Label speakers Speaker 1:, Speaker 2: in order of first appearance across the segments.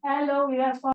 Speaker 1: Hello, we are from.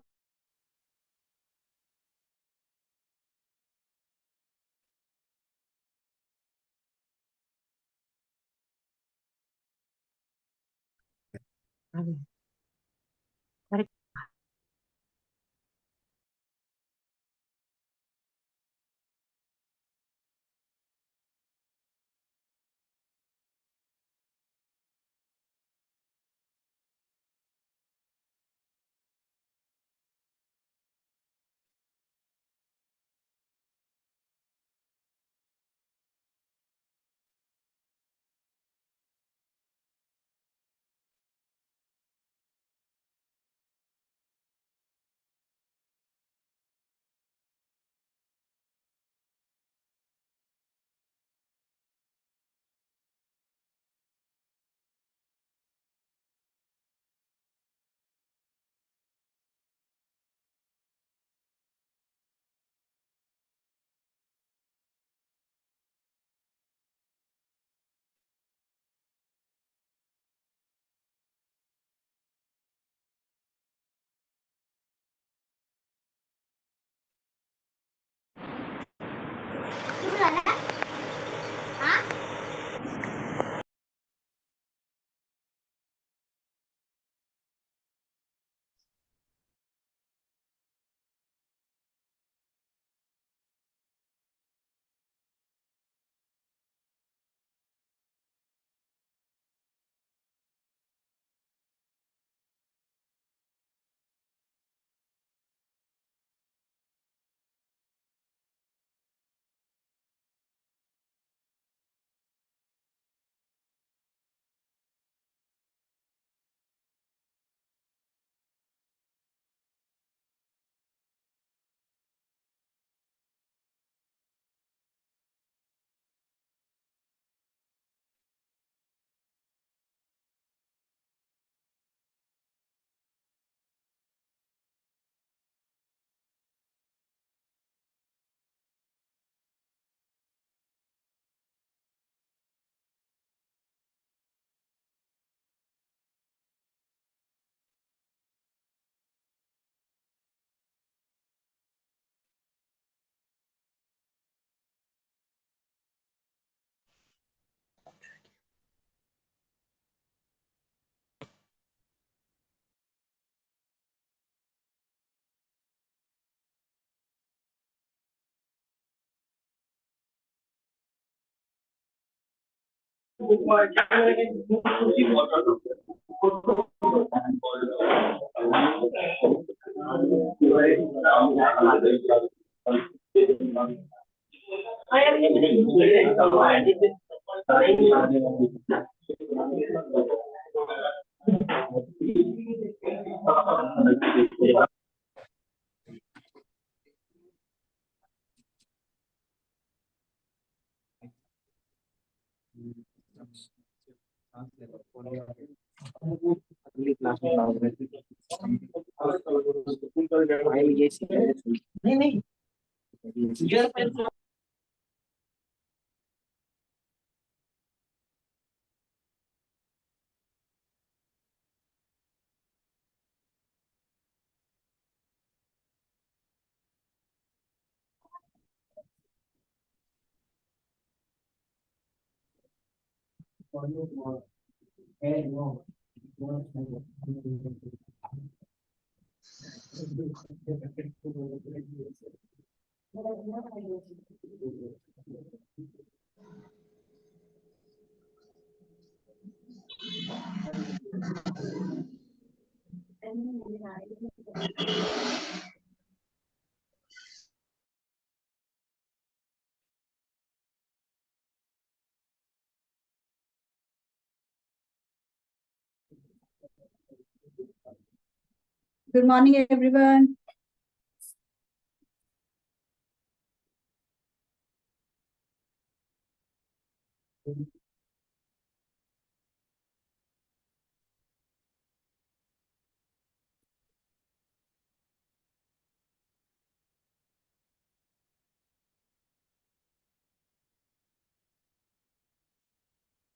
Speaker 1: Good morning, everyone.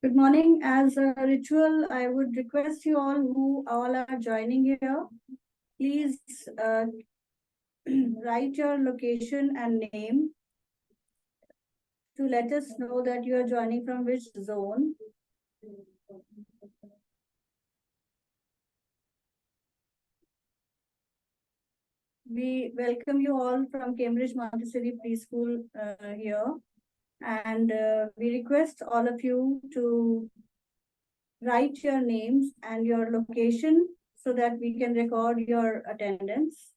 Speaker 1: Good morning. As a ritual, I would request you all who all are joining here, please write your location and name to let us know that you are joining from which zone. We welcome you all from Cambridge Montessori Play School here, and we request all of you to write your names and your location so that we can record your attendance.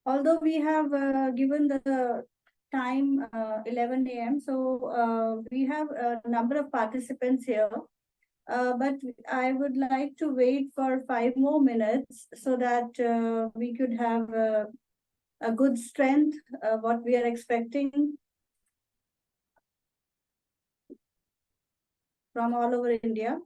Speaker 1: Although we have given the time 11 a.m., so we have a number of participants here. But I would like to wait for 5 more minutes so that we could have a good strength, what we are expecting from all over India.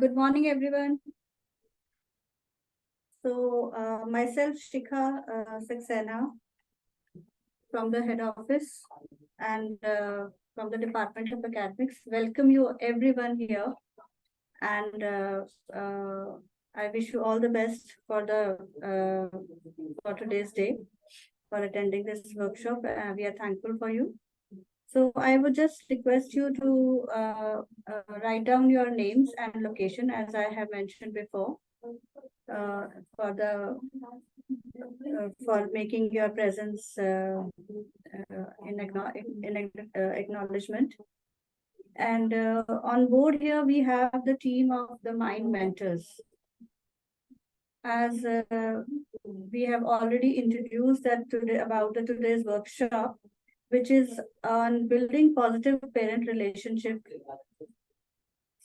Speaker 1: Good morning, everyone. So myself, Shikha Saxena, from the head office and from the Department of Academics, welcome you everyone here. And I wish you all the best for today's day, for attending this workshop. We are thankful for you. So I would just request you to write down your names and location, as I have mentioned before, uh, for the for making your presence in acknowledgement. And on board here, we have the team of the Mind Mentors. As we have already introduced that today about today's workshop, which is on building positive parent relationship.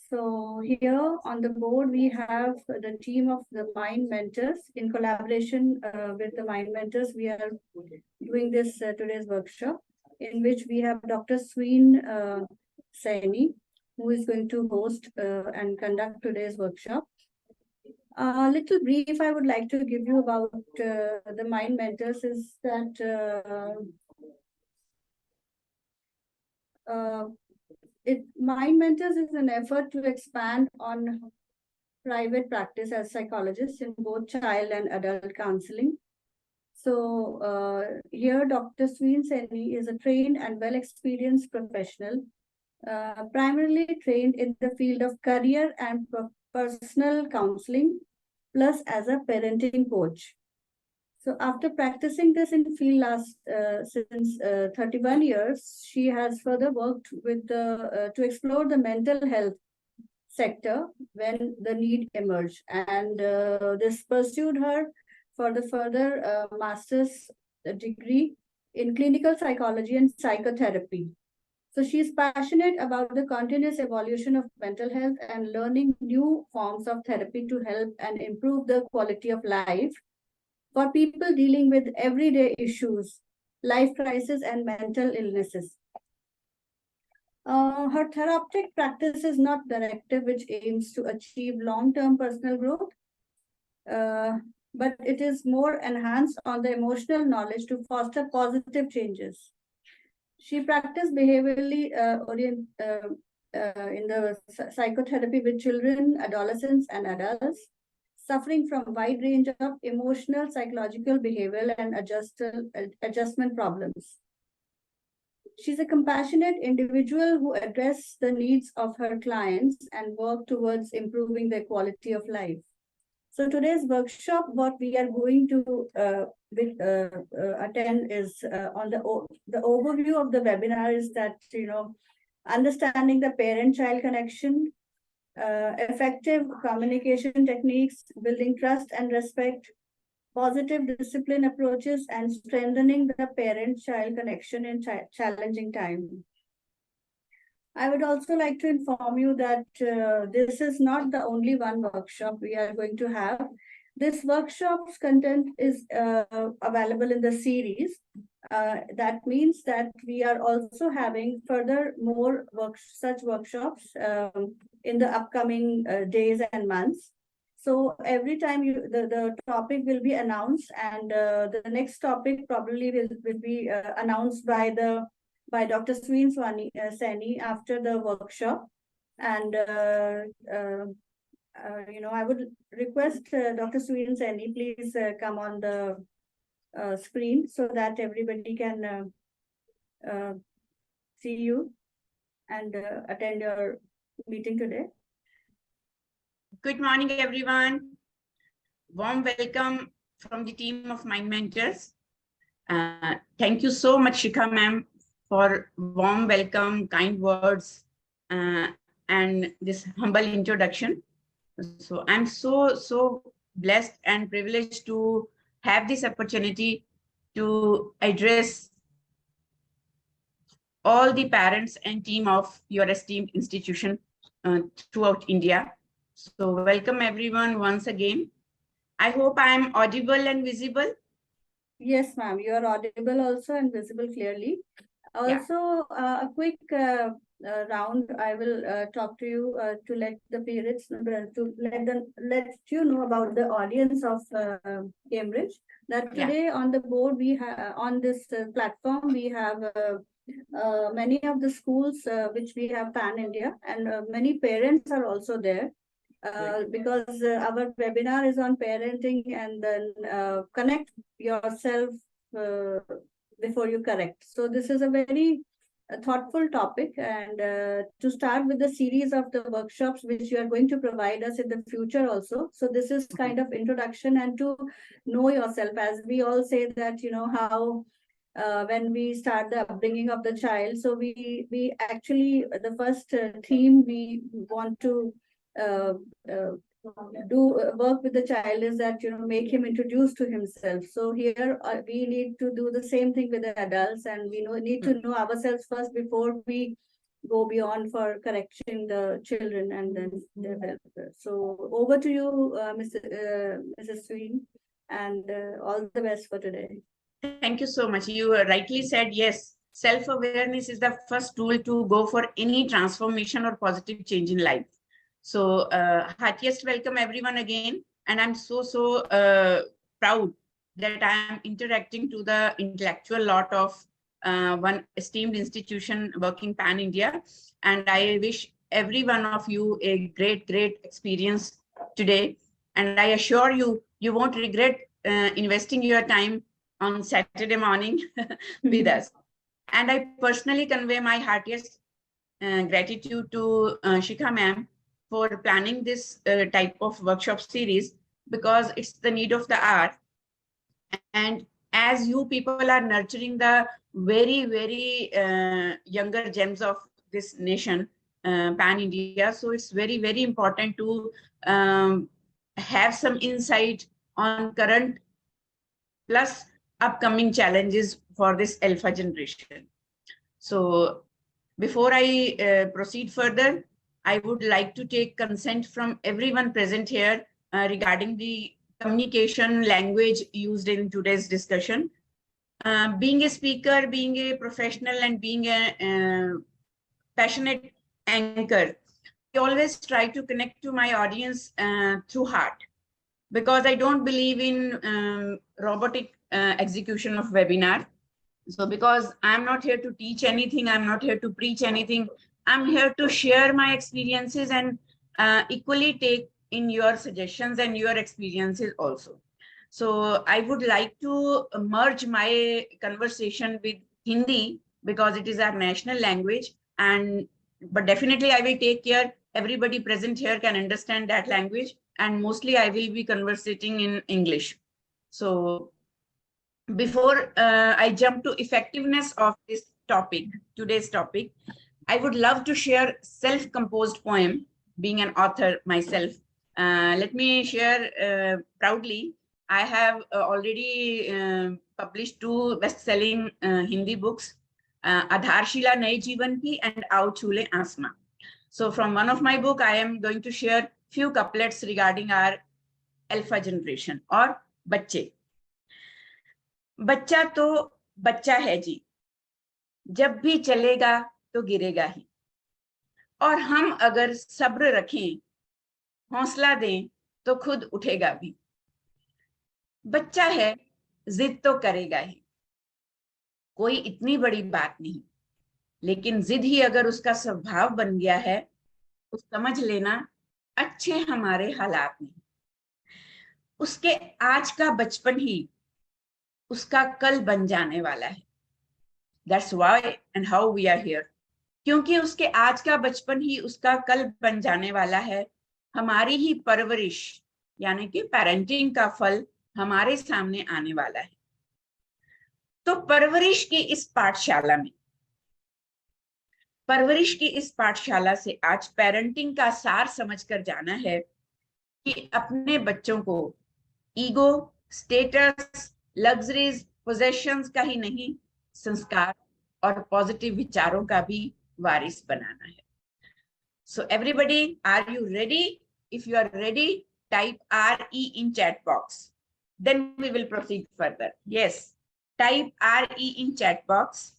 Speaker 1: So here on the board, we have the team of the Mind Mentors. In collaboration with the Mind Mentors, we are doing this today's workshop, in which we have Dr. Sween Saini, who is going to host and conduct today's workshop. A little brief I would like to give you about the Mind Mentors is that Mind Mentors is an effort to expand on private practice as psychologists in both child and adult counseling. So here, Dr. Sween Saini is a trained and well-experienced professional, primarily trained in the field of career and personal counseling, plus as a parenting coach. So after practicing this in field since 31 years, she has further worked with to explore the mental health sector when the need emerged. And this pursued her for the further master's degree in clinical psychology and psychotherapy. So she's passionate about the continuous evolution of mental health and learning new forms of therapy to help and improve the quality of life for people dealing with everyday issues, life crises, and mental illnesses. Her therapeutic practice is not directive, which aims to achieve long-term personal growth, but it is more enhanced on the emotional knowledge to foster positive changes. She practiced behaviorally in the psychotherapy with children, adolescents, and adults suffering from a wide range of emotional, psychological, behavioral, and adjustment problems. She's a compassionate individual who addresses the needs of her clients and work towards improving their quality of life. So today's workshop, what we are going to attend is on the overview of the webinar is that, understanding the parent-child connection, effective communication techniques, building trust and respect, positive discipline approaches, and strengthening the parent-child connection in challenging time. I would also like to inform you that this is not the only one workshop we are going to have. This workshop's content is available in the series. That means that we are also having further more such workshops in the upcoming days and months. So every time the topic will be announced, and the next topic probably will be announced by Dr. Sween Saini after the workshop. And I would request Dr. Sween Saini, please come on the screen so that everybody can see you and attend your meeting today.
Speaker 2: Good morning, everyone. Warm welcome from the team of Mind Mentors. Thank you so much, Shikha ma'am, for warm welcome, kind words, and this humble introduction. So I'm so blessed and privileged to have this opportunity to address all the parents and team of your esteemed institution throughout India. So welcome everyone once again. I hope I am audible and visible.
Speaker 1: Yes, ma'am, you are audible also and visible clearly. Also, a quick round. I will talk to you to let the parents let you know about the audience of Cambridge. That today on the board we have on this platform we have many of the schools which we have pan India, and many parents are also there. Because our webinar is on parenting, and then connect yourself before you correct. So this is a very thoughtful topic, and to start with the series of the workshops which you are going to provide us in the future also. So this is kind of introduction and to know yourself, as we all say that, how when we start the upbringing of the child. So we actually, the first theme we want to work with the child is that, make him introduce to himself. So here we need to do the same thing with the adults, and we need to know ourselves first before we go beyond for correcting the children and then their welfare. So over to you, Mrs. Sween, and all the best for today.
Speaker 2: Thank you so much. You rightly said, yes, self-awareness is the first tool to go for any transformation or positive change in life. So heartiest welcome everyone again. And I'm so proud that I am interacting to the intellectual lot of one esteemed institution working pan-India. And I wish every one of you a great, great experience today. And I assure you, you won't regret investing your time on Saturday morning with us. And I personally convey my heartiest gratitude to Shikha ma'am for planning this type of workshop series, because it's the need of the hour. And as you people are nurturing the very, very younger gems of this nation, pan-India, so it's very, very important to have some insight on current plus upcoming challenges for this alpha generation. So before I proceed further, I would like to take consent from everyone present here regarding the communication language used in today's discussion. Being a speaker, being a professional, and being a passionate anchor, I always try to connect to my audience through heart, because I don't believe in robotic execution of webinar. So because I'm not here to teach anything, I'm not here to preach anything, I'm here to share my experiences and equally take in your suggestions and your experiences also. So I would like to merge my conversation with Hindi, because it is our national language, but definitely I will take care everybody present here can understand that language, and mostly I will be conversating in English. So before I jump to effectiveness of this topic, today's topic, I would love to share self-composed poem, being an author myself. Let me share proudly. I have already published 2 best-selling Hindi books, Adharshila Naye Jeevan Ki and Aao Chule Asma. So from one of my book, I am going to share few couplets regarding our alpha generation or बच्चे. बच्चा तो बच्चा है जी, जब भी चलेगा तो गिरेगा ही, और हम अगर सब्र रखें, हौसला दें तो खुद उठेगा भी. बच्चा है, जिद तो करेगा ही, कोई इतनी बड़ी बात नहीं, लेकिन जिद ही अगर उसका स्वभाव बन गया है तो समझ लेना अच्छे हमारे हालात नहीं. उसके आज का बचपन ही उसका कल बन जाने वाला है. That's why and how we are here. क्योंकि उसके आज का बचपन ही उसका कल बन जाने वाला है. हमारी ही परवरिश यानी कि पेरेंटिंग का फल हमारे सामने आने वाला है. तो परवरिश की इस पाठशाला से आज पेरेंटिंग का सार समझकर जाना है कि अपने बच्चों को ईगो, स्टेटस, लग्जरीज, पोजेशंस का ही नहीं, संस्कार और पॉजिटिव विचारों का भी वारिस बनाना है. So everybody, are you ready? If you are ready, type RE in chat box. Then we will proceed further. Yes, type RE in chat box.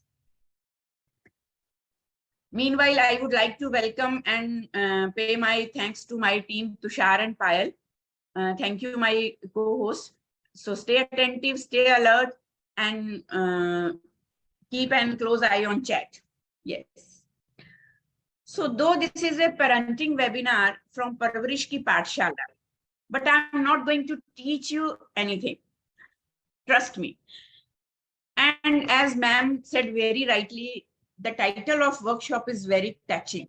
Speaker 2: Meanwhile, I would like to welcome and pay my thanks to my team, Tushar and Payal. Thank you, my co-host. So stay attentive, stay alert, and keep a close eye on chat. Yes. So though this is a parenting webinar from Parvarish Ki Pathshala, but I'm not going to teach you anything. Trust me. And as ma'am said very rightly, the title of workshop is very touching.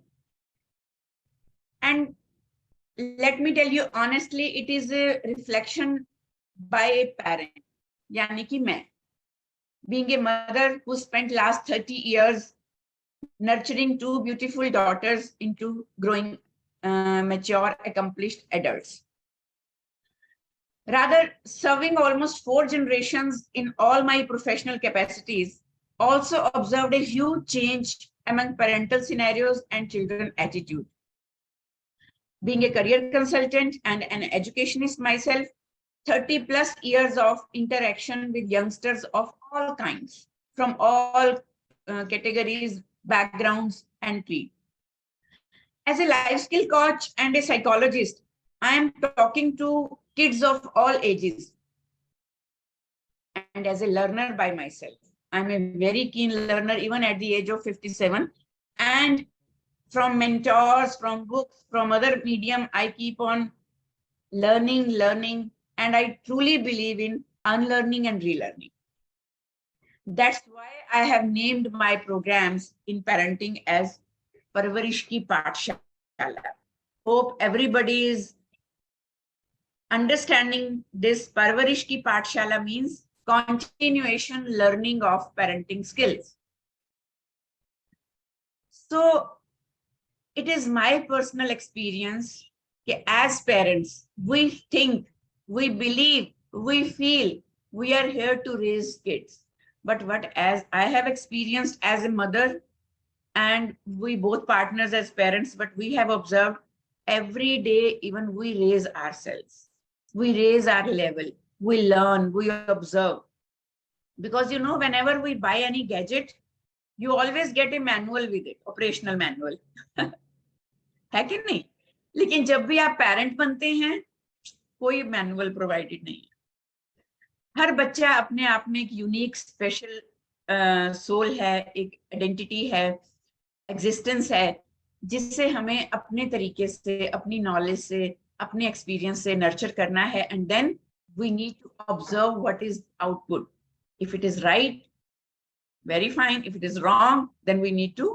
Speaker 2: And let me tell you honestly, it is a reflection by a parent, yani ki main, being a mother who spent last 30 years nurturing 2 beautiful daughters into growing, mature, accomplished adults. Rather, serving almost 4 generations in all my professional capacities, also observed a huge change among parental scenarios and children attitude. Being a career consultant and an educationist myself, 30 plus years of interaction with youngsters of all kinds, from all categories, backgrounds, and creed. As a life skill coach and a psychologist, I am talking to kids of all ages. And as a learner by myself, I'm a very keen learner, even at the age of 57. And from mentors, from books, from other medium, I keep on learning, and I truly believe in unlearning and relearning. That's why I have named my programs in parenting as Parvarish Ki Pathshala. Hope everybody is understanding this. Parvarish Ki Pathshala means continuation learning of parenting skills. So it is my personal experience that as parents, we think, we believe, we feel we are here to raise kids. But what as I have experienced as a mother, and we both partners as parents, but we have observed every day, even we raise ourselves. We raise our level, we learn, we observe. Because whenever we buy any gadget, you always get a manual with it, operational manual. है कि नहीं? लेकिन जब भी आप parent बनते हैं, कोई मैनुअल प्रोवाइडेड नहीं है। हर बच्चा अपने आप में एक यूनिक स्पेशल सोल है, एक आइडेंटिटी है, एग्जिस्टेंस है, जिससे हमें अपने तरीके से, अपनी नॉलेज से, अपने एक्सपीरियंस से नर्चर करना है। And then we need to observe what is output. If it is right, very fine. If it is wrong, then we need to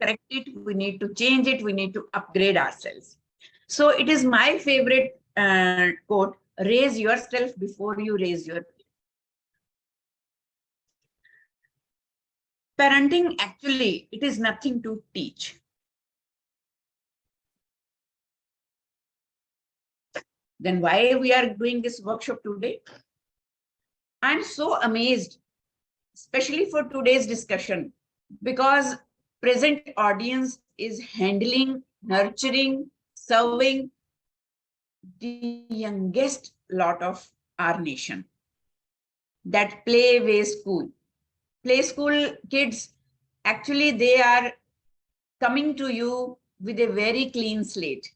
Speaker 2: correct it, we need to change it, we need to upgrade ourselves. So it is my favorite quote, raise yourself before you raise your kids. Parenting, actually, it is nothing to teach. Then why we are doing this workshop today? I'm so amazed, especially for today's discussion, because present audience is handling, nurturing, serving the youngest lot of our nation. That play school. Play school kids, actually, they are coming to you with a very clean slate,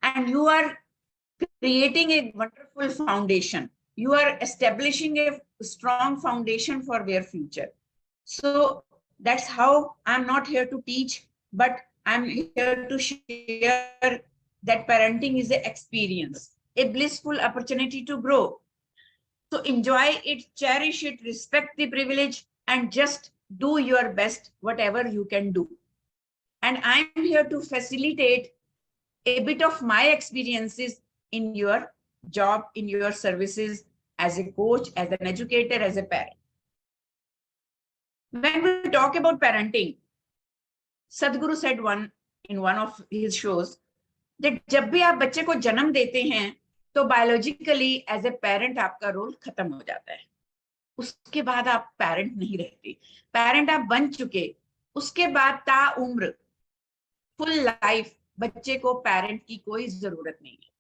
Speaker 2: and you are creating a wonderful foundation. You are establishing a strong foundation for their future. So that's how I'm not here to teach, but I'm here to share that parenting is an experience, a blissful opportunity to grow. So enjoy it, cherish it, respect the privilege, and just do your best, whatever you can do. And I'm here to facilitate a bit of my experiences in your job, in your services, as a coach, as an educator, as a parent. When we talk about parenting, Sadhguru said in one of his shows that जब भी आप बच्चे को जन्म देते हैं, तो biologically as a parent आपका रोल खत्म हो जाता है. उसके बाद आप पेरेंट नहीं रहते. पेरेंट आप बन चुके, उसके बाद ता उम्र, फुल लाइफ, बच्चे को पेरेंट की कोई जरूरत नहीं है.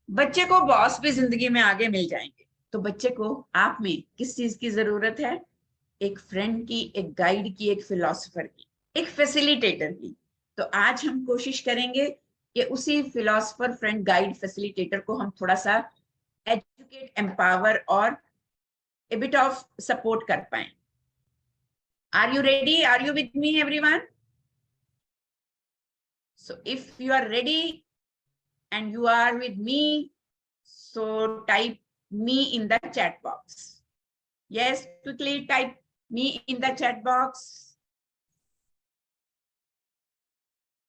Speaker 2: बच्चे को बॉस भी जिंदगी में आगे मिल जाएंगे, तो बच्चे को आप में किस चीज की जरूरत है? एक फ्रेंड की, एक गाइड की, एक फिलोसोफर की, एक फैसिलिटेटर की. तो आज हम कोशिश करेंगे कि उसी फिलोसोफर, फ्रेंड, गाइड, फैसिलिटेटर को हम थोड़ा सा एजुकेट, एम्पावर और ए बिट ऑफ सपोर्ट कर पाए. Are you ready? Are you with me everyone? So if you are ready and you are with me, so type me in the chat box. Yes, quickly type me in the chat box.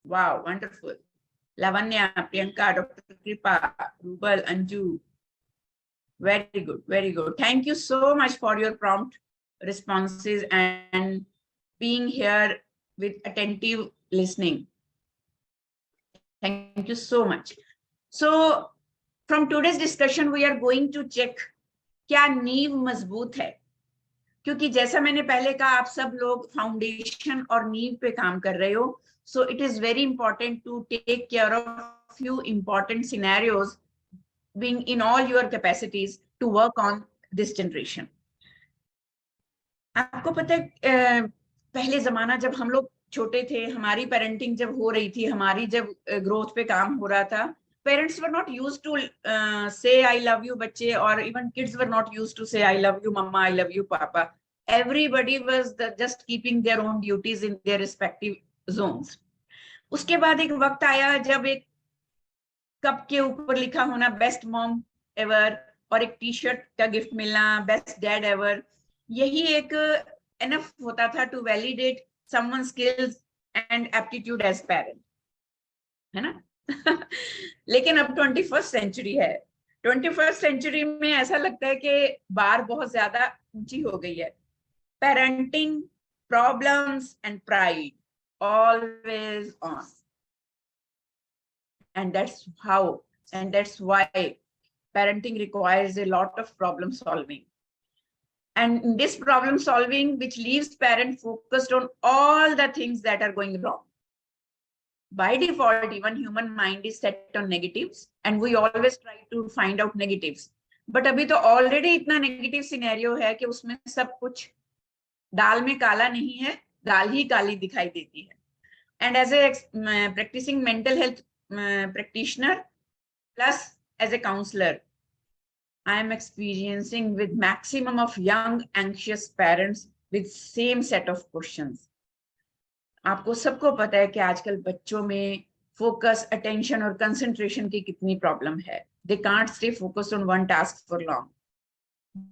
Speaker 2: Wow, wonderful. Lavanya, Priyanka, Dr. Kripa, Rubal, Anju. Very good, very good. Thank you so much for your prompt responses and being here with attentive listening. Thank you so much. So from today's discussion, we are going to check क्या नींव मजबूत है. क्योंकि जैसा मैंने पहले कहा, आप सब लोग फाउंडेशन और नींव पे काम कर रहे हो. So it is very important to take care of few important scenarios, being in all your capacities to work on this generation. आपको पता है, पहले जमाना जब हम लोग छोटे थे, हमारी पेरेंटिंग जब हो रही थी, हमारी जब ग्रोथ पे काम हो रहा था, parents were not used to say I love you bache, or even kids were not used to say I love you mama, I love you papa. Everybody was just keeping their own duties in their respective zones. उसके बाद एक वक्त आया जब एक cup के ऊपर लिखा होना बेस्ट मॉम एवर, और एक टी शर्ट का गिफ्ट मिलना बेस्ट डैड एवर, यही एक एनफ होता था to validate someone skills and aptitude as parent, है ना? लेकिन अब 21st सेंचुरी है। 21st सेंचुरी में ऐसा लगता है कि बार बहुत ज्यादा ऊंची हो गई है। Parenting problems and pride always on, and that's why parenting requires a lot of problem solving, and in this problem solving which leaves parent focused on all the things that are going wrong. By default, even human mind is set on negatives, and we always try to find out negatives, but abhi to already itna negative scenario hai कि उसमें सब कुछ दाल में काला नहीं है, दाल ही काली दिखाई देती है. And as a practicing mental health practitioner plus as a counselor, I am experiencing with maximum of young anxious parents with same set of questions. आपको सबको पता है कि आजकल बच्चों में फोकस, अटेंशन और कंसंट्रेशन की कितनी प्रॉब्लम है. They can't stay focused on one task for long.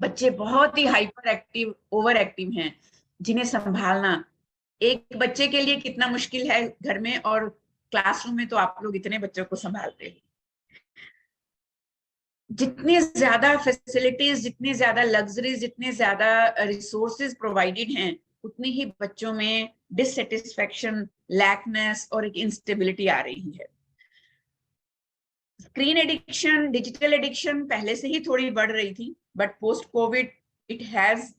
Speaker 2: बच्चे बहुत ही हाइपर एक्टिव, ओवर एक्टिव हैं, जिन्हें संभालना एक बच्चे के लिए कितना मुश्किल है घर में, और क्लासरूम में तो आप लोग इतने बच्चों को संभालते हैं. जितनी ज्यादा फैसिलिटीज, जितनी ज्यादा लग्जरीज, जितने ज्यादा रिसोर्सेज प्रोवाइडेड हैं, उतनी ही बच्चों में डिससेटिस्फैक्शन, लैकनेस और एक इंस्टेबिलिटी आ रही है. स्क्रीन एडिक्शन, डिजिटल एडिक्शन पहले से ही थोड़ी बढ़ रही थी, but post covid it has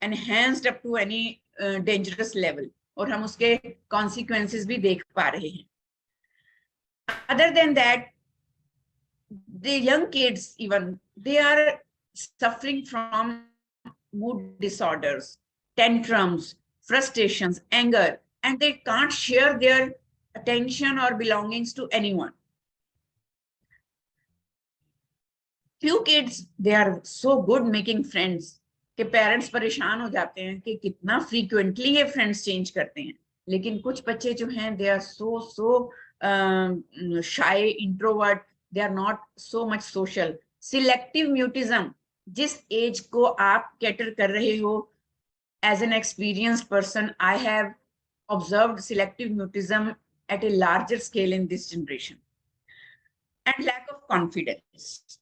Speaker 2: enhanced up to any dangerous level, और हम उसके कॉन्सिक्वेंसेस भी देख पा रहे हैं. Other than that, the young kids even, they are suffering from mood disorders, tantrums, frustrations, anger, and they can't share their attention or belongings to anyone. Few kids, they are so good making friends कि parents परेशान हो जाते हैं कि कितना frequently ये friends change करते हैं. लेकिन कुछ बच्चे जो हैं, they are so shy, introvert, they are not so much social. Selective mutism, जिस एज को आप कैटर कर रहे हो, as an experienced person, I have observed selective mutism at a larger scale in this generation. And lack of confidence.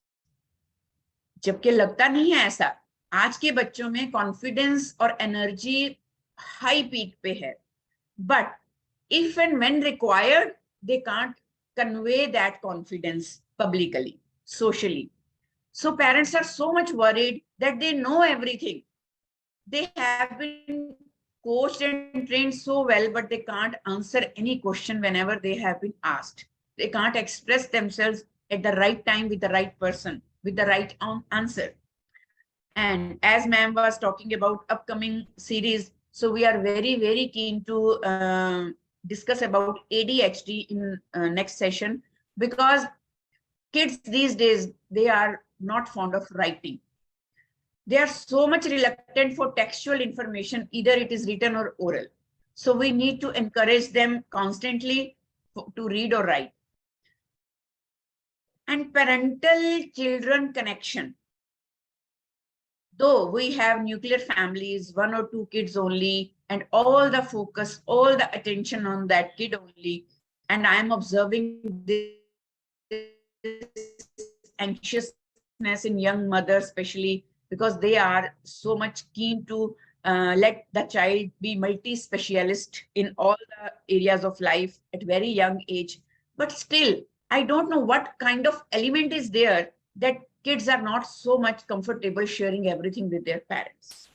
Speaker 2: जबकि लगता नहीं है ऐसा, आज के बच्चों में कॉन्फिडेंस और एनर्जी हाई पीक पे है, but if and when required, they can't convey that confidence publicly, socially. So parents are so much worried that they know everything. They have been coached and trained so well, but they can't answer any question whenever they have been asked. They can't express themselves at the right time with the right person, with the right answer. And as ma'am was talking about upcoming series, so we are very, very keen to discuss about ADHD in next session, because kids these days, they are not fond of writing. They are so much reluctant for textual information, either it is written or oral. So we need to encourage them constantly to read or write. And parental children connection. Though we have nuclear families, 1 or 2 kids only, and all the focus, all the attention on that kid only, and I am observing this anxiousness in young mothers, especially because they are so much keen to let the child be multi-specialist in all the areas of life at very young age. But still, I don't know what kind of element is there that kids are not so much comfortable sharing everything with their parents.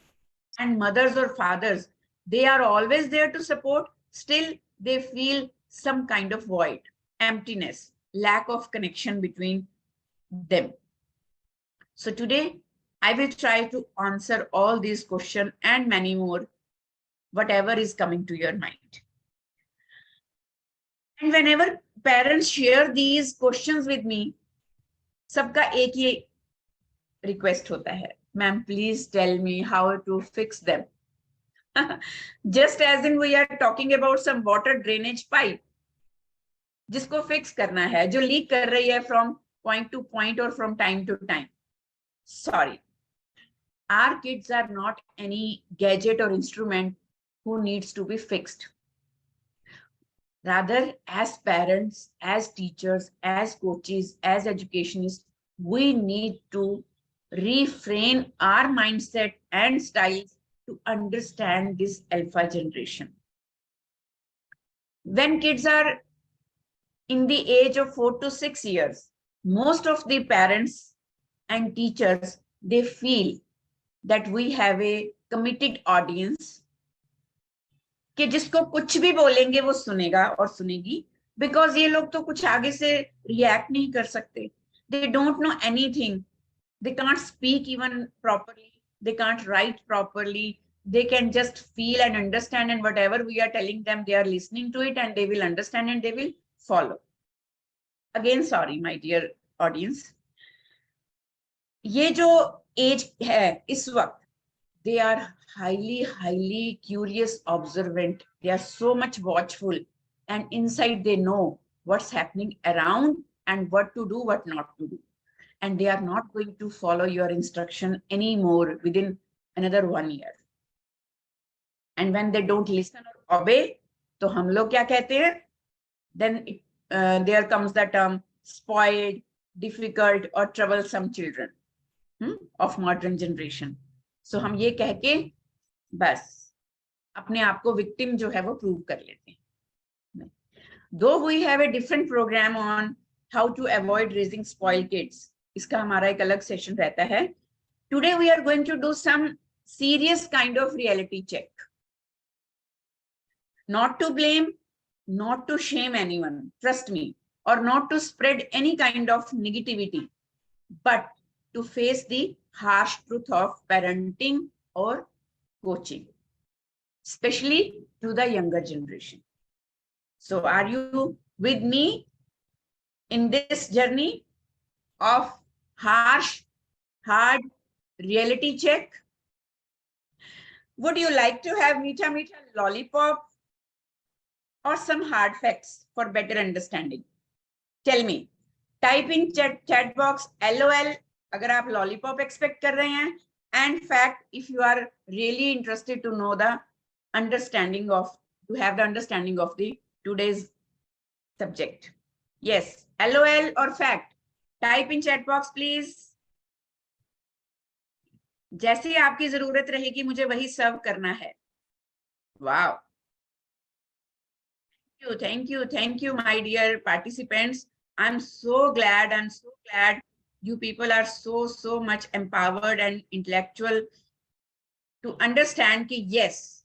Speaker 2: And mothers or fathers, they are always there to support, still they feel some kind of void, emptiness, lack of connection between them. So today, I will try to answer all these questions and many more, whatever is coming to your mind. And whenever parents share these questions with me, सबका एक ही request होता है, ma'am, please tell me how to fix them. Just as in we are talking about some water drainage pipe, जिसको fix करना है, जो leak कर रही है from point to point or from time to time. Sorry, our kids are not any gadget or instrument who needs to be fixed. Rather, as parents, as teachers, as coaches, as educationists, we need to reframe our mindset and styles to understand this alpha generation. When kids are in the age of 4 to 6 years, most of the parents and teachers, they feel that we have a committed audience कि जिसको कुछ भी बोलेंगे वो सुनेगा और सुनेगी, because ये लोग तो कुछ आगे से रिएक्ट नहीं कर सकते. They don't know anything. They can't speak even properly. They can't write properly. They can just feel and understand, and whatever we are telling them, they are listening to it and they will understand and they will follow. Again, sorry, my dear audience. ये जो as है इस वक्त, they are highly curious, observant. They are so much watchful, and inside they know what's happening around and what to do, what not to do. And they are not going to follow your instruction anymore within another 1 year. And when they don't listen or obey, तो हम लोग क्या कहते हैं? Then there comes the term spoiled, difficult or troublesome children of modern generation. So हम ये कह के बस अपने आप को victim जो है वो prove कर लेते हैं. Though we have a different program on how to avoid raising spoiled kids, इसका हमारा एक अलग session रहता है. Today we are going to do some serious kind of reality check. Not to blame, not to shame anyone, trust me, or not to spread any kind of negativity, but to face the harsh truth of parenting or coaching, especially to the younger generation. So are you with me in this journey of harsh, hard reality check? Would you like to have meetha lollipop or some hard facts for better understanding? Tell me. Type in chat box LOL अगर आप lollipop expect कर रहे हैं, and fact if you are really interested to know the understanding of, to have the understanding of the today's subject. Yes, LOL or fact. Type in chat box please. जैसे आपकी जरूरत रहेगी मुझे वही सर्व करना है. Wow. Thank you, my dear participants. I'm so glad you people are so much empowered and intellectual to understand कि yes,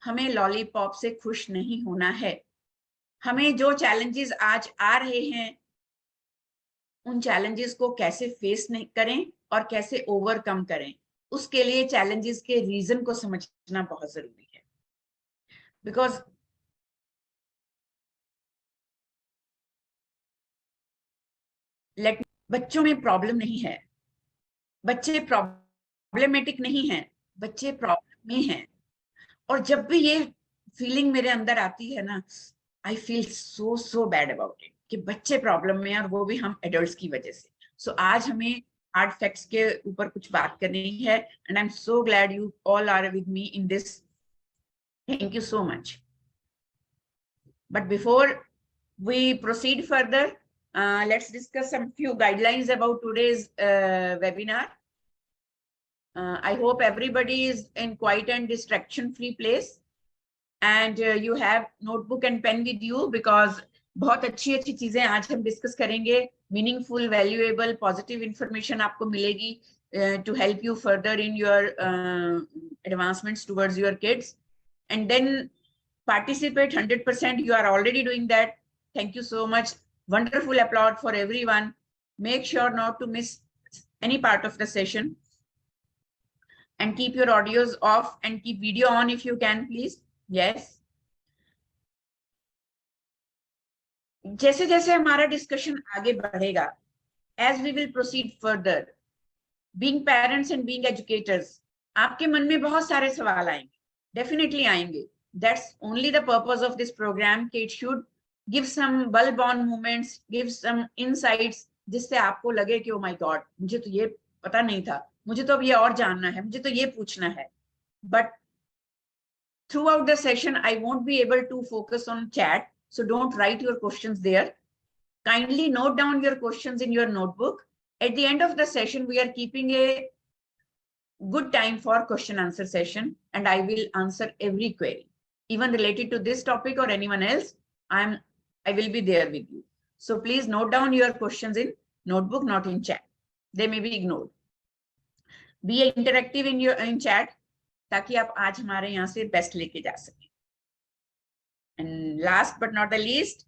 Speaker 2: हमें लॉलीपॉप से खुश नहीं होना है. हमें जो challenges आज आ रहे हैं, उन challenges को कैसे फेस नहीं करें और कैसे ओवरकम करें, उसके लिए challenges के रीजन को समझना बहुत जरूरी है. बिकॉज बच्चों में प्रॉब्लम नहीं है, बच्चे प्रॉब्लमेटिक नहीं हैं, बच्चे प्रॉब्लम में हैं. और जब भी ये फीलिंग मेरे अंदर आती है ना, I feel so bad about it कि बच्चे प्रॉब्लम में, और वो भी हम एडल्ट्स की वजह से. सो आज हमें हार्ड फैक्ट्स के ऊपर कुछ बात करनी है, and I am so glad you all are with me in this. Thank you so much. But before we proceed further, let's discuss some few guidelines about today's webinar. I hope everybody is in quiet and distraction-free place, and you have notebook and pen with you, because बहुत अच्छी चीजें आज हम discuss करेंगे. Meaningful, valuable, positive information आपको मिलेगी to help you further in your advancements towards your kids. And then participate 100%. You are already doing that. Thank you so much. Wonderful applaud for everyone. Make sure not to miss any part of the session, and keep your audios off and keep video on if you can, please. Yes. जैसे जैसे हमारा discussion आगे बढ़ेगा, as we will proceed further, being parents and being educators, आपके मन में बहुत सारे सवाल आएंगे, डेफिनेटली आएंगे. That's only the purpose of this program कि it should give some bulb on moments, give some insights, जिससे आपको लगे कि ओ माय गॉड, मुझे तो ये पता नहीं था, मुझे तो अब ये और जानना है, मुझे तो ये पूछना है. But throughout the session, I won't be able to focus on chat, so don't write your questions there. Kindly note down your questions in your notebook. At the end of the session, we are keeping a good time for question answer session, and I will answer every query, even related to this topic or anyone else. I will be there with you. So please note down your questions in notebook, not in chat. They may be ignored. Be interactive in chat, ताकि आप आज हमारे यहाँ से best लेके जा सकें. And last but not the least,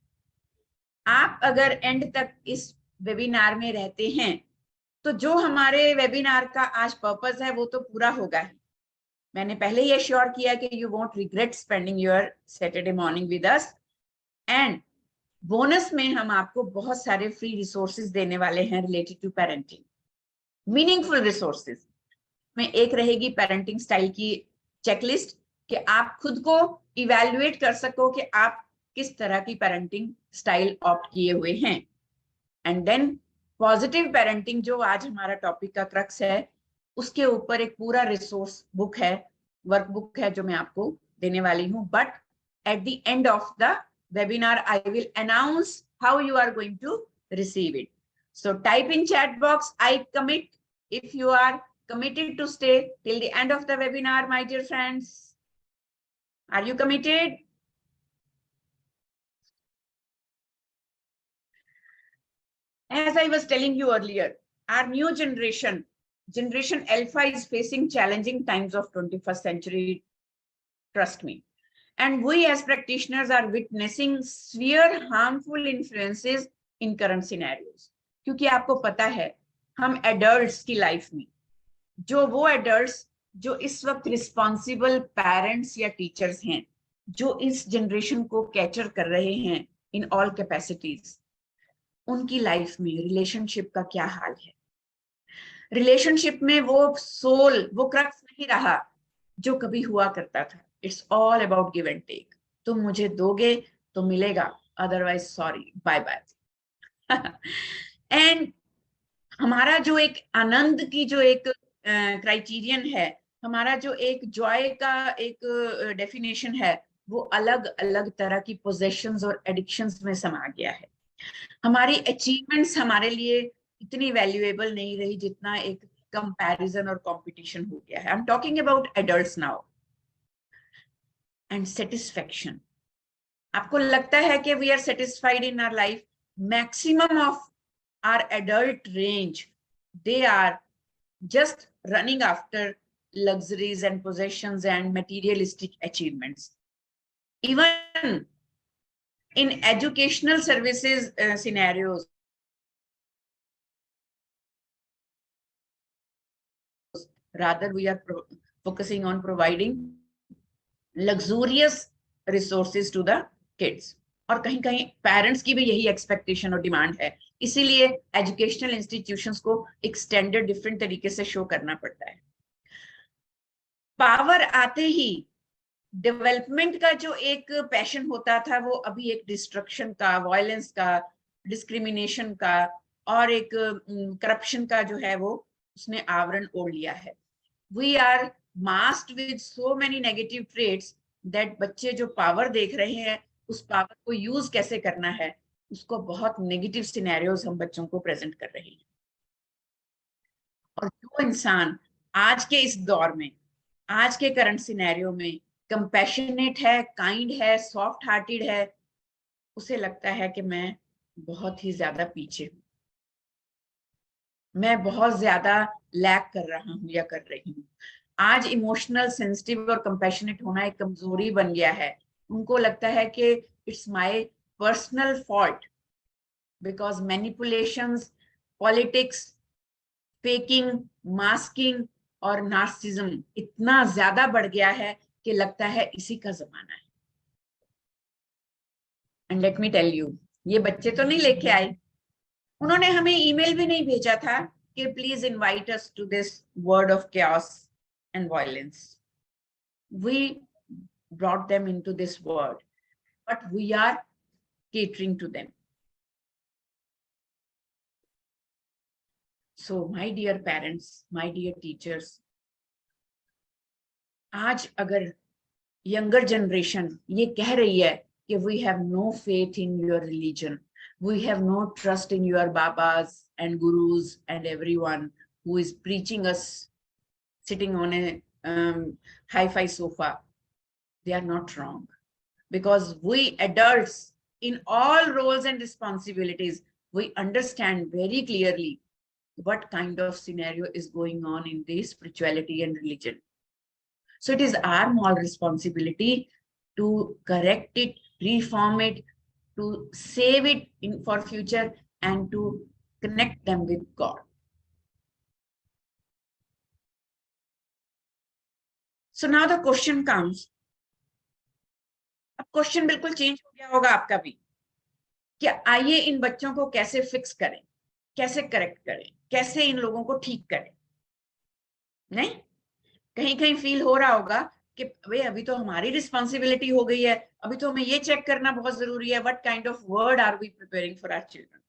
Speaker 2: आप अगर एंड तक इस वेबिनार में रहते हैं तो जो हमारे वेबिनार का आज पर्पस है वो तो पूरा होगा ही. मैंने पहले ही एश्योर किया कि you won't regret spending your Saturday morning with us. And bonus में हम आपको बहुत सारे फ्री रिसोर्सेज देने वाले हैं related to parenting, meaningful resources. में एक रहेगी पेरेंटिंग स्टाइल की चेकलिस्ट कि आप खुद को इवैल्यूएट कर सको कि आप किस तरह की पेरेंटिंग स्टाइल ऑप्ट किए हुए हैं. एंड देन पॉजिटिव पेरेंटिंग, जो आज हमारा टॉपिक का क्रक्स है, उसके ऊपर एक पूरा रिसोर्स बुक है, वर्कबुक है, जो मैं आपको देने वाली हूँ. But at the end of the webinar I will announce how you are going to receive it. So type in chat box I commit if you are committed to stay till the end of the webinar, my dear friends. Are you committed? As I was telling you earlier, our new generation Alpha, is facing challenging times of 21st century, trust me. And we as practitioners are witnessing severe harmful influences in current scenarios. क्योंकि आपको पता है, हम adults की life में वो adults जो इस वक्त रिस्पॉन्सिबल पेरेंट्स या टीचर्स हैं, जो इस जनरेशन को कैचर कर रहे हैं इन ऑल कैपेसिटीज, उनकी लाइफ में रिलेशनशिप का क्या हाल है. रिलेशनशिप में वो सोल, वो क्रक्स नहीं रहा जो कभी हुआ करता था. It's all about give and take. तुम मुझे दोगे तो मिलेगा, otherwise sorry, bye bye. And हमारा जो एक आनंद की जो एक क्राइटेरियन है, हमारा जो एक जॉय का एक डेफिनेशन है, वो अलग अलग तरह की पोजेशंस और एडिक्शंस में समा गया है. हमारी अचीवमेंट्स हमारे लिए इतनी वैल्यूएबल नहीं रही जितना एक कंपैरिजन और कंपटीशन हो गया है. I am talking about adults now. And satisfaction, आपको लगता है कि we are satisfied in our life? Maximum of our adult range, they are just running after luxuries and possessions and materialistic achievements. Even in educational services scenarios, rather we are focusing on providing luxurious resources to the kids. और कहीं कहीं parents की भी यही expectation और demand है, इसीलिए educational institutions को एक स्टैंडर्ड डिफरेंट तरीके से शो करना पड़ता है. पावर आते ही डेवलपमेंट का जो एक पैशन होता था, वो अभी एक डिस्ट्रक्शन का, वायलेंस का, डिस्क्रिमिनेशन का और एक करप्शन का जो है वो उसने आवरण ओढ़ लिया है. We are masked with so many negative traits that बच्चे जो पावर देख रहे हैं, उस पावर को यूज कैसे करना है, उसको बहुत नेगेटिव सिनेरियोज हम बच्चों को प्रेजेंट कर रहे हैं. और जो इंसान आज के इस दौर में, आज के करंट सिनेरियो में कंपैशनेट है, काइंड है, सॉफ्ट हार्टेड है, उसे लगता है कि मैं बहुत ही ज्यादा पीछे हूं, मैं बहुत ज्यादा लैक कर रहा हूं या कर रही हूं. आज इमोशनल, सेंसिटिव और कंपैशनेट होना एक कमजोरी बन गया है. उनको लगता है कि it's my personal fault, because manipulations, politics, faking, masking और नार्सिज्म इतना ज्यादा बढ़ गया है कि लगता है इसी का जमाना है. And let me tell you, ये बच्चे तो नहीं लेके आए, उन्होंने हमें ईमेल भी नहीं भेजा था कि please invite us to this world of chaos and violence. We brought them into this world, but we are catering to them. So my dear parents, my dear teachers, आज अगर younger generation ये कह रही है कि we have no faith in your religion, we have no trust in your babas and gurus and everyone who is preaching us sitting on a hi-fi sofa, they are not wrong. Because we adults in all roles and responsibilities, we understand very clearly what kind of scenario is going on in this spirituality and religion. So it is our moral responsibility to correct it, reform it, to save it for future, and to connect them with God. So now the question comes. अब question बिल्कुल change हो गया होगा आपका भी, कि आइए इन बच्चों को कैसे फिक्स करें, कैसे करेक्ट करें, कैसे इन लोगों को ठीक करें। नहीं, कहीं कहीं फील हो रहा होगा कि भाई अभी तो हमारी रिस्पॉन्सिबिलिटी हो गई है, अभी तो हमें ये चेक करना बहुत जरूरी है, what kind of world are we preparing for our children.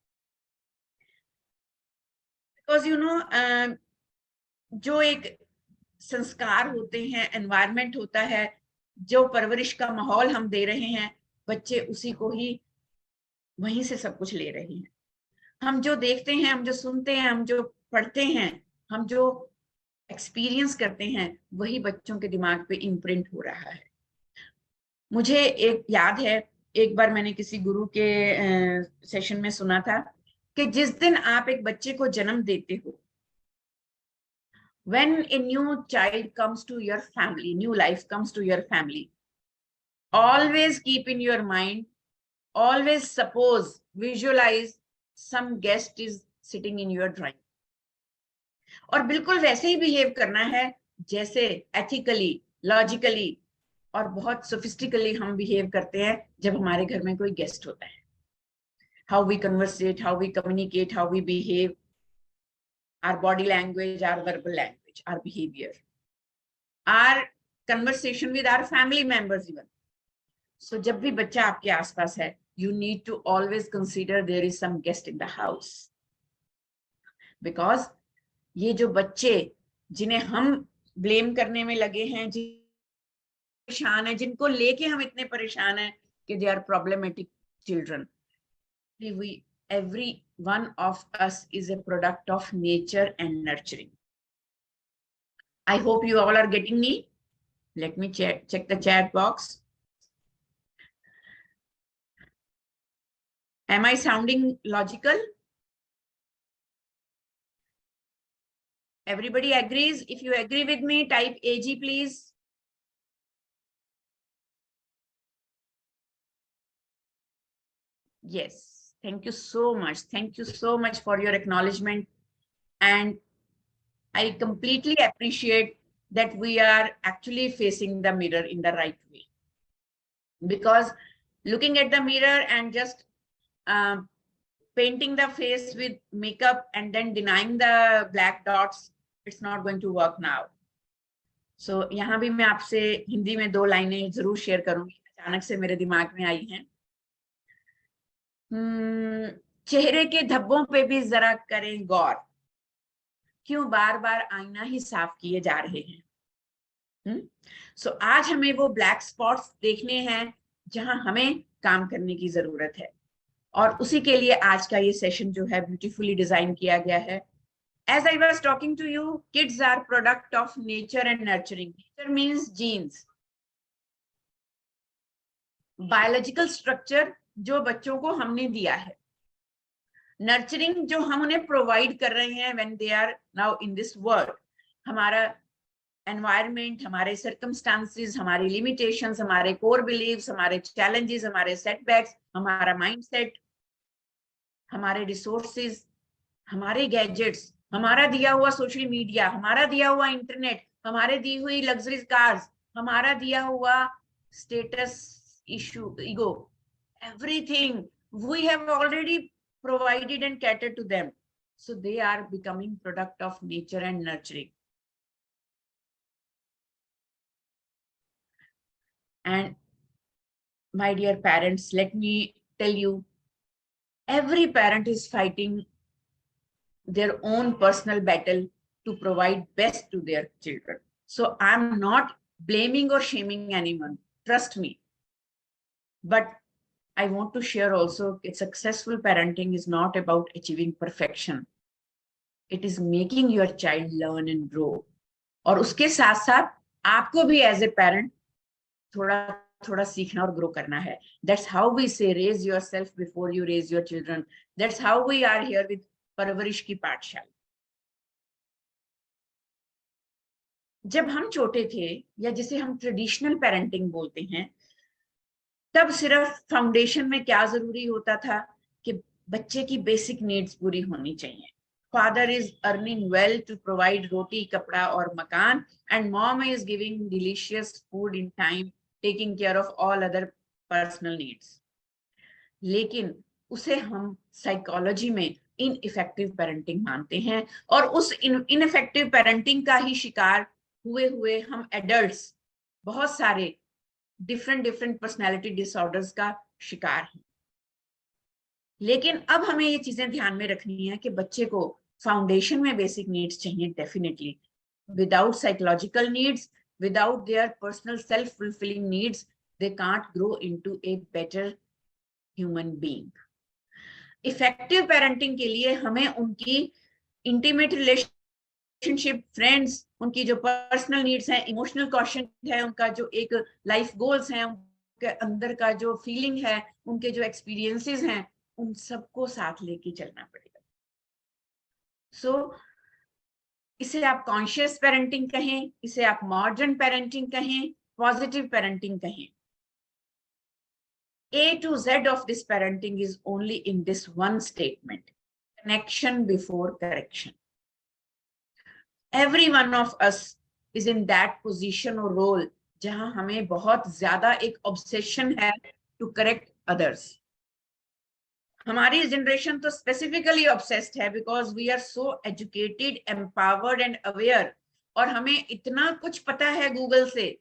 Speaker 2: Because you know, जो एक संस्कार होते हैं, एनवायरमेंट होता है, जो परवरिश का माहौल हम दे रहे हैं, बच्चे उसी को ही वहीं से सब कुछ ले रहे हैं। हम जो देखते हैं, हम जो सुनते हैं, हम जो पढ़ते हैं, हम जो एक्सपीरियंस करते हैं, वही बच्चों के दिमाग पे इम्प्रिंट हो रहा है। मुझे एक याद है, एक बार मैंने किसी गुरु के सेशन में सुना था कि जिस दिन आप एक बच्चे को जन्म देते हो, when a new child comes to your family, new life comes to your family, always keep in your mind, always suppose, visualize some guest is sitting in your drawing. और बिल्कुल वैसे ही बिहेव करना है जैसे एथिकली, लॉजिकली और बहुत सोफिस्टिकली हम behave करते हैं जब हमारे घर में कोई गेस्ट होता है। How we conversate, how we communicate, how we behave, our body language, our verbal language, our behavior, our conversation with our family members even. So जब भी बच्चा आपके आसपास है, you need to always consider there is some guest in the house. Because ये जो बच्चे जिन्हें हम ब्लेम करने में लगे हैं, परेशान है, जिनको लेके हम इतने परेशान हैं कि they are problematic children, every one of us is a product of nature and nurturing. I hope you all are getting me. Let me check the chat box. Am I sounding logical? Everybody agrees? If you agree with me, type AG, please. Yes. Thank you so much. Thank you so much for your acknowledgement. And I completely appreciate that we are actually facing the mirror in the right way. Because looking at the mirror and just painting the face with makeup and then denying the black dots, it's not going to work now. So यहाँ भी मैं आपसे हिंदी में 2 लाइनें जरूर share करूंगी, अचानक से मेरे दिमाग में आई हैं। चेहरे के धब्बों पे भी जरा करें गौर, क्यों बार बार आईना ही साफ किए जा रहे हैं। सो आज हमें वो ब्लैक स्पॉट्स देखने हैं जहां हमें काम करने की जरूरत है, और उसी के लिए आज का ये सेशन जो है ब्यूटीफुली डिजाइन किया गया है। As I was talking to you, kids are product of nature and nurturing. Nature means genes, biological structure जो बच्चों को हमने दिया है, नर्चरिंग जो हम उन्हें प्रोवाइड कर रहे हैं when they are now in this world. हमारा एनवायरनमेंट, हमारे सर्कमस्टांसेस, हमारी लिमिटेशंस, हमारे कोर बिलीव्स, हमारे चैलेंजेस, हमारे सेटबैक्स, हमारा माइंडसेट, हमारे रिसोर्सेज, हमारे गैजेट्स, हमारा दिया हुआ सोशल मीडिया, हमारा दिया हुआ इंटरनेट, हमारे दी हुई लग्जरी कार्स, हमारा दिया हुआ status issue, ego, everything we have already provided and catered to them. So they are becoming product of nature and nurturing. And my dear parents, let me tell you, every parent is fighting their own personal battle to provide best to their children. So I'm not blaming or shaming anyone, trust me. But I want to share also that successful parenting is not about achieving perfection. It is making your child learn and grow. और उसके साथ साथ आपको भी as a parent थोड़ा थोड़ा सीखना और ग्रो करना है. That's how we say raise yourself before you raise your children. That's how we are here with परवरिश की पाठशाला. जब हम छोटे थे या जिसे हम ट्रेडिशनल पेरेंटिंग बोलते हैं, तब सिर्फ फाउंडेशन में क्या जरूरी होता था कि बच्चे की बेसिक नीड्स पूरी होनी चाहिए. Father is earning well to provide roti, kapda और मकान, and mom is giving delicious food in time, taking care of all other personal needs. लेकिन उसे हम साइकोलॉजी में इनइफेक्टिव पेरेंटिंग मानते हैं, और उस इनइफेक्टिव पेरेंटिंग का ही शिकार हुए हुए हम एडल्ट्स बहुत सारे डिफरेंट पर्सनालिटी डिसऑर्डर्स का शिकार हैं. लेकिन अब हमें ये चीजें ध्यान में रखनी है कि बच्चे को फाउंडेशन में बेसिक नीड्स चाहिए definitely. Without psychological needs, without their personal self fulfilling needs, they can't grow into a better human being. Effective parenting के लिए हमें उनकी इंटीमेट रिलेशनशिप, फ्रेंड्स, उनकी जो पर्सनल नीड्स हैं, इमोशनल क्वेश्चन है, उनका जो एक लाइफ गोल्स हैं, उनके अंदर का जो फीलिंग है, उनके जो एक्सपीरियंसेस हैं, उन सबको साथ लेके चलना पड़ेगा. सो इसे आप कॉन्शियस पेरेंटिंग कहें, इसे आप मॉडर्न पेरेंटिंग कहें, पॉजिटिव पेरेंटिंग कहें. A to Z of this parenting is only in this one statement: connection before correction. Every one of us is in that position or role जहां हमें बहुत ज्यादा एक obsession है to correct others. हमारी generation तो specifically obsessed है because we are so educated, empowered and aware, और हमें इतना कुछ पता है गूगल से.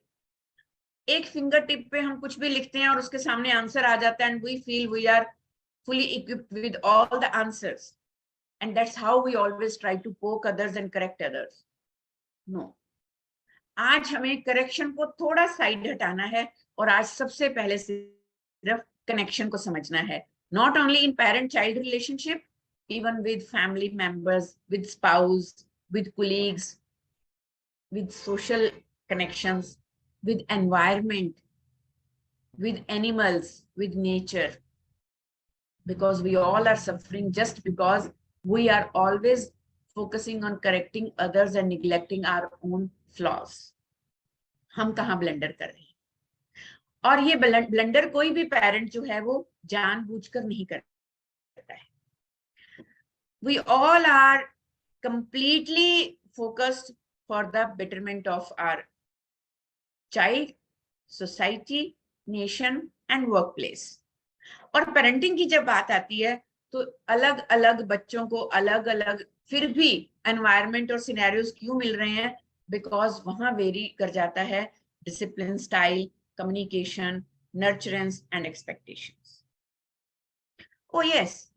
Speaker 2: एक फिंगर टिप पे हम कुछ भी लिखते हैं और उसके सामने आंसर आ जाता है, and we feel we are fully equipped with all the answers, and that's how we always try to poke others and correct others. No, आज हमें करेक्शन को थोड़ा साइड हटाना है, और आज सबसे पहले सिर्फ कनेक्शन को समझना है. Not only in parent-child relationship, even with family members, with spouse, with colleagues, with social connections, with environment, with animals, with nature, because we all are suffering just because we are always focusing on correcting others and neglecting our own flaws. हम कहाँ blunder कर रहे हैं, और ये blunder कोई भी parent जो है वो जानबूझकर नहीं करता है. We all are completely focused for the betterment of our child, society, nation and workplace. और पेरेंटिंग की जब बात आती है तो अलग अलग बच्चों को अलग अलग फिर भी एनवायरनमेंट और सिनेरियोज क्यों मिल रहे हैं, बिकॉज वहां वेरी कर जाता है discipline, style, communication, nurturance and expectations. O yes,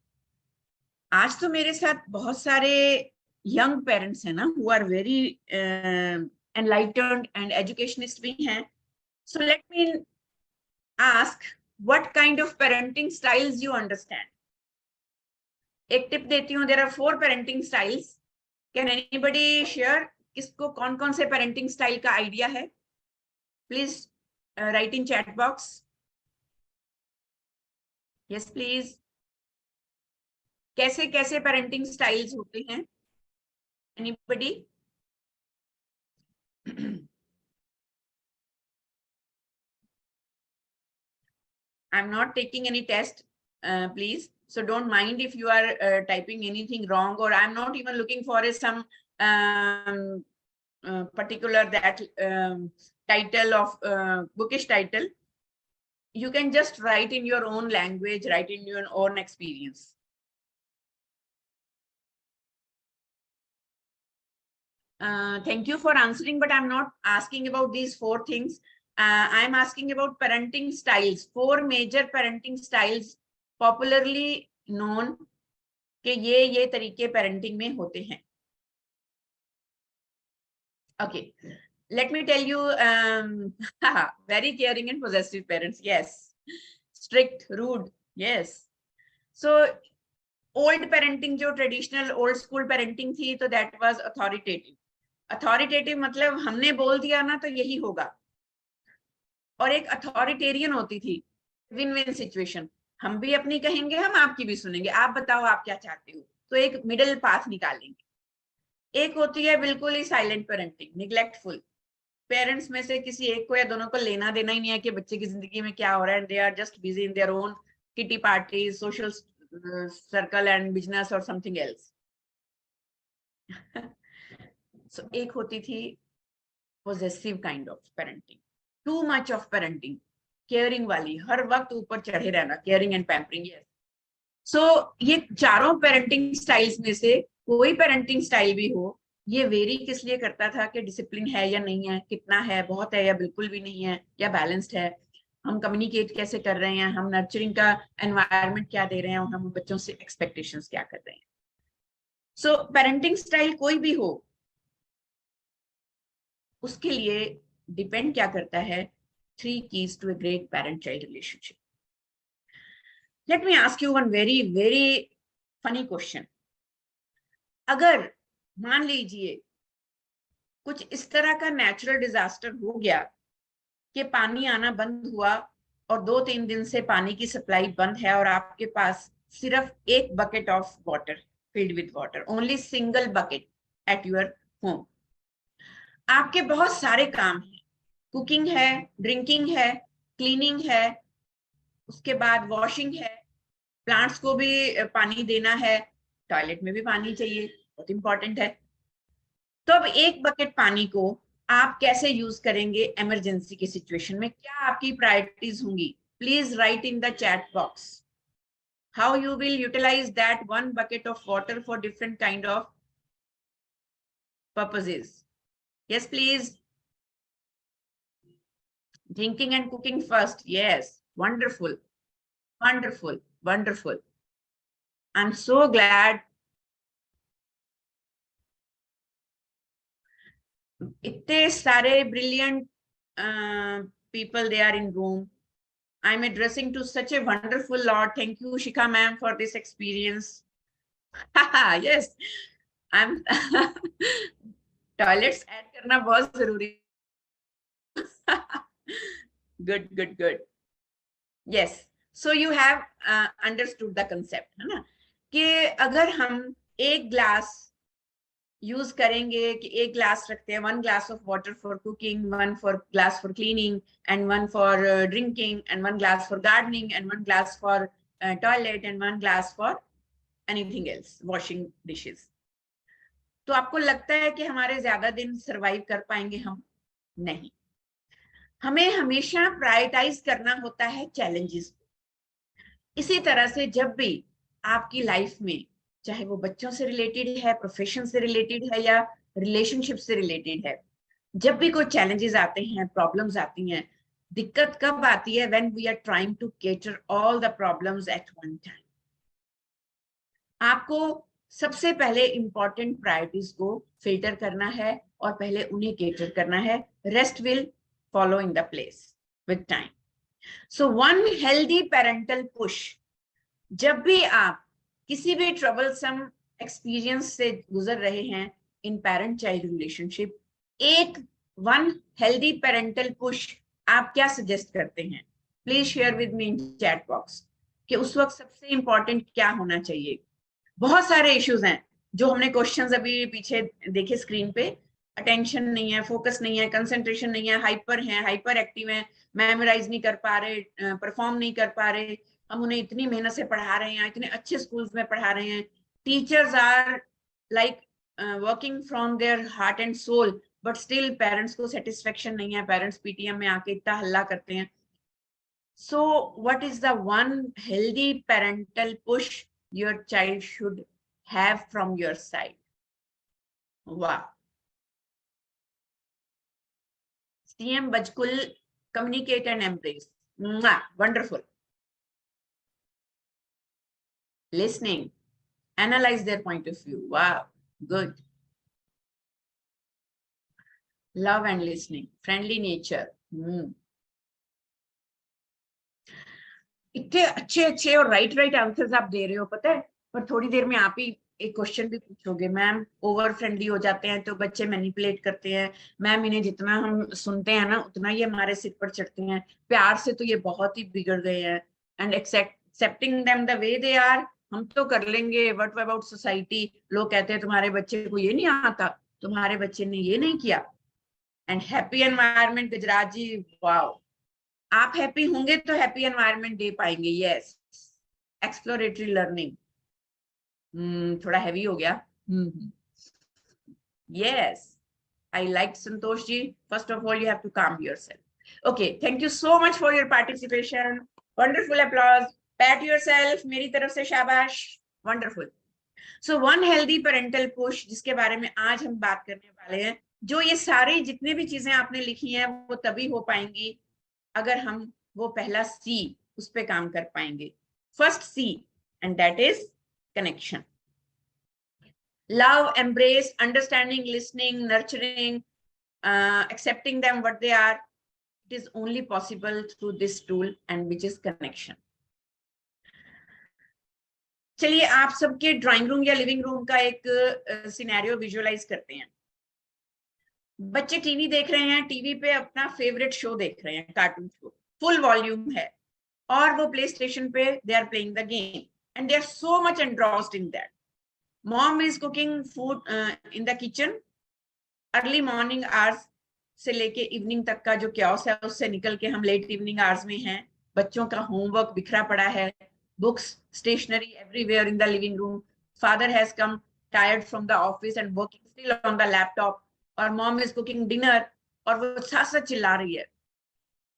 Speaker 2: आज तो मेरे साथ बहुत सारे यंग पेरेंट्स हैं ना, who are very enlightened and educationist भी हैं. So let me ask, what kind of parenting styles you understand? एक टिप देती हूँ, there are 4 parenting styles. Can anybody share किसको कौन कौन से parenting style का idea है? Please write in chat box. Yes, please. कैसे कैसे parenting styles होते हैं? Anybody? I'm not taking any test, please. So don't mind if you are typing anything wrong, or I'm not even looking for some particular that title of bookish title. you can just write in your own language, write in your own experience. Thank you for answering, but I'm not asking about these 4 things. I'm asking about parenting styles. 4 major parenting styles popularly known कि ये तरीके parenting में होते हैं. Okay, let me tell you, very caring and possessive parents. Yes. Strict, rude. Yes. So old parenting, जो traditional old school parenting थी, तो that was authoritative. Authoritative मतलब हमने बोल दिया ना तो यही होगा. और एक अथॉरिटेरियन होती थी, विन विन सिचुएशन, हम भी अपनी कहेंगे, हम आपकी भी सुनेंगे, आप बताओ आप क्या चाहते हो, तो एक मिडिल पाथ निकालेंगे. एक होती है बिल्कुल ही साइलेंट पेरेंटिंग, निग्लेक्टफुल. पेरेंट्स में से किसी एक को या दोनों को लेना देना ही नहीं है कि बच्चे की जिंदगी में क्या हो रहा है. They are just busy in their own kitty parties, social circle and business और समथिंग एल्स. सो एक होती थी possessive kind of parenting, too much of parenting, caring वाली, हर वक्त ऊपर चढ़े रहना, caring and pampering. Yes. So ये चारों parenting styles में से कोई parenting style भी हो, ये वेरी किस लिए करता था कि डिसिप्लिन है या नहीं है, कितना है, बहुत है या बिल्कुल भी नहीं है, या बैलेंस्ड है, हम कम्युनिकेट कैसे कर रहे हैं, हम नर्चरिंग का एनवायरनमेंट क्या दे रहे हैं, और हम बच्चों से एक्सपेक्टेशंस क्या कर रहे हैं. सो पेरेंटिंग स्टाइल कोई भी हो, उसके लिए डिपेंड क्या करता है, 3 keys to a great parent-child relationship. Let me ask you one very, very funny question. अगर मान लीजिए कुछ इस तरह का नेचुरल डिजास्टर हो गया कि पानी आना बंद हुआ और 2-3 दिन से पानी की सप्लाई बंद है और आपके पास सिर्फ एक bucket of water filled with water, only single bucket at your home. आपके बहुत सारे काम हैं, कुकिंग है, ड्रिंकिंग है, क्लीनिंग है, उसके बाद वॉशिंग है, प्लांट्स को भी पानी देना है, टॉयलेट में भी पानी चाहिए, बहुत इंपॉर्टेंट है. तो अब एक बकेट पानी को आप कैसे यूज करेंगे इमरजेंसी की सिचुएशन में, क्या आपकी प्रायोरिटीज होंगी? Please right in the chat box how you will utilize that 1 bucket of water for different kind of purposes. Yes, please. Drinking and cooking first. Yes. Wonderful. Wonderful. Wonderful. I'm so glad. इतने सारे brilliant people they are in room. I'm addressing to such a wonderful lot. Thank you, Shikha ma'am, for this experience. Yes. I'm toilets add करना बहुत जरूरी. Good, good, good. Yes. So you have understood the concept, है ना, कि अगर हम एक glass use करेंगे, कि एक ग्लास रखते हैं, 1 glass of water for cooking, 1 glass for cleaning, and 1 for drinking, and 1 glass for gardening, and 1 glass for toilet, and 1 glass for anything else, washing dishes. तो आपको लगता है कि हमारे ज्यादा दिन सरवाइव कर पाएंगे हम? नहीं. हमें हमेशा प्रायोरिटाइज करना होता है चैलेंजेस. इसी तरह से जब भी आपकी लाइफ में, चाहे वो बच्चों से रिलेटेड है, प्रोफेशन से रिलेटेड है, या रिलेशनशिप से रिलेटेड है, जब भी कोई चैलेंजेस आते हैं, प्रॉब्लम्स आती हैं, दिक्कत कब आती है? When we are trying to cater all the problems at one time. आपको सबसे पहले इंपॉर्टेंट प्रायोरिटीज को फिल्टर करना है और पहले उन्हें केटर करना है. Rest will follow in the place with time. So 1 healthy parental push, जब भी आप किसी भी ट्रबलसम एक्सपीरियंस से गुजर रहे हैं in parent child relationship, 1 healthy parental push आप क्या सजेस्ट करते हैं? Please share with me in chat box कि उस वक्त सबसे इंपॉर्टेंट क्या होना चाहिए. बहुत सारे इश्यूज हैं जो हमने क्वेश्चंस अभी पीछे देखे स्क्रीन पे. अटेंशन नहीं है, फोकस नहीं है, कंसंट्रेशन नहीं है, हाइपर एक्टिव है, मेमोराइज नहीं कर पा रहे, परफॉर्म नहीं कर पा रहे, हम उन्हें इतनी मेहनत से पढ़ा रहे हैं, इतने अच्छे स्कूल्स में पढ़ा रहे हैं, teachers are like working from their heart and soul, but still parents को सेटिस्फेक्शन नहीं है, पेरेंट्स पीटीएम में आके इतना हल्ला करते हैं. So what is the one healthy parental push your child should have from your side? Wow. CM Bajkul, communicate and embrace. Mwah, wonderful. Listening, analyze their point of view. Wow, good. Love and listening, friendly nature. इतने अच्छे अच्छे और right answers आप दे रहे हो, पता है, पर थोड़ी देर में आप ही एक क्वेश्चन भी पूछोगे, मैम ओवर फ्रेंडली हो जाते हैं तो बच्चे मैनिपुलेट करते हैं, मैम इन्हें जितना हम सुनते हैं ना उतना ही हमारे सिर पर चढ़ते हैं, प्यार से तो ये बहुत ही बिगड़ गए हैं, and accepting them the way they are, हम तो कर लेंगे, व्हाट अबाउट सोसाइटी, लोग कहते हैं तुम्हारे बच्चे को ये नहीं आता, तुम्हारे बच्चे ने ये नहीं किया, and happy environment, Gajraj ji wow, आप हैप्पी होंगे तो हैप्पी एनवायरनमेंट दे पाएंगे। यस, एक्सप्लोरेटरी लर्निंग, थोड़ा हैवी हो गया। Yes, I like Santosh ji, first of all you have to calm yourself. Okay, thank you so much for your participation, wonderful applause, pat yourself, मेरी तरफ से शाबाश, wonderful. So one healthy parental push, जिसके बारे में आज हम बात करने वाले हैं, जो ये सारी जितने भी चीजें आपने लिखी हैं वो तभी हो पाएंगी अगर हम वो पहला सी उस पे काम कर पाएंगे। First see, and that is connection. Love, embrace, understanding, listening, nurturing, accepting them what they are, it is only possible through this tool, and which is connection. चलिए आप सबके ड्राइंग रूम या लिविंग रूम का एक scenario visualise करते हैं। बच्चे TV देख रहे हैं, टीवी पे अपना फेवरेट शो देख रहे हैं, कार्टून शो, फुल वॉल्यूम है, और वो प्ले स्टेशन पे they are playing the game and they are so much engrossed in that. Mom is cooking food in the kitchen, early morning hours से लेके evening तक का जो क्योस है उससे निकल के हम लेट इवनिंग आवर्स में हैं, बच्चों का होमवर्क बिखरा पड़ा है, books, stationery everywhere in the living room. Father has come tired from the office and working still on the laptop, or mom is cooking dinner और वो साथ साथ चिल्ला रही है,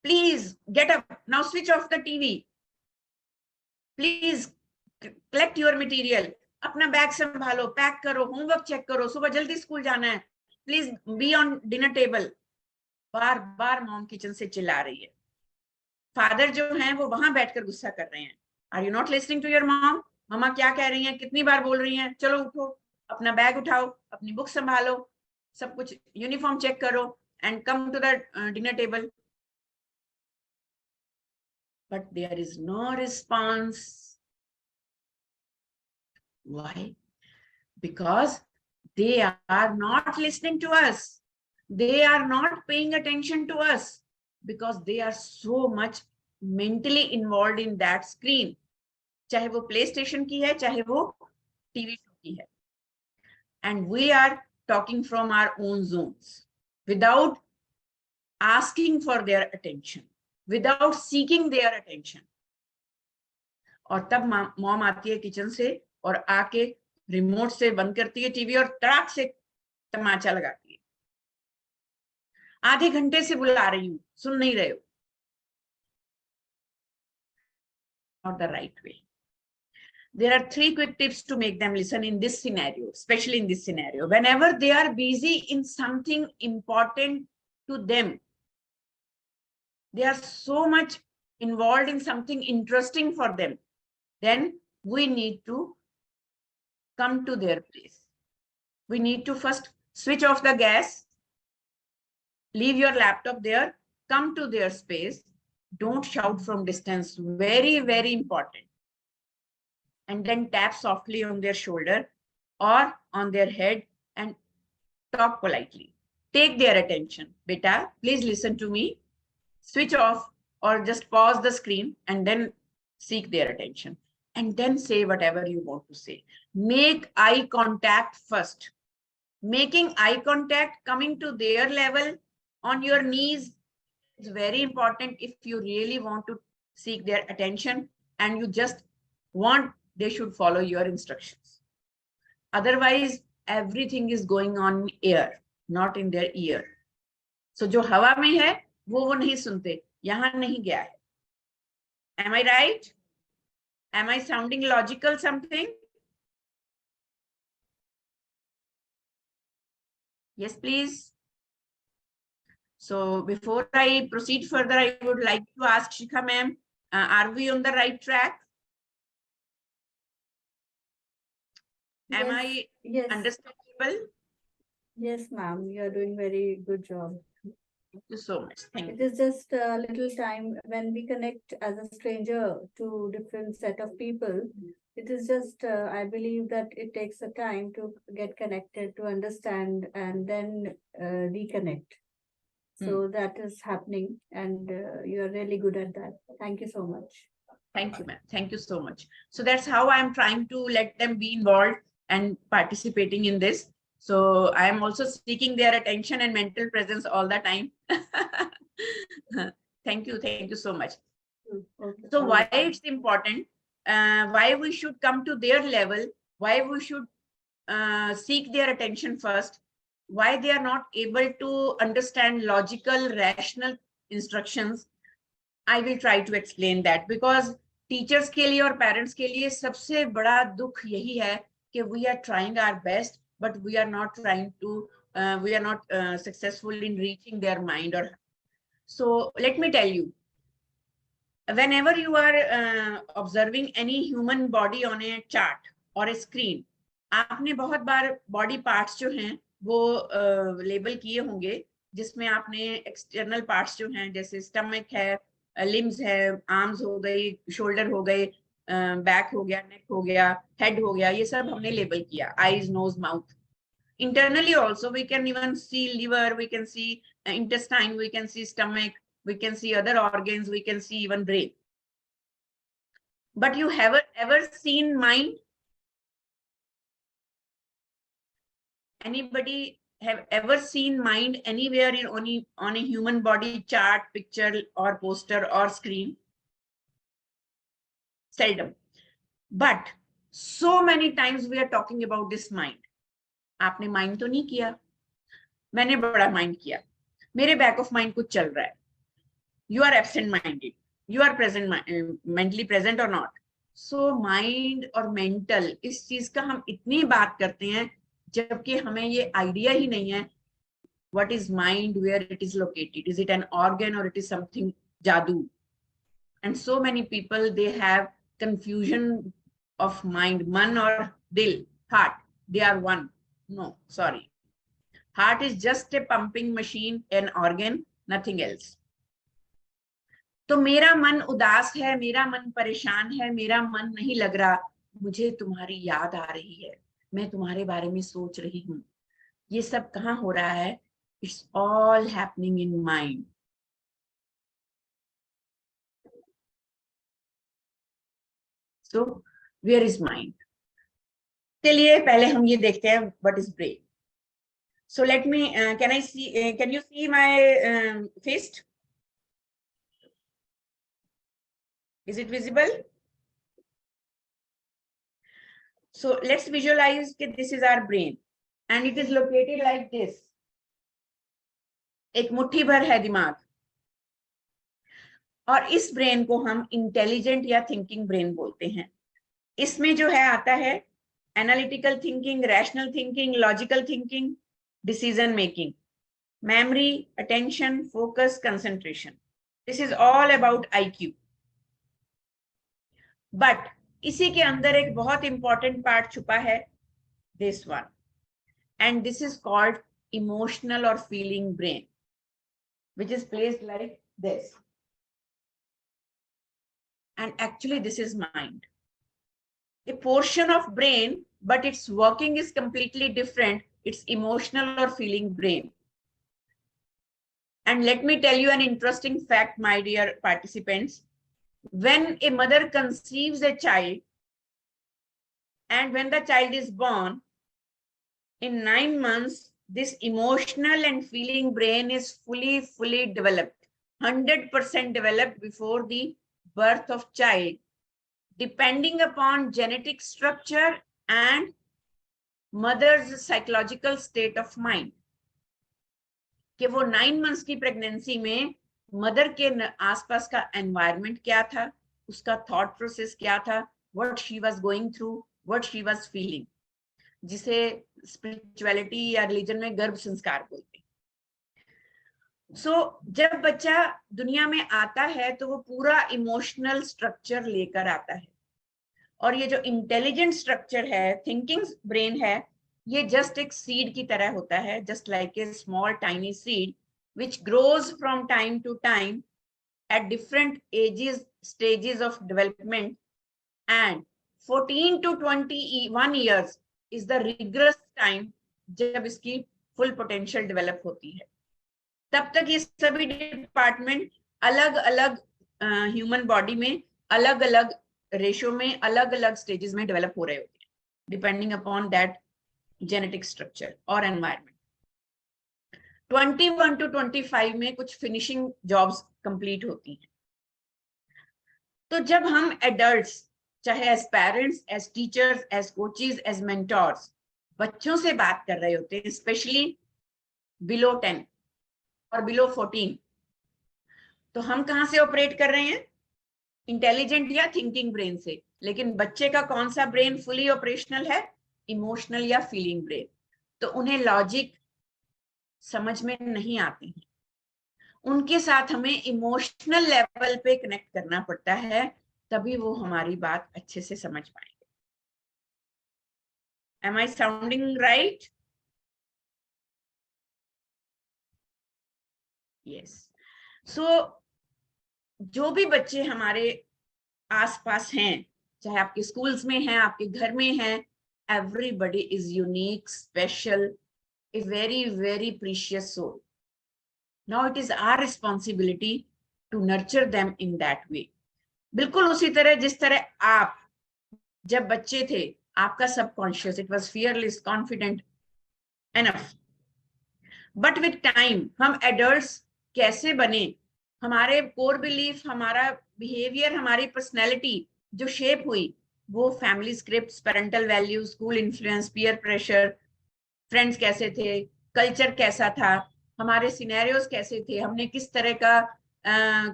Speaker 2: please get up now, switch off the TV, please collect your material, अपना bag संभालो, pack करो, होमवर्क चेक करो, सुबह जल्दी स्कूल जाना है, please be on dinner table. Bar bar mom kitchen से चिल्ला रही है। फादर जो हैं वो वहां बैठकर गुस्सा कर रहे हैं, are you not listening to your mom, मम्मा क्या कह रही हैं, कितनी बार बोल रही हैं, चलो उठो, अपना बैग उठाओ, अपनी बुक संभालो, सब कुछ यूनिफॉर्म चेक करो and come to the dinner table. But there is no response. Why? Because they are not listening to us, they are not paying attention to us, because they are so much mentally involved in that screen, चाहे वो play station की है, चाहे वो TV show की है, and we are talking from our own zones without asking for their attention, without seeking their attention. और तब मॉम आती है किचन से और आके रिमोट से बंद करती है टीवी और तड़ाक से तमाचा लगाती है, आधे घंटे से बुला रही हूं, सुन नहीं रहे हो। Not the right way. There are 3 quick tips to make them listen in this scenario, especially in this scenario. Whenever they are busy in something important to them, they are so much involved in something interesting for them, then we need to come to their place. We need to first switch off the gas, leave your laptop there, come to their space, don't shout from distance, very, very important. And then tap softly on their shoulder or on their head and talk politely. Take their attention. Beta, please listen to me. Switch off or just pause the screen and then seek their attention. And then say whatever you want to say. Make eye contact first. Making eye contact, coming to their level on your knees is very important if you really want to seek their attention and you just want they should follow your instructions. Otherwise, everything is going on air, not in their ear. So जो हवा में है वो नहीं सुनते, यहाँ नहीं गया है। Am I right? Am I sounding logical something? Yes, please. So before I proceed further, I would like to ask Shikha ma'am, are we on the right track? Am
Speaker 1: Yes,
Speaker 2: I
Speaker 1: yes,
Speaker 2: understandable?
Speaker 1: yes, ma'am. You are doing very good job.
Speaker 2: Thank you so much. Thank
Speaker 1: It
Speaker 2: you.
Speaker 1: is just a little time when we connect as a stranger to different set of people. It is just, I believe that it takes a time to get connected, to understand, and then reconnect. So that is happening, and you are really good at that. Thank you so much.
Speaker 2: Thank you, ma'am. Thank you so much. So that's how I'm trying to let them be involved and participating in this. So I am also seeking their attention and mental presence all the time. Thank you so much.
Speaker 1: Okay.
Speaker 2: So why it's important, why we should come to their level, why we should seek their attention first, why they are not able to understand logical, rational instructions. I will try to explain that, because teachers के लिए और parents के लिए सबसे बड़ा दुख यही है कि we are trying our best but we are not trying to we are not successful in reaching their mind. Or so let me tell you, whenever you are observing any human body on a chart or a screen, आपने बहुत बार body parts जो हैं वो label किए होंगे, जिसमें आपने external parts जो हैं जैसे स्टमक है, लिम्स है, आर्म्स हो गई, शोल्डर हो गए, बैक हो गया, नेक हो गया, हेड हो गया, ये सब हमने लेबल किया, eyes, nose, mouth. Internally also we can even see liver, we can see intestine, we can see stomach, we can see other organs, we can see even brain. But you have ever seen mind? Anybody have ever seen mind anywhere in on a human body chart, picture or poster or screen? Seldom. But so many times we are talking about this mind. आपने mind तो नहीं किया, मैंने बड़ा mind किया, मेरे back of mind कुछ चल रहा है. You are absent minded, you are present, mentally present or not. So mind और mental, इस चीज का हम इतनी बात करते हैं जबकि हमें ये आइडिया ही नहीं है what is mind, where it is located, is it an organ or it is something jadoo. And so many people, they have confusion of mind, man or dil, heart, they are one. No, sorry, heart is just a pumping machine, an organ, nothing else. तो मेरा मन उदास है, मेरा मन परेशान है, मेरा मन नहीं लग रहा, मुझे तुम्हारी याद आ रही है, मैं तुम्हारे बारे में सोच रही हूँ. ये सब कहाँ हो रहा है? It's all happening in mind. So where is mind? चलिए पहले हम ये देखते हैं what is brain. So let me can I see can you see my fist? Is it visible? So let's visualize that this is our brain and it is located like this. एक मुट्ठी भर है दिमाग, और इस brain को हम intelligent या थिंकिंग ब्रेन बोलते हैं. इसमें जो है आता है analytical thinking, rational thinking, logical thinking, decision making, memory, attention, focus, concentration. This is all about IQ. But इसी के अंदर एक बहुत important part छुपा है, this one, and this is called emotional or feeling brain, which is placed like this. And actually this is mind, a portion of brain, but its working is completely different. It's emotional or feeling brain. And let me tell you an interesting fact, my dear participants. When a mother conceives a child and when the child is born, in 9 months, this emotional and feeling brain is fully developed, 100% developed before the birth of child, depending upon genetic structure and mother's psychological state of mind. कि वो 9 months की pregnancy में mother के आसपास का environment क्या था, उसका थॉट प्रोसेस क्या था, what she was going through, what she was feeling, जिसे स्पिरिचुअलिटी या रिलीजन में गर्भ संस्कार बोलते हैं। जब बच्चा दुनिया में आता है तो वो पूरा इमोशनल स्ट्रक्चर लेकर आता है, और ये जो इंटेलिजेंट स्ट्रक्चर है, थिंकिंग ब्रेन है, ये जस्ट एक सीड की तरह होता है, just like a small tiny seed which grows from time to time at different ages, stages of development, and 14 to 21 years is the rigorous time जब इसकी full potential develop होती है। तब तक ये सभी डिपार्टमेंट अलग अलग ह्यूमन बॉडी में अलग अलग रेशियो में अलग अलग स्टेजेस में डेवलप हो रहे होते हैं, depending upon that genetic structure और एनवायरमेंट। 21 to 25 में कुछ फिनिशिंग जॉब्स कंप्लीट होती हैं। तो जब हम एडल्ट्स, चाहे as parents, as teachers, as coaches, as mentors, बच्चों से बात कर रहे होते हैं, स्पेशली बिलो 10 और बिलो 14, तो हम कहाँ से ऑपरेट कर रहे हैं, इंटेलिजेंट या थिंकिंग ब्रेन से। लेकिन बच्चे का कौन सा ब्रेन फुली ऑपरेशनल है, इमोशनल या फीलिंग ब्रेन। तो उन्हें लॉजिक समझ में नहीं आती है, उनके साथ हमें इमोशनल लेवल पे कनेक्ट करना पड़ता है, तभी वो हमारी बात अच्छे से समझ पाएंगे। Am I sounding right? Yes. So जो भी बच्चे हमारे आसपास हैं, चाहे आपके स्कूल्स में हैं, आपके घर में हैं, everybody is unique, special, a very very precious soul. Now it is our responsibility to nurture them in that way. बिल्कुल उसी तरह जिस तरह आप जब बच्चे थे, आपका subconscious, it was fearless, confident, enough. But with time हम एडल्ट्स कैसे बने, हमारे कोर बिलीफ, हमारा बिहेवियर, हमारी पर्सनैलिटी जो शेप हुई, वो family scripts, parental values, school influence, peer pressure, friends कैसे थे, कल्चर कैसा था, हमारे सिनेरियोज कैसे थे, हमने किस तरह का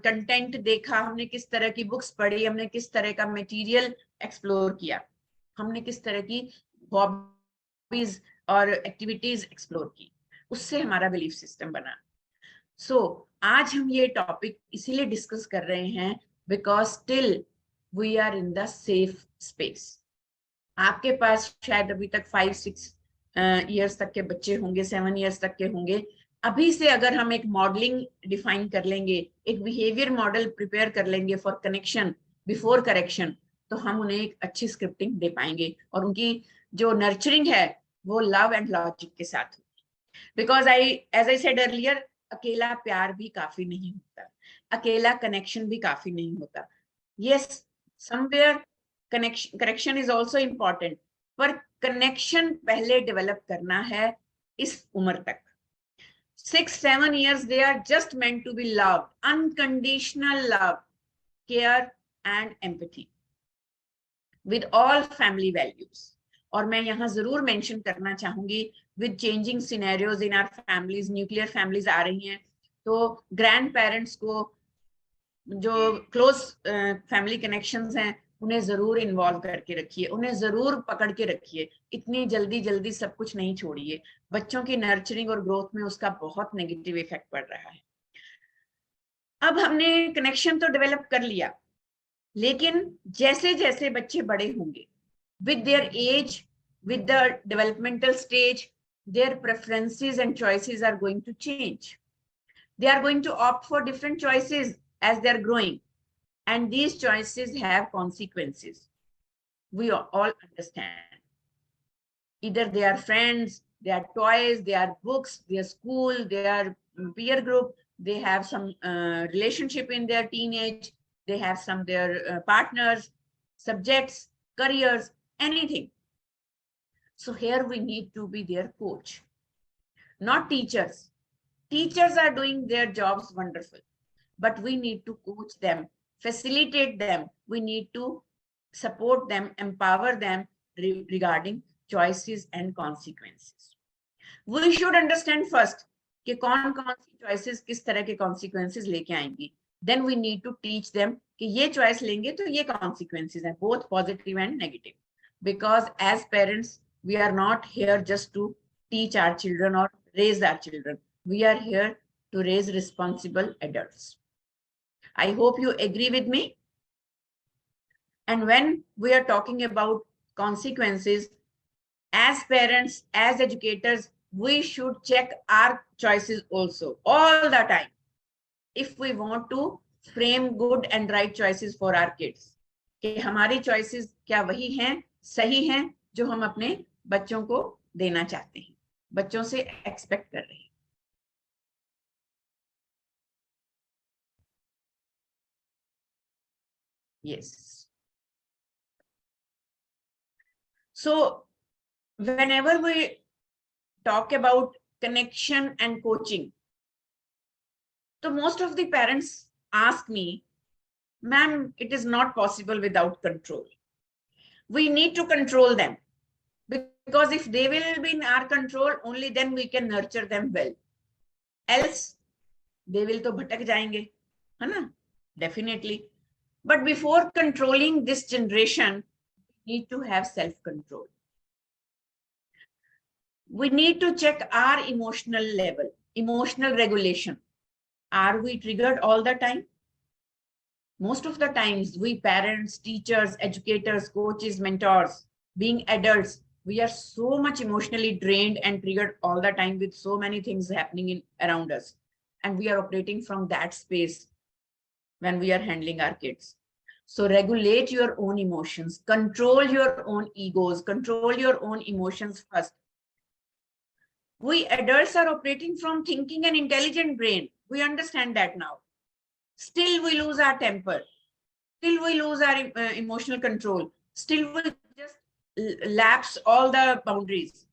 Speaker 2: कंटेंट देखा, हमने किस तरह की बुक्स पढ़ी, हमने किस तरह का मटेरियल एक्सप्लोर किया, हमने किस तरह की हॉबीज और एक्टिविटीज एक्सप्लोर की, उससे हमारा बिलीफ सिस्टम बना। आज हम ये टॉपिक इसीलिए डिस्कस कर रहे हैं because still we are in the safe space. आपके पास शायद अभी तक 5-6 ईयर्स तक के बच्चे होंगे, 7 ईयर्स तक के होंगे। अभी से अगर हम एक मॉडलिंग डिफाइन कर लेंगे, एक बिहेवियर मॉडल प्रिपेयर कर लेंगे फॉर कनेक्शन बिफोर करेक्शन, तो हम उन्हें एक अच्छी स्क्रिप्टिंग दे पाएंगे और उनकी जो नर्चरिंग है वो लव एंड लॉजिक के साथ होगी। Because as I said earlier, अकेला प्यार भी काफी नहीं होता, अकेला कनेक्शन भी काफी नहीं होता। Yes, somewhere correction is also important, पर कनेक्शन पहले डेवलप करना है इस उम्र तक। 6-7 years they are just meant to be loved, unconditional love, care and empathy with all family values. और मैं यहाँ जरूर मेंशन करना चाहूंगी, with changing scenarios in our families, nuclear families आ रही हैं, तो ग्रैंड पेरेंट्स को जो क्लोज फैमिली कनेक्शंस हैं उन्हें जरूर इन्वॉल्व करके रखिए, उन्हें जरूर पकड़ के रखिए, इतनी जल्दी सब कुछ नहीं छोड़िए। बच्चों की नर्चरिंग और ग्रोथ में उसका बहुत नेगेटिव इफेक्ट पड़ रहा है। अब हमने कनेक्शन तो डेवलप कर लिया, लेकिन जैसे जैसे बच्चे बड़े होंगे, with their age, with the developmental stage, their preferences and choices are going to change. They are going to opt for different choices as they are growing, and these choices have consequences. We all understand. Either they are friends, they are toys, they are books, they are school, they are peer group, they have some relationship in their teenage, they have some their partners, subjects, careers, anything. So here we need to be their coach, not teachers. Teachers are doing their jobs wonderful, but we need to coach them, facilitate them. We need to support them, empower them regarding choices and consequences. We should understand first कि कौन कौन सी choices किस तरह के consequences लेके आएंगी, then we need to teach them कि ये choice लेंगे तो ये consequences हैं, both positive and negative. Because as parents, we are not here just to teach our children or raise our children. We are here to raise responsible adults. I hope you agree with me. And when we are talking about consequences, as parents, as educators, we should check our choices also all the time if we want to frame good and right choices for our kids. कि हमारी choices क्या वही हैं, सही हैं जो हम अपने बच्चों को देना चाहते हैं, बच्चों से expect कर रहे हैं. Yes. So whenever we talk about connection and coaching, so most of the parents ask me, ma'am, it is not possible without control. We need to control them, because if they will be in our control, only then we can nurture them well. Else, they will to bhatak jayenge, है ना? Definitely. But before controlling this generation, we need to have self-control. We need to check our emotional level, emotional regulation. Are we triggered all the time? Most of the times, we parents, teachers, educators, coaches, mentors, being adults, we are so much emotionally drained and triggered all the time with so many things happening around us. And we are operating from that space when we are handling our kids. So regulate your own emotions, control your own egos, control your own emotions first. We adults are operating from thinking and intelligent brain. We understand that now. Still we lose our temper. Still we lose our emotional control. Still we just lapse all the boundaries.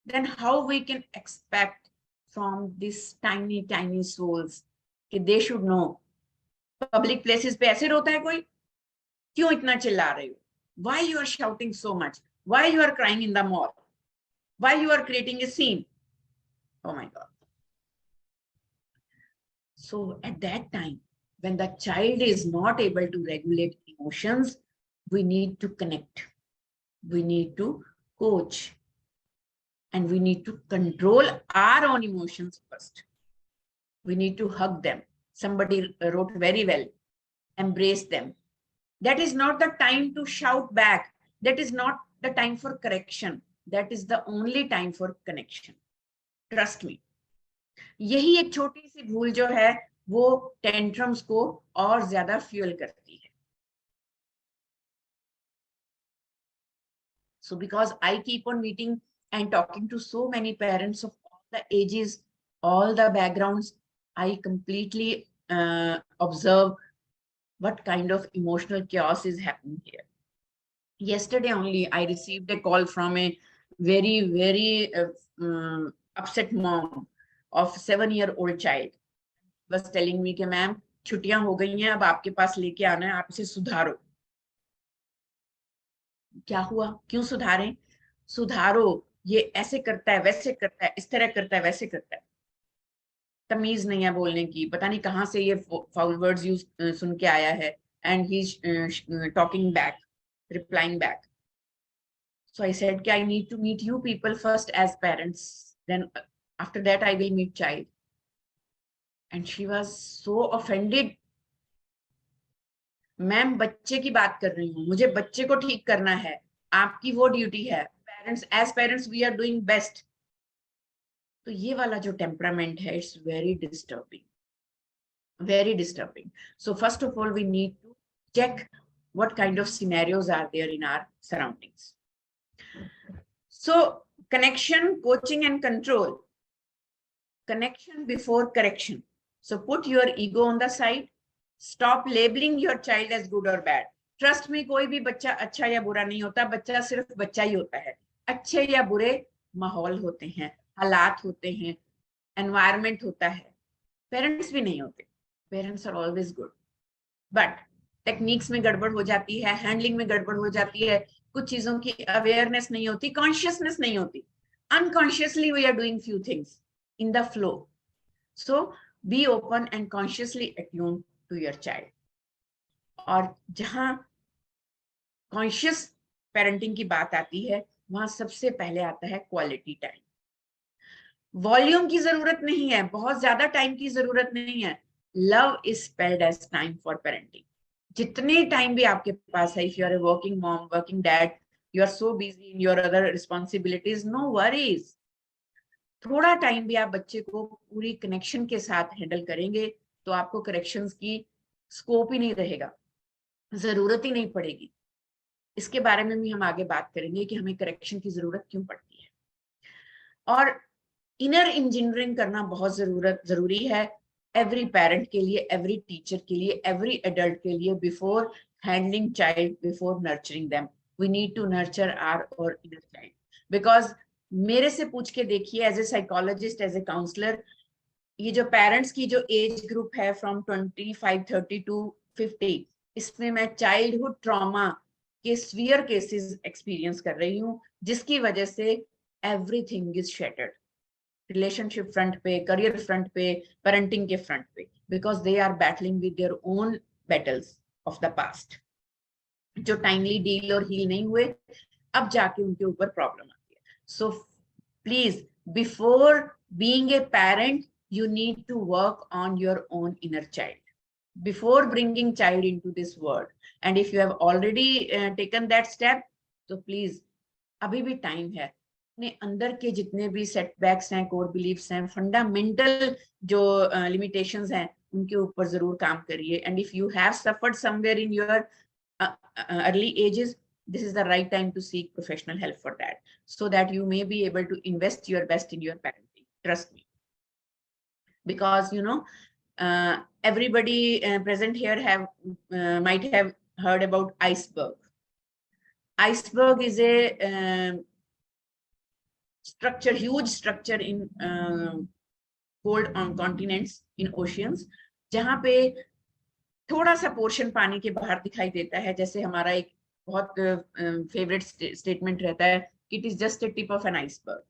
Speaker 2: Then how we can expect from these tiny, tiny souls that they should know. Public places पे ऐसे रोता है कोई? क्यों इतना चिल्ला रहे हो? Why you are shouting so much? Why you are crying in the mall? Why you are creating a scene? Oh my God. So at that time, when the child is not able to regulate emotions, we need to connect. We need to coach. And we need to control our own emotions first. We need to hug them. Somebody wrote very well, embrace them. That is not the time to shout back. That is not the time for correction. That is the only time for connection. Trust me. यही एक छोटी सी भूल जो है वो tantrums को और ज्यादा फ्यूल करती है. So because I keep on meeting and talking to so many parents of all the ages, all the backgrounds, I completely observe what kind of emotional chaos is happening here. Yesterday only, I received a call from a very, very upset mom of 7-year-old child. Was telling me कि ma'am छुट्टियां हो गई हैं, अब आपके पास लेके आना है, आप इसे सुधारो. क्या हुआ? क्यों सुधारें? सुधारो, ये ऐसे करता है, वैसे करता है, इस तरह करता है, वैसे करता है. तमीज नहीं है बोलने की, पता नहीं कहां से ये फाउल वर्ड्स यूज सुन के आया है. And he's talking back, replying back. So I said कि I need to meet you people first as parents. Then after that I will meet child. And she was so offended. Ma'am बच्चे की बात कर रही हूँ, मुझे बच्चे को ठीक करना है, आपकी वो ड्यूटी है. Parents, as parents we are doing best. तो ये वाला जो टेम्परामेंट है, it's very disturbing, very disturbing. So first of all, we need to check what kind of scenarios are there in our surroundings. So connection, coaching and control. Connection before correction. So put your ego on the side. Stop labeling your child as good or bad. Trust me, कोई भी बच्चा अच्छा या बुरा नहीं होता. बच्चा सिर्फ बच्चा ही होता है. अच्छे या बुरे माहौल होते हैं, हालात होते हैं, एनवायरनमेंट होता है. पेरेंट्स भी नहीं होते. Parents are always good, but techniques में गड़बड़ हो जाती है, हैंडलिंग में गड़बड़ हो जाती है, कुछ चीजों की अवेयरनेस नहीं होती, कॉन्शियसनेस नहीं होती. Unconsciously we are doing few things in the flow. So be open and consciously attune to your child. और जहां कॉन्शियस पेरेंटिंग की बात आती है, वहां सबसे पहले आता है क्वालिटी टाइम। वॉल्यूम की जरूरत नहीं है, बहुत ज्यादा टाइम की जरूरत नहीं है। Love is spelled as time for parenting. जितने टाइम भी आपके पास है, if you are a working mom, working dad, you are so busy in your other responsibilities, no worries. थोड़ा टाइम भी आप बच्चे को पूरी कनेक्शन के साथ हैंडल करेंगे तो आपको करेक्शंस की स्कोप ही नहीं रहेगा, जरूरत ही नहीं पड़ेगी। इसके बारे में भी हम आगे बात करेंगे कि हमें करेक्शन की जरूरत क्यों पड़ती है। और इनर इंजीनियरिंग करना बहुत जरूरी है एवरी पेरेंट के लिए, एवरी टीचर के लिए, एवरी एडल्ट के लिए। Before handling child, before nurturing them, we need to nurture our inner child. Because मेरे से पूछ के देखिए, as a psychologist, as a counsellor, ये जो पेरेंट्स की जो एज ग्रुप है फ्रॉम 25, 30 टू 50, इसमें मैं चाइल्डहुड ट्रॉमा के सीवियर केसेस एक्सपीरियंस कर रही हूँ, जिसकी वजह से everything is shattered. Relationship front पे, करियर फ्रंट पे, पेरेंटिंग के फ्रंट पे, because they are battling with their own battles of the past, जो टाइमली डील और हील नहीं हुए, अब जाके उनके ऊपर प्रॉब्लम आती है। So please, before being a parent, you need to work on your own inner child before bringing child into this world. And if you have already taken that step, तो please, अभी भी time है। अपने अंदर के जितने भी setbacks हैं, कोर बिलीफ्स हैं, फंडामेंटल जो लिमिटेशंस हैं, उनके ऊपर जरूर काम करिए। And if you have suffered somewhere in your early ages, this is the right time to seek professional help for that, so that you may be able to invest your best in your parenting. Trust me. Because everybody present here have might have heard about iceberg. Iceberg is a structure, huge structure in cold on continents, in oceans, जहाँ पे थोड़ा सा portion पानी के बाहर दिखाई देता है। जैसे हमारा एक बहुत फेवरेट स्टेटमेंट रहता है, it is just a tip of an iceberg.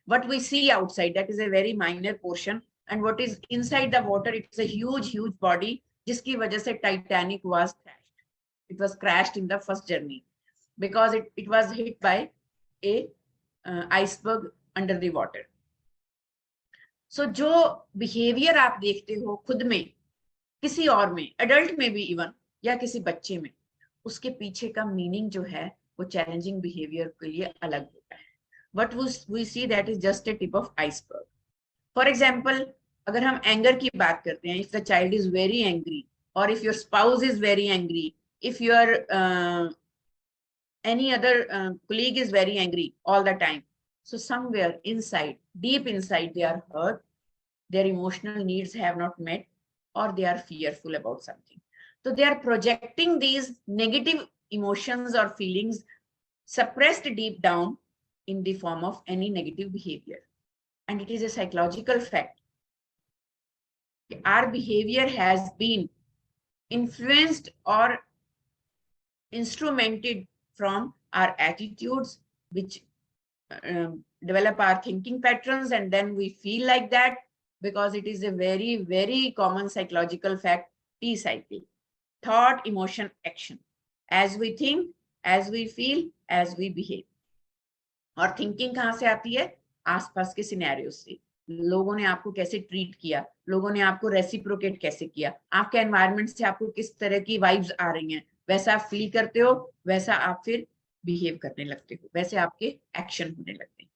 Speaker 2: What we see outside, that is a very minor portion, and what is inside the water, it's a huge body, जिसकी वजह से Titanic was crashed. It was crashed in the first journey because it was hit by a iceberg under the water. So जो behavior आप देखते हो खुद में, किसी और में, adult में भी even, या किसी बच्चे में, उसके पीछे का meaning जो है वो challenging behavior के लिए अलग होता है. What we see, that is just a tip of iceberg. For example, अगर हम anger की बात करते हैं, if the child is very angry, or if your spouse is very angry, if your any other colleague is very angry all the time, so somewhere inside, deep inside, they are hurt, their emotional needs have not met, or they are fearful about something. So they are projecting these negative emotions or feelings suppressed deep down in the form of any negative behavior. And it is a psychological fact. Our behavior has been influenced or instrumented from our attitudes, which develop our thinking patterns, and then we feel like that, because it is a very common psychological fact, T cycle: thought, emotion, action. As we think, as we feel, as we behave. और thinking कहाँ से आती है? आसपास के scenario से. लोगों ने आपको कैसे ट्रीट किया, लोगों ने आपको रेसिप्रोकेट कैसे किया, आपके एनवायरनमेंट से आपको किस तरह की वाइब्स आ रही हैं, वैसा आप फील करते हो, वैसा आप फिर बिहेव करने लगते हो, वैसे आपके एक्शन होने लगते हैं.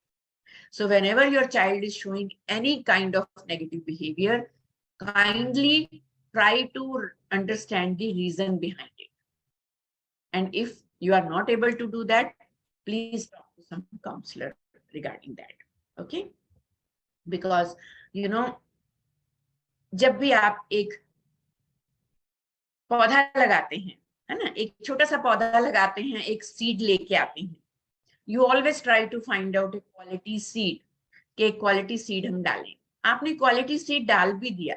Speaker 2: So whenever your child is showing any kind of negative behaviour, kindly try to understand the reason behind it. And if you are not able to do that, please talk to some counselor regarding that. Okay? Because जब भी आप एक पौधा लगाते हैं, है ना, एक छोटा सा पौधा लगाते हैं, एक सीड लेके आते हैं, you always try to find out a quality seed, कि क्वालिटी सीड हम डालें. आपने क्वालिटी सीड डाल भी दिया,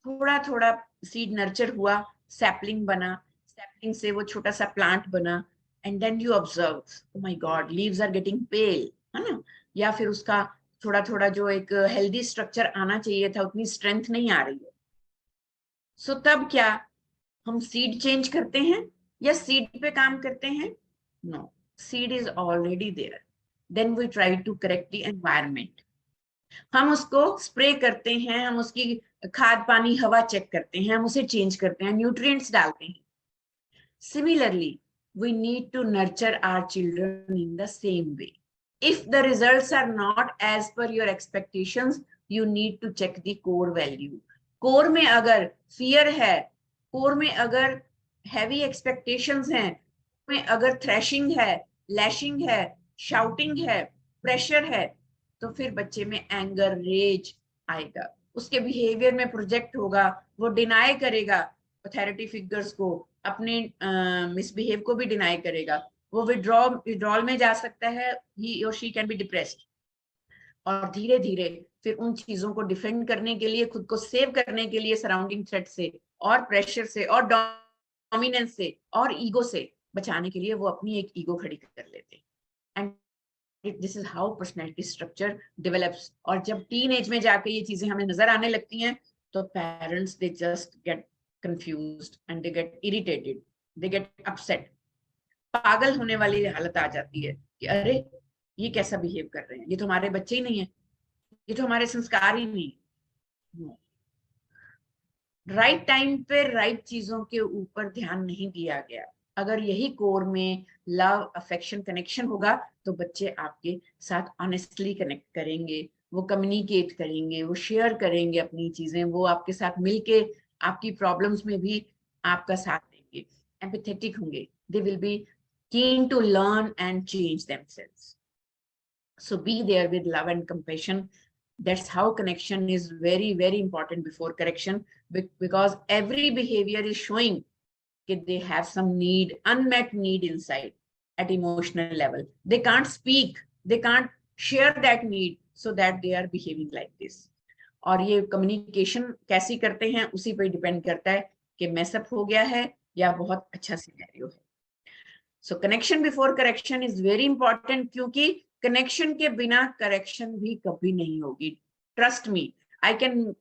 Speaker 2: थोड़ा थोड़ा सीड नर्चर हुआ, सैपलिंग बना, सैपलिंग से वो छोटा सा प्लांट बना, and then you observe, oh my god, leaves are getting pale, है ना, या फिर उसका थोड़ा थोड़ा जो एक हेल्दी स्ट्रक्चर आना चाहिए था, उतनी स्ट्रेंथ नहीं आ रही है. सो तब क्या हम सीड चेंज करते हैं या सीड पे काम करते हैं? No, seed is already there, then we try to correct the environment. हम उसको स्प्रे करते हैं, हम उसकी खाद पानी हवा चेक करते हैं, हम उसे चेंज करते हैं, न्यूट्रिएंट्स डालते हैं। Similarly, we need to nurture our children in the same way. If the results are not as per your expectations, you need to check the core value. Core में अगर fear है, core में अगर heavy expectations हैं, में अगर thrashing है, lashing है, shouting है, pressure है, तो फिर बच्चे में anger, rage आएगा, उसके behavior में project होगा, वो deny करेगा अथॉरिटी फिगर्स को, अपने मिसबिहेव को भी डिनाई करेगा, वो विड्रॉल में जा सकता है, ही और शी कैन बी डिप्रेस्ड। और धीरे धीरे फिर उन चीजों को डिफेंड करने के लिए, खुद को सेव करने के लिए सराउंडिंग थ्रेट से और प्रेशर से और डोमिनेंस से और ईगो से बचाने के लिए वो अपनी एक ईगो खड़ी कर लेते हैं। And this is how personality structure develops. और जब टीन एज में जाके ये चीजें हमें नजर आने लगती हैं तो parents they just get confused and they get irritated, they get upset, पागल होने वाली हालत आ जाती है कि अरे ये कैसा बिहेव कर रहे हैं, ये तो हमारे बच्चे ही नहीं है, ये तो हमारे संस्कार ही नहीं। राइट टाइम पे राइट चीजों के ऊपर ध्यान नहीं दिया गया। अगर यही कोर में लव, अफेक्शन, कनेक्शन होगा तो बच्चे आपके साथ ऑनेस्टली कनेक्ट करेंगे, वो कम्युनिकेट करेंगे, वो शेयर करेंगे अपनी चीजें, वो आपके साथ मिलके आपकी प्रॉब्लम्स में भी आपका साथ देंगे, एम्पैथेटिक होंगे, they will be keen to learn and change themselves. So be there with love and compassion. That's how connection is very, very important before correction, because every behavior is showing that they have some need, unmet need inside at emotional level. They can't speak, they can't share that need, so that they are behaving like this. और ये communication कैसी करते हैं उसी पर depend करता है कि मैसअप हो गया है या बहुत अच्छा सिनेरियो है। So connection before correction is very important, क्योंकि कनेक्शन के बिना करेक्शन भी कभी नहीं होगी। Trust me, I can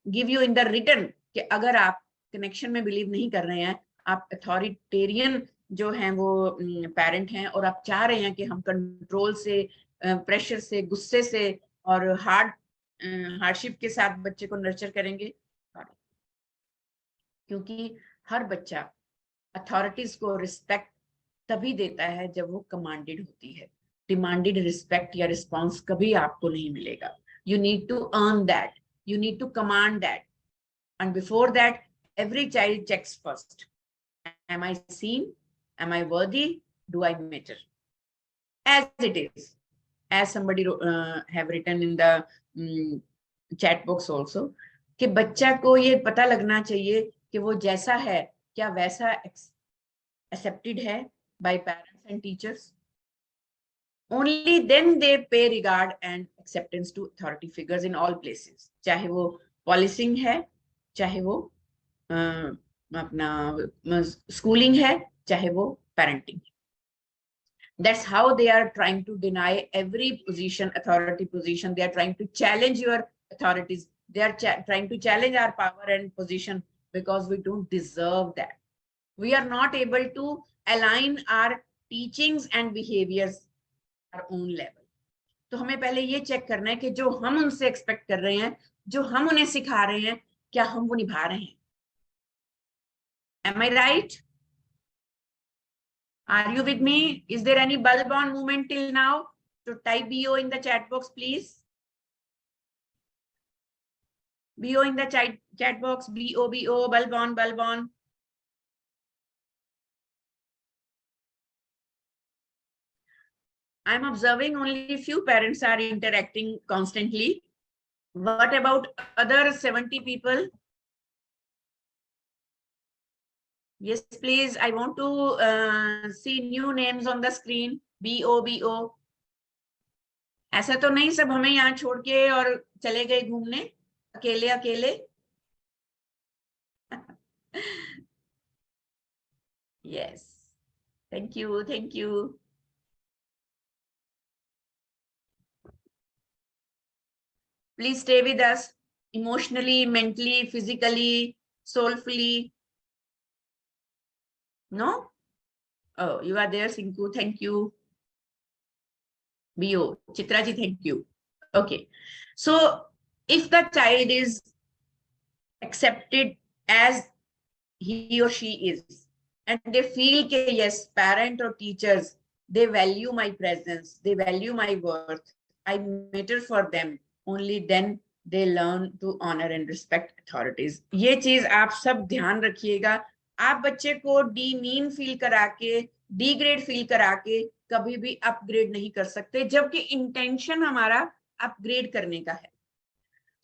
Speaker 2: give you in the written कि अगर आप कनेक्शन में बिलीव नहीं कर रहे हैं, आप अथॉरिटेरियन जो हैं वो पेरेंट हैं और आप चाह रहे हैं कि हम कंट्रोल से, प्रेशर से, गुस्से से और हार्डशिप के साथ बच्चे को नर्चर करेंगे, क्योंकि हर बच्चा अथॉरिटीज को रिस्पेक्ट तभी देता है जब वो कमांडेड होती है। डिमांडेड रिस्पेक्ट या रिस्पॉन्स कभी आपको नहीं मिलेगा। You need to earn that, you need to command that, and before that every child checks first, am I seen, am I worthy, do I matter, as it is, as somebody have written in the chat box also, कि बच्चा को ये पता लगना चाहिए कि वो जैसा है क्या वैसा accepted है by parents and teachers. Only then they pay regard and acceptance to authority figures in all places, चाहे वो policing है, चाहे वो अपना स्कूलिंग है, चाहे वो parenting. That's how they are trying to deny every position, authority position. They are trying to challenge your authorities. They are trying to challenge our power and position because we don't deserve that. We are not able to align our teachings and behaviors our own level. तो हमें पहले ये check करना है कि जो हम उनसे एक्सपेक्ट कर रहे हैं, जो हम उन्हें सिखा रहे हैं, क्या हम वो निभा रहे हैं। Am I right? Are you with me? Is there any bulb on movement till now? So type BO in the chat box, please. BO in the chat box. BO, bulb on, bulb on. I'm observing only a few parents are interacting constantly. What about other 70 people? Yes, please. I want to see new names on the screen. BO. ऐसा तो नहीं सब हमें यहाँ छोड़ के और चले गए घूमने अकेले। Yes. Thank you. Please stay with us emotionally, mentally, physically, soulfully? No? Oh, you are there, Sinku. Thank you. Bio, Chitraji, thank you. Okay. So if the child is accepted as he or she is, and they feel that yes, parent or teachers, they value my presence, they value my worth, I matter for them, only then they learn to honor and respect authorities. ये चीज आप सब ध्यान रखिएगा. आप बच्चे को D mean feel करा के, डी ग्रेड फील करा के कभी भी अपग्रेड नहीं कर सकते, जबकि इंटेंशन हमारा अपग्रेड करने का है.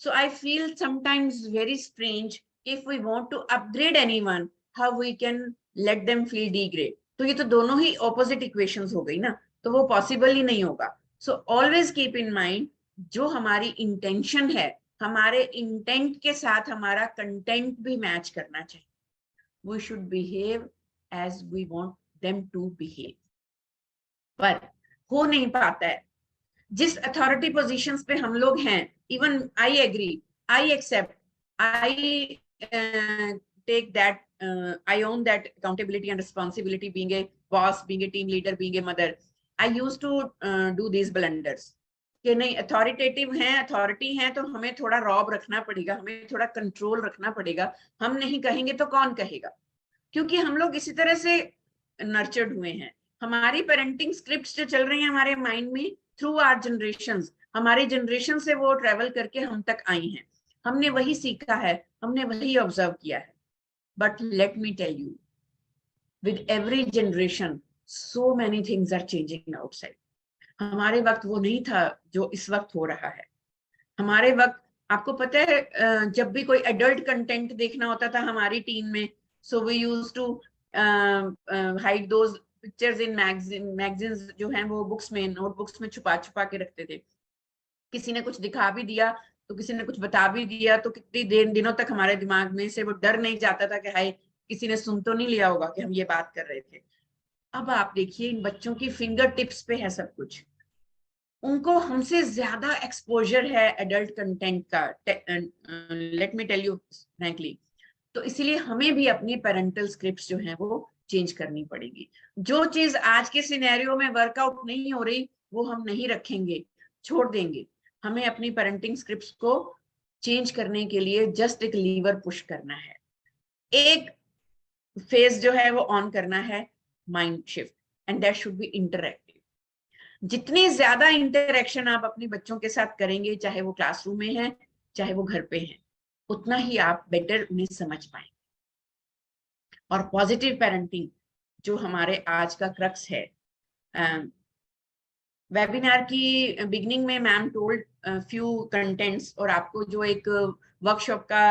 Speaker 2: So I feel sometimes very strange, if we want to upgrade anyone, how we can let them feel degrade. तो ये तो दोनों ही opposite equations हो गई ना, तो वो possible ही नहीं होगा. So always keep in mind, जो हमारी intention है, हमारे intent के साथ हमारा content भी match करना चाहिए. We should behave as we want them to behave. पर हो नहीं पाता है. जिस अथॉरिटी पोजीशंस पे हम लोग हैं, even I agree, I accept, I take that, I own that accountability and responsibility, being a boss, being a team leader, being a mother, I used to do these blunders कि नहीं, authoritative हैं, authority हैं, तो हमें थोड़ा Rob रखना पड़ेगा, हमें थोड़ा कंट्रोल रखना पड़ेगा. हम नहीं कहेंगे तो कौन कहेगा? क्योंकि हम लोग इसी तरह से नर्चर्ड हुए हैं. हमारी पेरेंटिंग स्क्रिप्ट्स जो चल रही हैं हमारे माइंड में थ्रू आवर जनरेशंस, हमारे जनरेशन से वो ट्रेवल करके हम तक आई हैं. हमने वही सीखा है, हमने वही ऑब्जर्व किया है. But let me tell you, with every generation so many things are changing outside. हमारे वक्त वो नहीं था जो इस वक्त हो रहा है. हमारे वक्त आपको पता है, जब भी कोई एडल्ट कंटेंट देखना होता था हमारी टीम में, so we used to hide those pictures in magazines जो हैं वो बुक्स में, नोटबुक्स में छुपा छुपा के रखते थे. किसी ने कुछ दिखा भी दिया तो किसी ने कुछ बता भी दिया तो कितनी दिनों तक हमारे दिमाग में से वो डर नहीं जाता था कि हाय किसी ने सुन तो नहीं लिया होगा कि हम ये बात कर रहे थे. अब आप देखिए, इन बच्चों की फिंगर टिप्स पे है सब कुछ. उनको हमसे ज्यादा एक्सपोजर है एडल्ट कंटेंट का, let me tell you frankly. तो इसीलिए हमें भी अपनी पेरेंटल स्क्रिप्ट्स जो हैं वो चेंज करनी पड़ेगी. जो चीज आज के सिनेरियो में वर्कआउट नहीं हो रही वो हम नहीं रखेंगे, छोड़ देंगे. हमें अपनी पेरेंटिंग स्क्रिप्ट्स को चेंज करने के लिए जस्ट एक लीवर पुश करना है. एक फेज जो है वो ऑन करना है, mind shift, and that should be interactive. जितनी ज्यादा इंटरैक्शन आप अपने बच्चों के साथ करेंगे, चाहे वो क्लासरूम में है चाहे वो घर पे है, उतना ही आप बेटर उन्हें समझ पाएंगे. और पॉजिटिव पेरेंटिंग जो हमारे आज का क्रक्स है. वेबिनार की बिगिनिंग में मैम टोल्ड फ्यू कंटेंट्स, और आपको जो एक वर्कशॉप का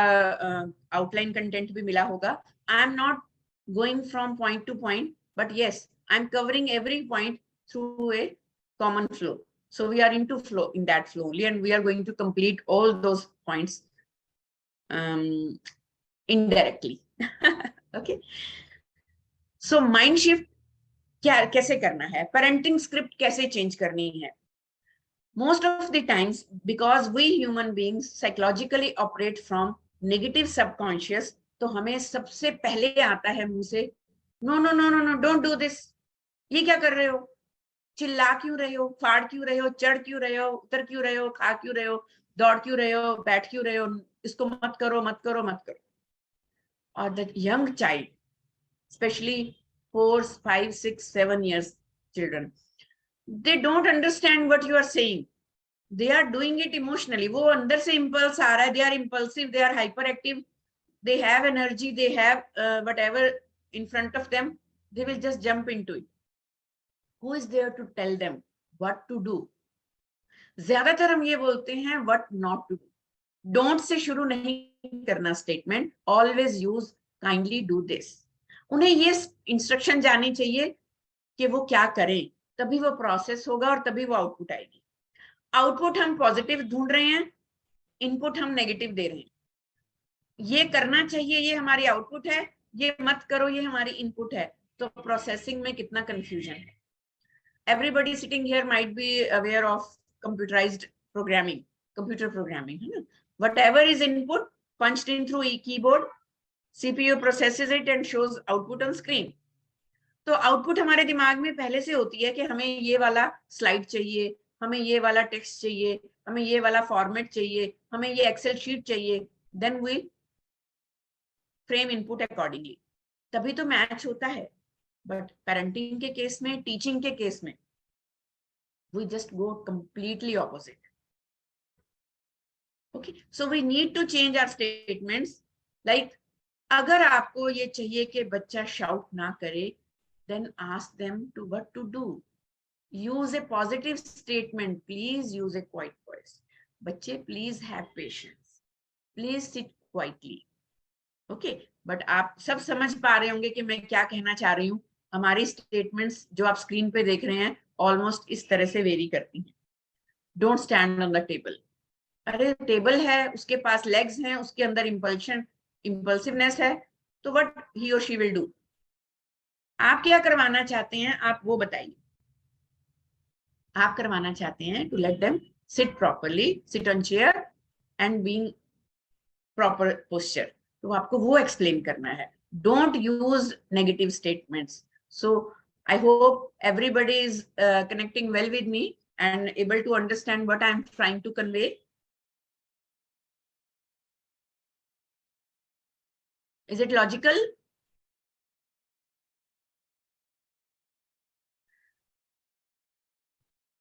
Speaker 2: आउटलाइन कंटेंट भी मिला होगा. I am not going from point two point, but yes I am covering every point through a common flow. So we are into flow, in that flow only, and we are going to complete all those points indirectly. Okay. So mind shift क्या कैसे करना है, parenting script कैसे change करनी है. Most of the times, because we human beings psychologically operate from negative subconscious, तो हमें सबसे पहले आता है मुंह से no no no no no don't do this. ये क्या कर रहे हो, चिल्ला क्यों रहे हो, फाड़ क्यों रहे हो, चढ़ क्यों रहे हो, उतर क्यों रहे हो, खा क्यों रहे हो, दौड़ क्यों रहे हो, बैठ क्यों रहे हो, इसको मत करो मत करो मत करो. और the young child, specially 4, 5, 6, 7 years children, they don't understand what you are saying. They are doing it emotionally. वो अंदर से impulse आ रहा है, they are impulsive, they are hyperactive, they have energy, they have whatever in front of them, they will just jump into it. Who is there to tell them what to do? ज्यादातर हम ये बोलते हैं what not to do. Don't से शुरू नहीं करना statement, always use kindly do this. उन्हें ये इंस्ट्रक्शन जानी चाहिए कि वो क्या करें, तभी वो प्रोसेस होगा और तभी वो आउटपुट आएगी. आउटपुट हम पॉजिटिव ढूंढ रहे हैं, इनपुट हम नेगेटिव दे रहे हैं. ये करना चाहिए ये हमारी आउटपुट है, ये मत करो ये हमारी इनपुट है. तो प्रोसेसिंग में कितना कंफ्यूजन है. Everybody sitting here might be aware of computerized programming, computer programming. Whatever is input punched in through a keyboard, CPU processes it and shows output on screen. तो आउटपुट हमारे दिमाग में पहले से होती है कि हमें ये वाला स्लाइड चाहिए, हमें ये वाला टेक्स्ट चाहिए, हमें ये वाला फॉर्मेट चाहिए, हमें ये एक्सेल शीट चाहिए. Then we frame input accordingly, तभी तो मैच होता है. बट पेरेंटिंग के केस में, टीचिंग के केस में, we just go completely opposite. Okay, so we need to change our statements. Like, अगर आपको ये चाहिए कि बच्चा शाउट ना करे, then ask them to what to do. Use a positive statement. Please use a quiet voice. बच्चे, please have patience. Please sit quietly. Okay, but आप सब समझ पा रहे होंगे कि मैं क्या कहना चाह रही हूँ. हमारी स्टेटमेंट्स जो आप स्क्रीन पे देख रहे हैं ऑलमोस्ट इस तरह से वेरी करती हैं. Don't stand on the table. अरे टेबल है, उसके पास लेग्स हैं, उसके अंदर इम्पल्सिवनेस है, तो व्हाट ही और शी विल डू. आप क्या करवाना चाहते हैं, आप वो बताइए. आप करवाना चाहते हैं to let them sit properly, sit on chair and being proper posture. तो आपको वो एक्सप्लेन करना है. Don't use negative statements. So I hope everybody is connecting well with me and able to understand what I'm trying to convey. Is it logical?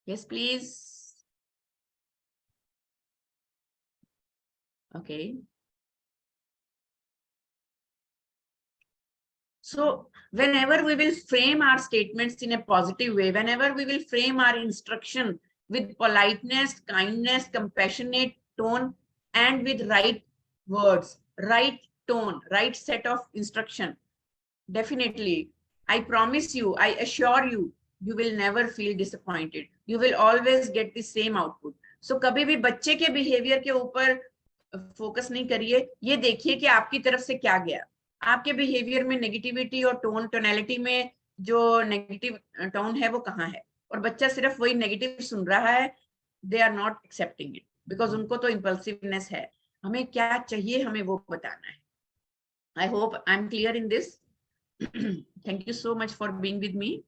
Speaker 2: Yes, please. Okay. So whenever we will frame our statements in a positive way, whenever we will frame our instruction with politeness, kindness, compassionate tone, and with right words, right tone, right set of instruction, definitely, I promise you, I assure you, you will never feel disappointed. You will always get the same output. So कभी भी बच्चे के behavior के ऊपर focus नहीं करिए. ये देखिए कि आपकी तरफ से क्या गया. आपके बिहेवियर में नेगेटिविटी और टोनैलिटी में जो नेगेटिव टोन है वो कहाँ है, और बच्चा सिर्फ वही नेगेटिव सुन रहा है. They are not accepting it because उनको तो इम्पल्सिवनेस है. हमें क्या चाहिए, हमें वो बताना है. I hope I am clear in this. Thank you so much for being with me.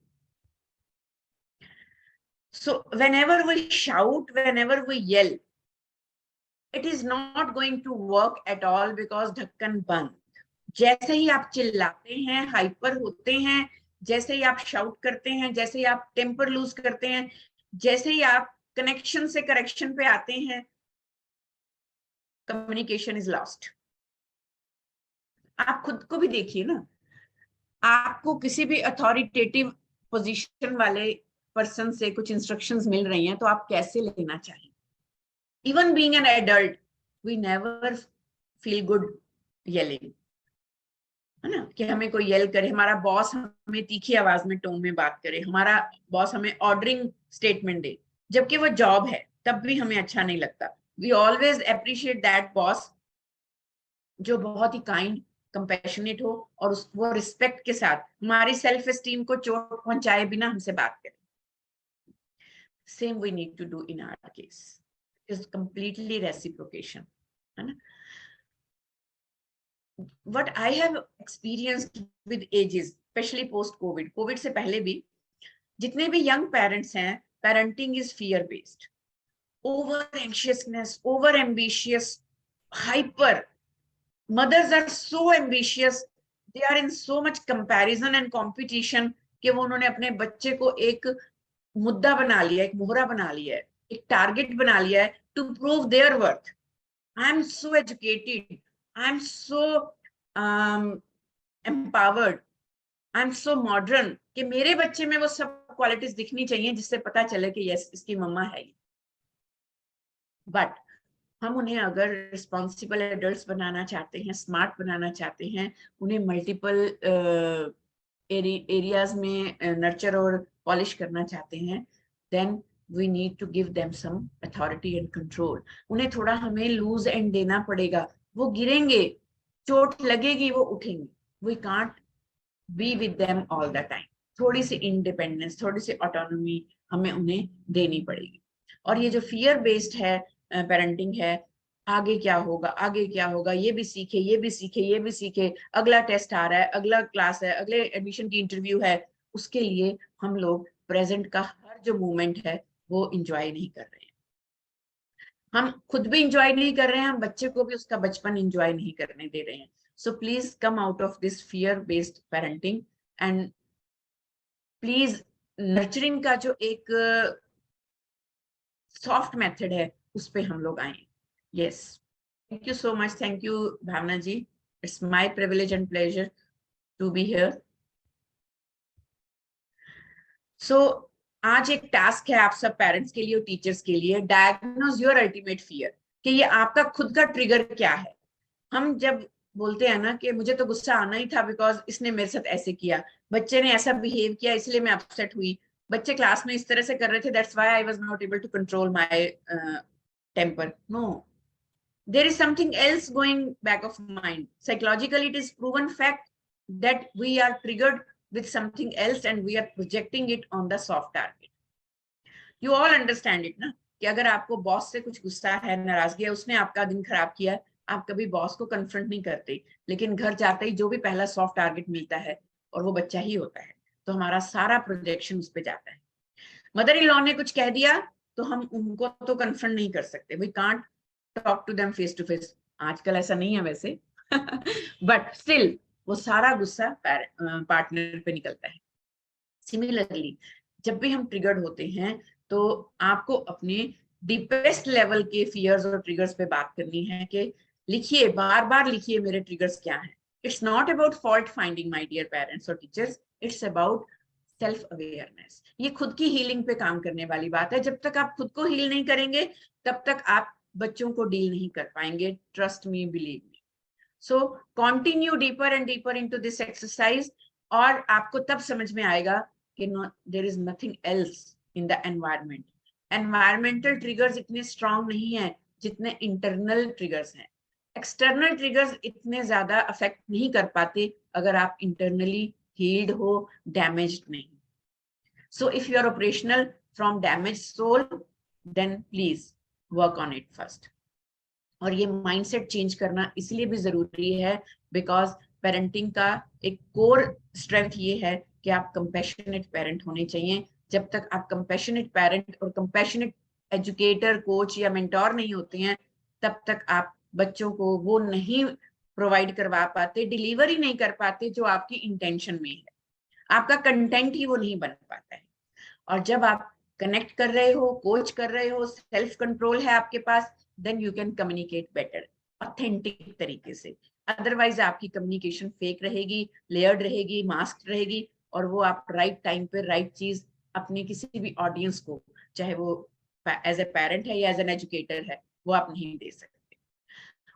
Speaker 2: So whenever we shout, whenever we yell, it is not going to work at all because ढक्कन बंद. जैसे ही आप चिल्लाते हैं, hyper होते हैं, जैसे ही आप शाउट करते हैं, जैसे ही आप टेम्पर लूज करते हैं, जैसे ही आप कनेक्शन से करेक्शन पे आते हैं, कम्युनिकेशन इज लॉस्ट. आप खुद को भी देखिए ना. आपको किसी भी अथॉरिटेटिव पोजीशन वाले पर्सन से कुछ इंस्ट्रक्शंस मिल रही हैं तो आप कैसे लेना चाहिए. Even being an adult, we never feel good yelling, है ना, कि हमें कोई येल करे. हमारा बॉस हमें तीखी आवाज में, टोन में बात करे, हमारा बॉस हमें ऑर्डरिंग स्टेटमेंट दे, जबकि वो जॉब है, तब भी हमें अच्छा नहीं लगता. We always appreciate that boss जो बहुत ही काइंड, कंपैशनेट हो और वो रिस्पेक्ट के साथ हमारी सेल्फ एस्टीम को चोट पहुंचाए बिना हमसे बात करे. Same we need to do in our case. Is completely reciprocation, है ना. What I have experienced with ages, especially post COVID, COVID से पहले भी, जितने भी young parents हैं, parenting is fear based. Over anxiousness, over ambitious, hyper. Mothers are so ambitious. They are in so much comparison and competition कि वो उन्होंने अपने बच्चे को एक मुद्दा बना लिया, एक मोहरा बना लिया है, एक टारगेट बना लिया है to prove their worth. I am so educated. I'm so empowered. I'm so modern कि मेरे बच्चे में वो सब क्वालिटीज दिखनी चाहिए जिससे पता चले कि यस, इसकी मम्मा है. बट हम उन्हें अगर रिस्पॉन्सिबल एडल्ट्स बनाना चाहते हैं, स्मार्ट बनाना चाहते हैं, उन्हें मल्टीपल एरियाज में नर्चर और पॉलिश करना चाहते हैं, then we need to give them some authority and control. उन्हें थोड़ा हमें लूज एंड देना पड़ेगा. वो गिरेंगे, चोट लगेगी, वो उठेंगे. We can't be with them all the time. थोड़ी सी इंडिपेंडेंस, थोड़ी सी ऑटोनॉमी हमें उन्हें देनी पड़ेगी. और ये जो फियर बेस्ड है पेरेंटिंग है, आगे क्या होगा, आगे क्या होगा, ये भी सीखे, ये भी सीखे, ये भी सीखे, अगला टेस्ट आ रहा है, अगला क्लास है, अगले एडमिशन की इंटरव्यू है, उसके लिए हम लोग प्रेजेंट का हर जो मोमेंट है वो इंजॉय नहीं कर रहे हैं। हम खुद भी इंजॉय नहीं कर रहे हैं, हम बच्चे को भी उसका बचपन इंजॉय नहीं करने दे रहे हैं। So please come out of this fear based parenting and please nurturing का जो एक सॉफ्ट मेथड है उस पे हम लोग आए। Yes, thank you so much, thank you Bhavna ji, it's my privilege and pleasure to be here. So आज एक टास्क है आप सब पेरेंट्स के लिए और टीचर्स के लिए, डायग्नोज योर अल्टीमेट फियर, कि ये आपका खुद का ट्रिगर क्या है। हम जब बोलते हैं ना कि मुझे तो गुस्सा आना ही था बिकॉज इसने मेरे साथ ऐसे किया, बच्चे ने ऐसा बिहेव किया इसलिए मैं अपसेट हुई, बच्चे क्लास में इस तरह से कर रहे थे, that's why I was not able to control my temper. No, there is something else going back of mind. Psychologically, it is proven fact that we are triggered with something else and we are projecting it on the soft target. You all understand it ना, कि अगर आपको boss से कुछ गुस्सा है, नाराजगी है, उसने आपका दिन खराब किया, आप कभी बॉस को कन्फ्रंट नहीं करते, लेकिन घर जाते ही जो भी पहला सॉफ्ट टारगेट मिलता है और वो बच्चा ही होता है, तो हमारा सारा प्रोजेक्शन उस पर जाता है। मदर इन लॉ ने कुछ कह दिया तो हम उनको तो कन्फ्रंट नहीं कर सकते, we can't talk to them face to face. आजकल ऐसा नहीं है वैसे बट स्टिल वो सारा गुस्सा पार्टनर पे निकलता है। सिमिलरली जब भी हम ट्रिगर्ड होते हैं तो आपको अपने डीपेस्ट लेवल के फियर्स और ट्रिगर्स पे बात करनी है, कि लिखिए, बार बार लिखिए मेरे ट्रिगर्स क्या हैं। It's not about fault finding my dear parents और teachers, it's about self awareness. ये खुद की हीलिंग पे काम करने वाली बात है। जब तक आप खुद को हील नहीं करेंगे तब तक आप बच्चों को डील नहीं कर पाएंगे, trust me, believe me. So continue deeper and deeper into this exercise, और आपको तब समझ में आएगा कि there is nothing else in the environment. Environmental triggers इतने स्ट्रांग नहीं है जितने इंटरनल ट्रिगर्स हैं। एक्सटर्नल ट्रिगर्स इतने ज्यादा अफेक्ट नहीं कर पाते अगर आप इंटरनली हील्ड हो, डैमेज्ड नहीं। So if you are operational from damage soul, then please work on it first. और ये माइंडसेट चेंज करना इसलिए भी जरूरी है बिकॉज पेरेंटिंग का एक कोर स्ट्रेंथ ये है कि आप कंपैशनेट पेरेंट होने चाहिए। जब तक आप कंपैशनेट पेरेंट और कंपैशनेट एजुकेटर, कोच या मेंटोर नहीं होते हैं, तब तक आप बच्चों को वो नहीं प्रोवाइड करवा पाते, डिलीवर ही नहीं कर पाते जो आपकी इंटेंशन में है। आपका कंटेंट ही वो नहीं बन पाता है। और जब आप कनेक्ट कर रहे हो, कोच कर रहे हो, सेल्फ कंट्रोल है आपके पास, then you can communicate better, authentic तरीके से। अदरवाइज आपकी कम्युनिकेशन फेक रहेगी, लेयर्ड रहेगी, मास्क रहेगी, और वो आप राइट टाइम पे राइट चीज अपने किसी भी ऑडियंस को, चाहे वो एज ए पेरेंट है या एज एन एजुकेटर है, वो आप नहीं दे सकते।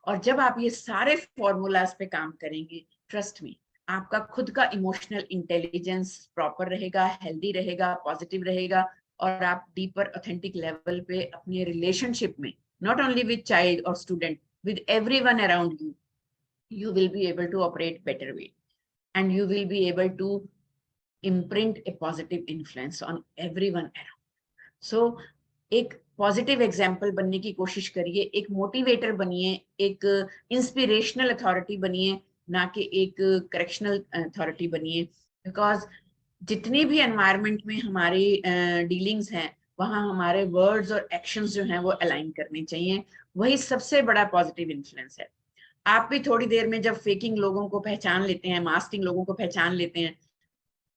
Speaker 2: और जब आप ये सारे फॉर्मूलाज पे काम करेंगे, ट्रस्ट मी, आपका खुद का इमोशनल इंटेलिजेंस प्रॉपर रहेगा, हेल्दी रहेगा, पॉजिटिव रहेगा, और आप डीपर ऑथेंटिक लेवल पे अपने रिलेशनशिप में, not only with child or student, with everyone around you, you will be able to operate better way, and you will be able to imprint a positive influence on everyone around. So एक positive example बनने की कोशिश करिए, एक motivator बनिए, एक inspirational authority बनिए, ना कि एक करेक्शनल अथॉरिटी बनिए। बिकॉज जितनी भी एनवायरनमेंट में हमारी डीलिंग्स हैं, वहाँ हमारे वर्ड्स और एक्शंस जो हैं वो अलाइन करने चाहिए। वही सबसे बड़ा पॉजिटिव इन्फ्लुएंस है। आप भी थोड़ी देर में जब फेकिंग लोगों को पहचान लेते हैं, मास्किंग लोगों को पहचान लेते हैं,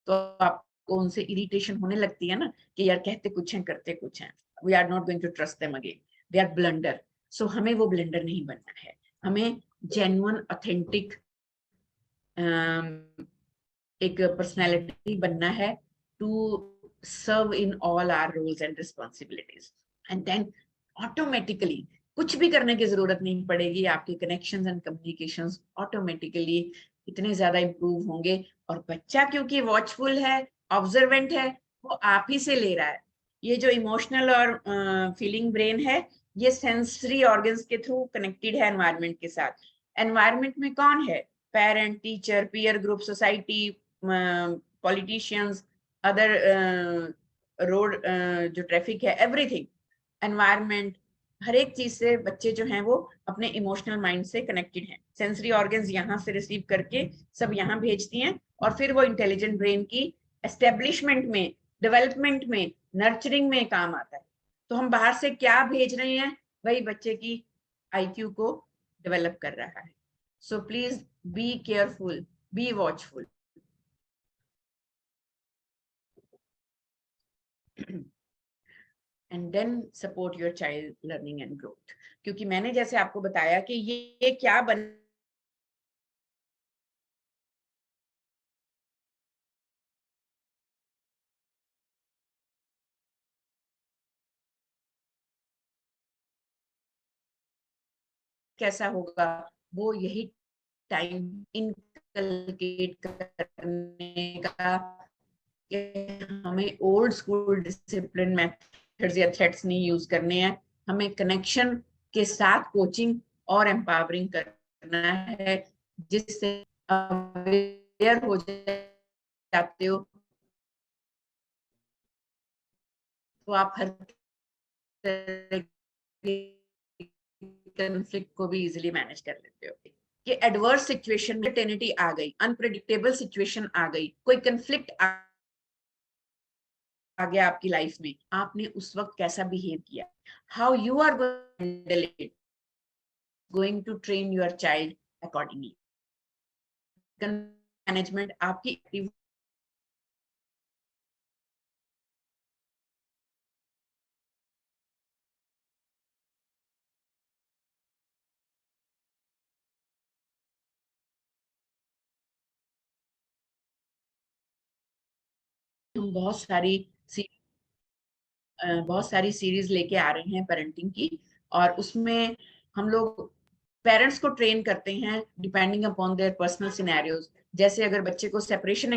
Speaker 2: तो आपको उनसे इरिटेशन होने लगती है ना, कि यार कहते कुछ हैं करते कुछ हैं, we are not going to trust them again, they are blunder. So हमें वो ब्लंडर नहीं बनना है, हमें जेन्युइन ऑथेंटिक एक पर्सनैलिटी बनना है, to serve in all our roles and responsibilities, and then automatically कुछ भी करने की जरूरत नहीं पड़ेगी, आपके कनेक्शंस एंड कम्युनिकेशंस ऑटोमेटिकली इतने ज्यादा इंप्रूव होंगे। और बच्चा क्योंकि वॉचफुल है, ऑब्जर्वेंट है, वो आप ही से ले रहा है। ये जो इमोशनल और फीलिंग ब्रेन है, ये सेंसरी ऑर्गन्स के थ्रू कनेक्टेड है एनवायरनमेंट के साथ। एनवायरनमेंट में कौन है? Parent, teacher, peer group, society, politicians, other road जो ट्रैफिक है, एवरीथिंग। एनवायरनमेंट हर एक चीज से बच्चे जो हैं वो अपने इमोशनल माइंड से कनेक्टेड हैं। सेंसरी ऑर्गन्स यहाँ से रिसीव करके सब यहाँ भेजती हैं और फिर वो इंटेलिजेंट ब्रेन की एस्टेब्लिशमेंट में, डेवलपमेंट में, नर्चरिंग में काम आता है। तो हम बाहर से क्या भेज रहे हैं वही बच्चे की आईक्यू को डेवलप कर रहा है। So please be careful, be watchful. And then support your child learning and growth. क्योंकि मैंने जैसे आपको बताया कि ये क्या बन कैसा होगा, वो यही टाइम इनकलकेट करने का कि हमें ओल्ड स्कूल डिसिप्लिन मेथड्स या थ्रेट्स नहीं यूज करने हैं, हमें कनेक्शन के साथ कोचिंग और एम्पावरिंग करना है, जिससे अवेयर हो जाते हो तो आप हर तरह के कन्फ्लिक्ट को भी इजीली मैनेज कर लेते हो। कि एडवर्स सिचुएशन में टेनिटी आ गई, अनप्रेडिक्टेबल सिचुएशन आ गई, कोई कन्फ्लिक्ट आ गया आपकी लाइफ में, आपने उस वक्त कैसा बिहेव किया, how you are going to train your child accordingly. Management आपकी हम बहुत सारी सीरीज लेके आ रहे हैं पेरेंटिंग की, और उसमें हम लोग पेरेंट्स को ट्रेन करते हैं depending upon their personal scenarios. जैसे अगर बच्चे को सेपरेशन,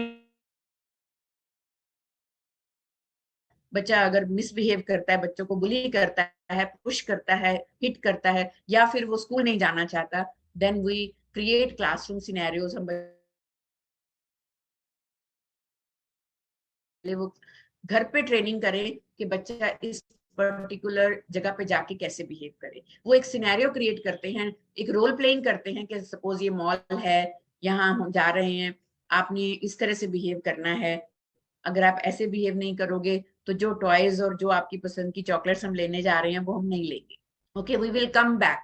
Speaker 2: बच्चा अगर मिसबिहेव करता है, बच्चों को बुली करता है, पुश करता है, हिट करता है, या फिर वो स्कूल नहीं जाना चाहता, then we create classroom scenarios. हम वो घर पे ट्रेनिंग करें कि बच्चा इस पर्टिकुलर जगह पे जाके कैसे बिहेव करे। वो एक सिनेरियो क्रिएट करते हैं, एक रोल प्लेइंग करते हैं कि सपोज ये मॉल है, यहाँ हम जा रहे हैं, आपने इस तरह से बिहेव करना है, अगर आप ऐसे बिहेव नहीं करोगे तो जो टॉयज और जो आपकी पसंद की चॉकलेट्स हम लेने जा रहे हैं वो हम नहीं लेंगे। Okay, we will come back.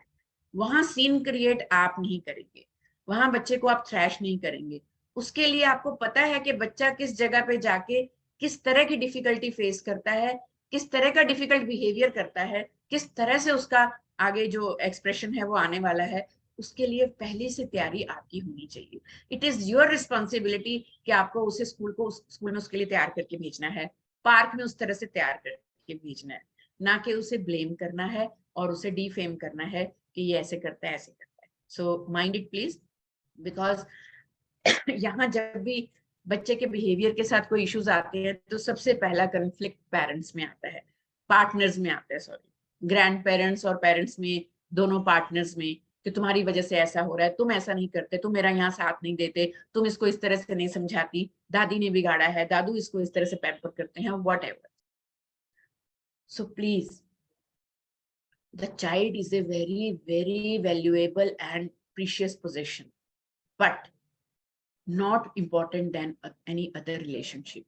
Speaker 2: वहां सीन क्रिएट आप नहीं करेंगे, वहां बच्चे को आप थ्रैश नहीं करेंगे। उसके लिए आपको पता है कि बच्चा किस जगह पे जाके किस तरह की डिफिकल्टी फेस करता है, किस तरह का डिफिकल्ट बिहेवियर करता है, किस तरह से उसका आगे जो एक्सप्रेशन है वो आने वाला है। उसके लिए पहले से तैयारी आपकी होनी चाहिए। इट इज योर रिस्पॉन्सिबिलिटी कि आपको उसे स्कूल में उसके लिए तैयार करके भेजना है, पार्क में उस तरह से तैयार करके भेजना है, ना कि उसे ब्लेम करना है और उसे डिफेम करना है कि ये ऐसे करता है, ऐसे करता है। So mind it please, because यहाँ जब भी बच्चे के बिहेवियर के साथ कोई इश्यूज आते हैं तो सबसे पहला कन्फ्लिक्ट पेरेंट्स में आता है, पार्टनर्स में आता है, सॉरी, ग्रैंड पेरेंट्स और पेरेंट्स में, दोनों पार्टनर्स में, कि तुम्हारी वजह से ऐसा हो रहा है, तुम ऐसा नहीं करते, तुम मेरा यहाँ साथ नहीं देते, तुम इसको इस तरह से नहीं समझाती, दादी ने बिगाड़ा है, दादू इसको इस तरह से पैम्पर करते हैं, what ever. So please, the child is a very valuable and precious possession, but not important than any other relationship.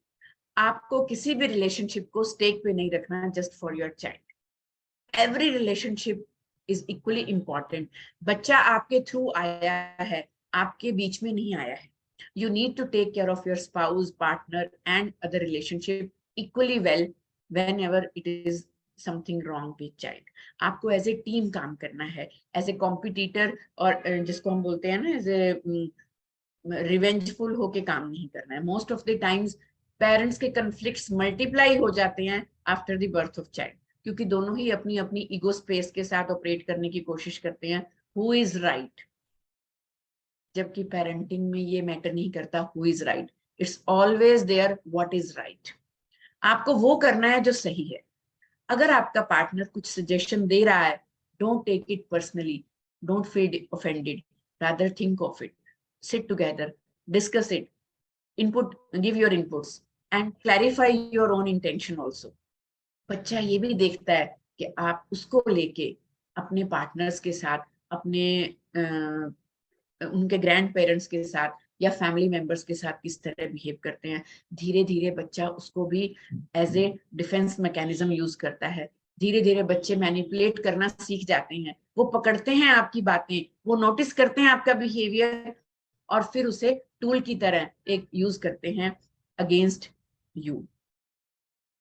Speaker 2: आपको किसी भी रिलेशनशिप को स्टेक पे नहीं रखना just for your child. Every relationship is equally important. बच्चा आपके through आया है, आपके बीच में नहीं आया है। You need to take care of your spouse, partner and other relationship equally well whenever it is something wrong with child. आपको एज ए टीम काम करना है, एज ए कॉम्पिटिटर, और जिसको हम बोलते हैं ना एज ए रिवेंजफुल होके काम नहीं करना है। Most of the times parents के कन्फ्लिक्ट्स मल्टीप्लाई हो जाते हैं after the birth of child, क्योंकि दोनों ही अपनी अपनी ईगो स्पेस के साथ ऑपरेट करने की कोशिश करते हैं, हु इज राइट। जबकि पेरेंटिंग में ये मैटर नहीं करता who is right, it's always there what is right. आपको वो करना है जो सही है। अगर आपका पार्टनर कुछ सजेशन दे रहा है, don't take it personally, don't feel offended, rather think of it, sit together, discuss it, give your inputs and clarify your own intention also. बच्चा ये भी देखता है कि आप उसको लेके अपने पार्टनर्स के साथ, अपने उनके ग्रैंड पेरेंट्स के साथ या फैमिली मेंबर्स के साथ किस तरह बिहेव करते हैं। धीरे धीरे बच्चा उसको भी as a defence mechanism use करता है। धीरे धीरे बच्चे मैनिपुलेट करना सीख जाते हैं, वो पकड़ते हैं आपकी बातें, वो नोटिस करते हैं आपका बिहेवियर और फिर उसे टूल की तरह एक यूज करते हैं against you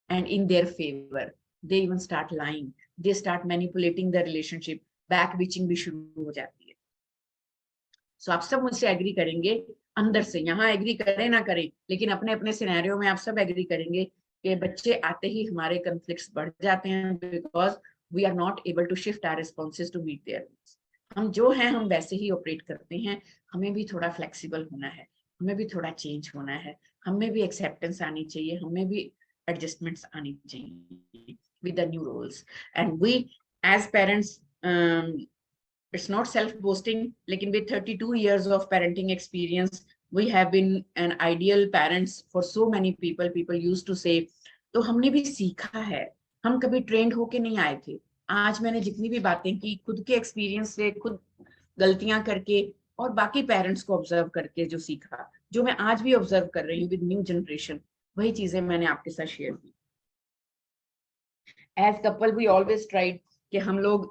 Speaker 2: and in their favor. They even start lying, they start manipulating the relationship, back bitching भी शुरू हो जाती है। सो आप सब मुझसे एग्री करेंगे, अंदर से, यहाँ एग्री करें ना करें, लेकिन अपने अपने सिनेरियो में आप सब एग्री करेंगे कि बच्चे आते ही हमारे कॉन्फ्लिक्ट्स बढ़ जाते हैं, because we are not able to shift our responses to meet their needs. हम जो हैं हम वैसे ही ऑपरेट करते हैं, हमें भी थोड़ा फ्लेक्सिबल होना है, हमें भी थोड़ा चेंज होना है, हमें भी एक्सेप्टेंस आनी चाहिए, हमें भी एडजस्टमेंट्स आनी चाहिए with the new roles. And we as parents, it's not self-boasting, lekin with 32 years of parenting experience, we have been an ideal parents for so many people. People used to say, तो हमने भी सीखा है, हम कभी trend होके नहीं आए थे। आज मैंने जितनी भी बातें की खुद के एक्सपीरियंस से, खुद गलतियां करके और बाकी पेरेंट्स को ऑब्जर्व करके जो सीखा, जो मैं आज भी ऑब्जर्व कर रही हूँ विद न्यू जनरेशन, वही चीजें मैंने आपके साथ शेयर की। As couple we always tried कि हम लोग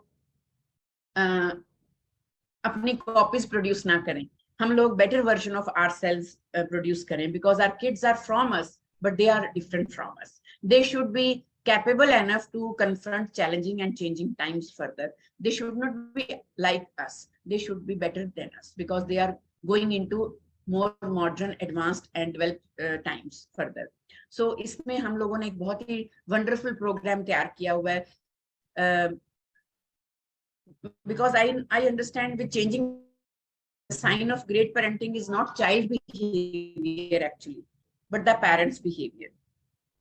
Speaker 2: अपनी कॉपीज प्रोड्यूस ना करें, हम लोग better version of ourselves produce करें, because our kids are from us but they are different from us. They should be capable enough to confront challenging and changing times further. They should not be like us, they should be better than us, because they are going into more modern, advanced and developed times further. So इसमें हम लोगों ने एक बहुत ही wonderful program तैयार किया हुआ है, because I understand with changing, the sign of great parenting is not child behavior actually, but the parents behavior.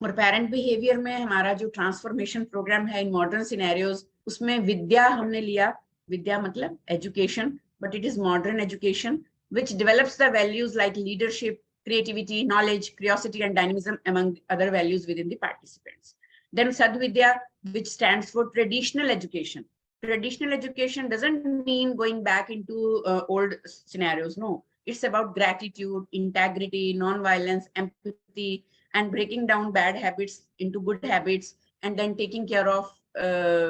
Speaker 2: और पेरेंट बिहेवियर में हमारा जो ट्रांसफॉर्मेशन प्रोग्राम है इन मॉडर्न सिनेरियोज, उसमें विद्या हमने लिया, विद्या मतलब education, but it is modern education which develops the values like leadership, creativity, knowledge, curiosity and dynamism among other values within the participants. Then Sadvidya, which stands for traditional education. Traditional education doesn't mean going back into old scenarios, no. It's about gratitude, integrity, non-violence, empathy, and breaking down bad habits into good habits, and then taking care of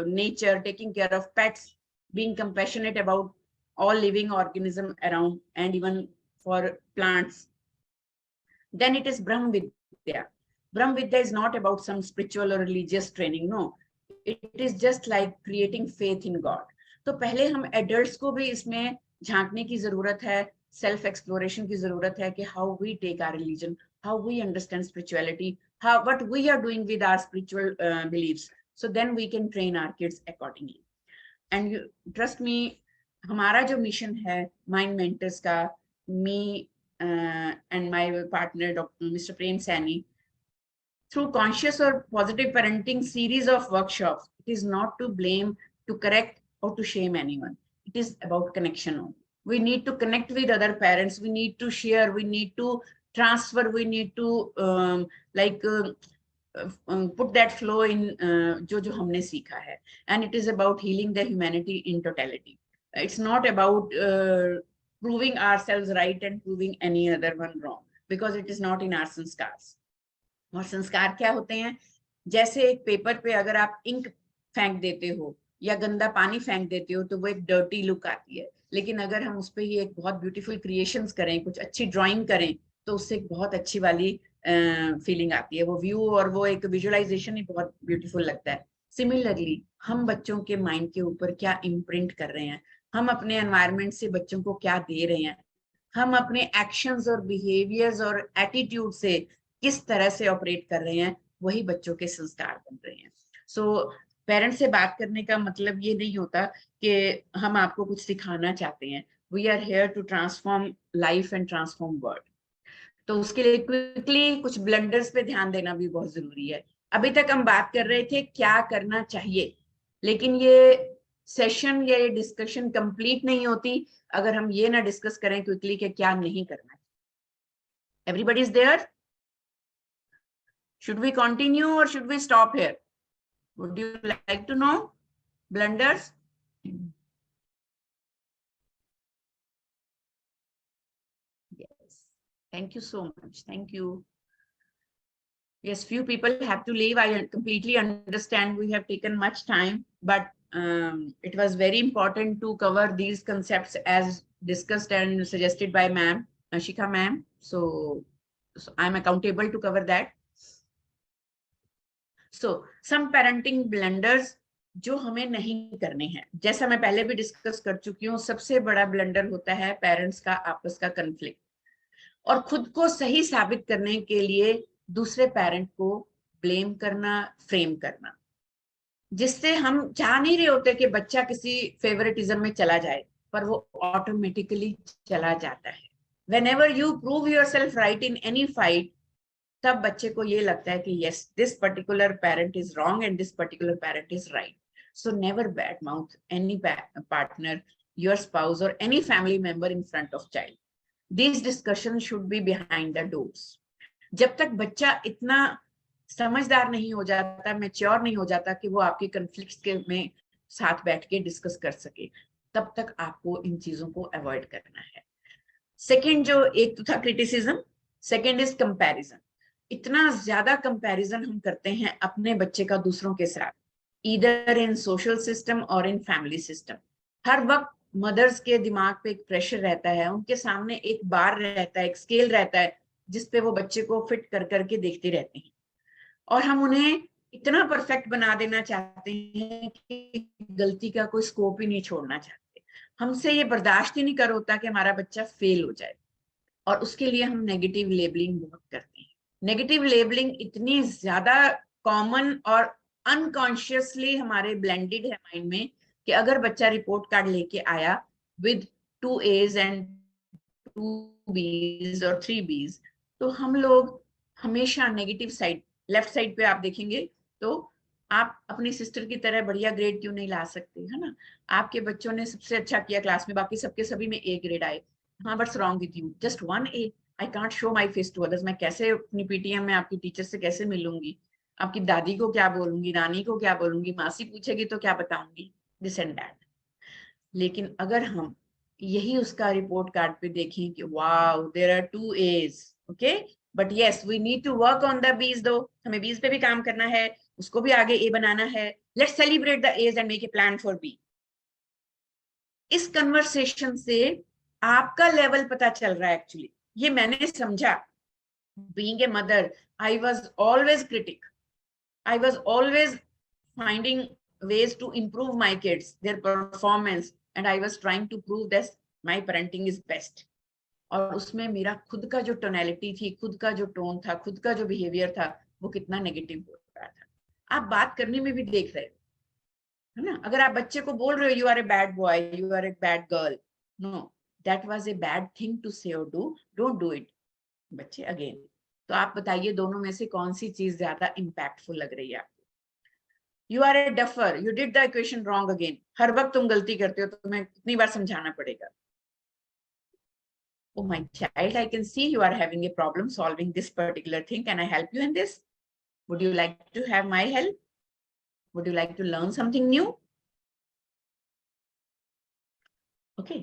Speaker 2: nature, taking care of pets, being compassionate about all living organism around, and even for plants. Then it is Brahm Vidya. Brahm Vidya is not about some spiritual or religious training, no. It is just like creating faith in God. तो पहले हम adults को भी इसमें झांकने की जरूरत है, self exploration की जरूरत है कि how we take our religion, how we understand spirituality, what we are doing with our spiritual beliefs, so then we can train our kids accordingly. And you trust me, हमारा जो mission है mind mentors का, me and my partner Mr. Sween Saini, through conscious or positive parenting series of workshops, it is not to blame, to correct or to shame anyone. It is about connection only. We need to connect with other parents, we need to share, we need to transfer, we need to put that flow in जो हमने सीखा है. And it is about healing the humanity in totality. It's not about proving ourselves right and proving any other one wrong, because it is not in our sanskars. और संस्कार क्या होते हैं, जैसे एक पेपर पे अगर आप इंक फेंक देते हो या गंदा पानी फेंक देते हो तो वो एक डर्टी लुक आती है, लेकिन अगर हम उस पे ही एक बहुत ब्यूटीफुल क्रिएशंस करें, कुछ अच्छी ड्राइंग करें, तो उससे एक बहुत अच्छी वाली फीलिंग आती है, वो व्यू और वो एक विजुअलाइजेशन ही बहुत ब्यूटीफुल लगता है। सिमिलरली हम बच्चों के माइंड के ऊपर क्या इम्प्रिंट कर रहे हैं, हम अपने एनवायरनमेंट से बच्चों को क्या दे रहे हैं, हम अपने एक्शंस और बिहेवियर्स और एटीट्यूड से किस तरह से ऑपरेट कर रहे हैं, वही बच्चों के संस्कार बन रहे हैं। सो पेरेंट्स से बात करने का मतलब ये नहीं होता कि हम आपको कुछ सिखाना चाहते हैं। We are here to transform life and transform world. तो उसके लिए क्विकली कुछ ब्लंडर्स पे ध्यान देना भी बहुत जरूरी है। अभी तक हम बात कर रहे थे क्या करना चाहिए, लेकिन ये सेशन या ये डिस्कशन कंप्लीट नहीं होती अगर हम ये ना डिस्कस करें क्विकली कि क्या नहीं करना। Everybody is there? Should we continue or should we stop here? Would you like to know blunders? Yes, thank you so much. Thank you. Yes, few people have to leave. I completely understand we have taken much time, but it was very important to cover these concepts as discussed and suggested by ma'am, Ashika ma'am. So I'm accountable to cover that. So some parenting blunders जो हमें नहीं करने हैं, जैसा मैं पहले भी discuss कर चुकी हूँ, सबसे बड़ा ब्लंडर होता है पेरेंट्स का आपस का कन्फ्लिक्ट, और खुद को सही साबित करने के लिए दूसरे पेरेंट को ब्लेम करना, फ्रेम करना, जिससे हम चाह नहीं रहे होते कि बच्चा किसी फेवरेटिज्म में चला जाए, पर वो ऑटोमेटिकली चला जाता है. Whenever you prove yourself right in any fight, तब बच्चे को ये लगता है कि yes, this particular parent is wrong and this particular parent is right. So never badmouth any partner, your spouse or any family member in front of child. These discussions should be behind the doors. जब तक बच्चा इतना समझदार नहीं हो जाता, mature नहीं हो जाता कि वो आपके कन्फ्लिक्ट्स के में साथ बैठ के डिस्कस कर सके, तब तक आपको इन चीजों को अवॉइड करना है. सेकेंड, जो एक तो था क्रिटिसिज्म, सेकेंड इज कंपैरिजन. इतना ज्यादा कंपैरिजन हम करते हैं अपने बच्चे का दूसरों के साथ, ईदर इन सोशल सिस्टम और इन फैमिली सिस्टम. हर वक्त मदर्स के दिमाग पे एक प्रेशर रहता है, उनके सामने एक बार रहता है, एक स्केल रहता है, जिसपे वो बच्चे को फिट कर करके देखते रहते हैं, और हम उन्हें इतना परफेक्ट बना देना चाहते हैं कि गलती का कोई स्कोप ही नहीं छोड़ना चाहते. हमसे ये बर्दाश्त ही नहीं कर होता कि हमारा बच्चा फेल हो जाए, और उसके लिए हम नेगेटिव लेबलिंग बहुत करते हैं. नेगेटिव लेबलिंग इतनी ज्यादा कॉमन और अनकॉन्शियसली हमारे ब्लेंडेड है माइंड में कि अगर बच्चा रिपोर्ट कार्ड लेके आया विद 2 A's एंड 2 B's और 3 B's, तो हम लोग हमेशा नेगेटिव साइड, लेफ्ट साइड पे आप देखेंगे तो आप अपनी सिस्टर की तरह बढ़िया ग्रेड क्यों नहीं ला सकते, है ना. आपके बच्चों ने सबसे अच्छा किया क्लास में, बाकी सबके सभी में A ग्रेड आए. हाँ, what's wrong with you, just 1 A. I can't show my face to others. मैं कैसे अपनी पीटीएम में आपकी टीचर से कैसे मिलूंगी, आपकी दादी को क्या बोलूंगी, नानी को क्या बोलूंगी, मासी पूछेगी तो क्या बताऊंगी, दिस एंड दैट. लेकिन अगर हम यही उसका रिपोर्ट कार्ड पे देखें कि wow there are 2 A's, okay, but yes we need to work on the B's, दो हमें B's पे भी काम करना है, उसको भी आगे A बनाना है. Let's celebrate the A's and make a plan for B. इस कन्वर्सेशन से आपका लेवल पता चल रहा है. एक्चुअली ये मैंने समझा, being a mother, I was always critic. I was always finding ways to improve my kids, their performance, and I was trying to prove that my parenting is best. और उसमें मेरा खुद का जो टोनैलिटी थी, खुद का जो टोन था, खुद का जो बिहेवियर था, वो कितना नेगेटिव हो रहा था. आप बात करने में भी देख रहे हो, है ना. अगर आप बच्चे को बोल रहे हो you are a bad boy, you are a bad girl, no, that was a bad thing to say और डू, डोंट डू इट बच्चे अगेन. तो आप बताइए दोनों में से कौन सी चीज ज्यादा इम्पैक्टफुल लग रही है आपको. You are a duffer, you did the equation wrong again. हर वक्त तुम गलती करते हो, तो तुम्हें कितनी बार समझाना पड़ेगा. Oh my child, I can see you are having a problem solving this particular thing. Can I help you in this? Would you like to have my help? Would you like to learn something new? Okay.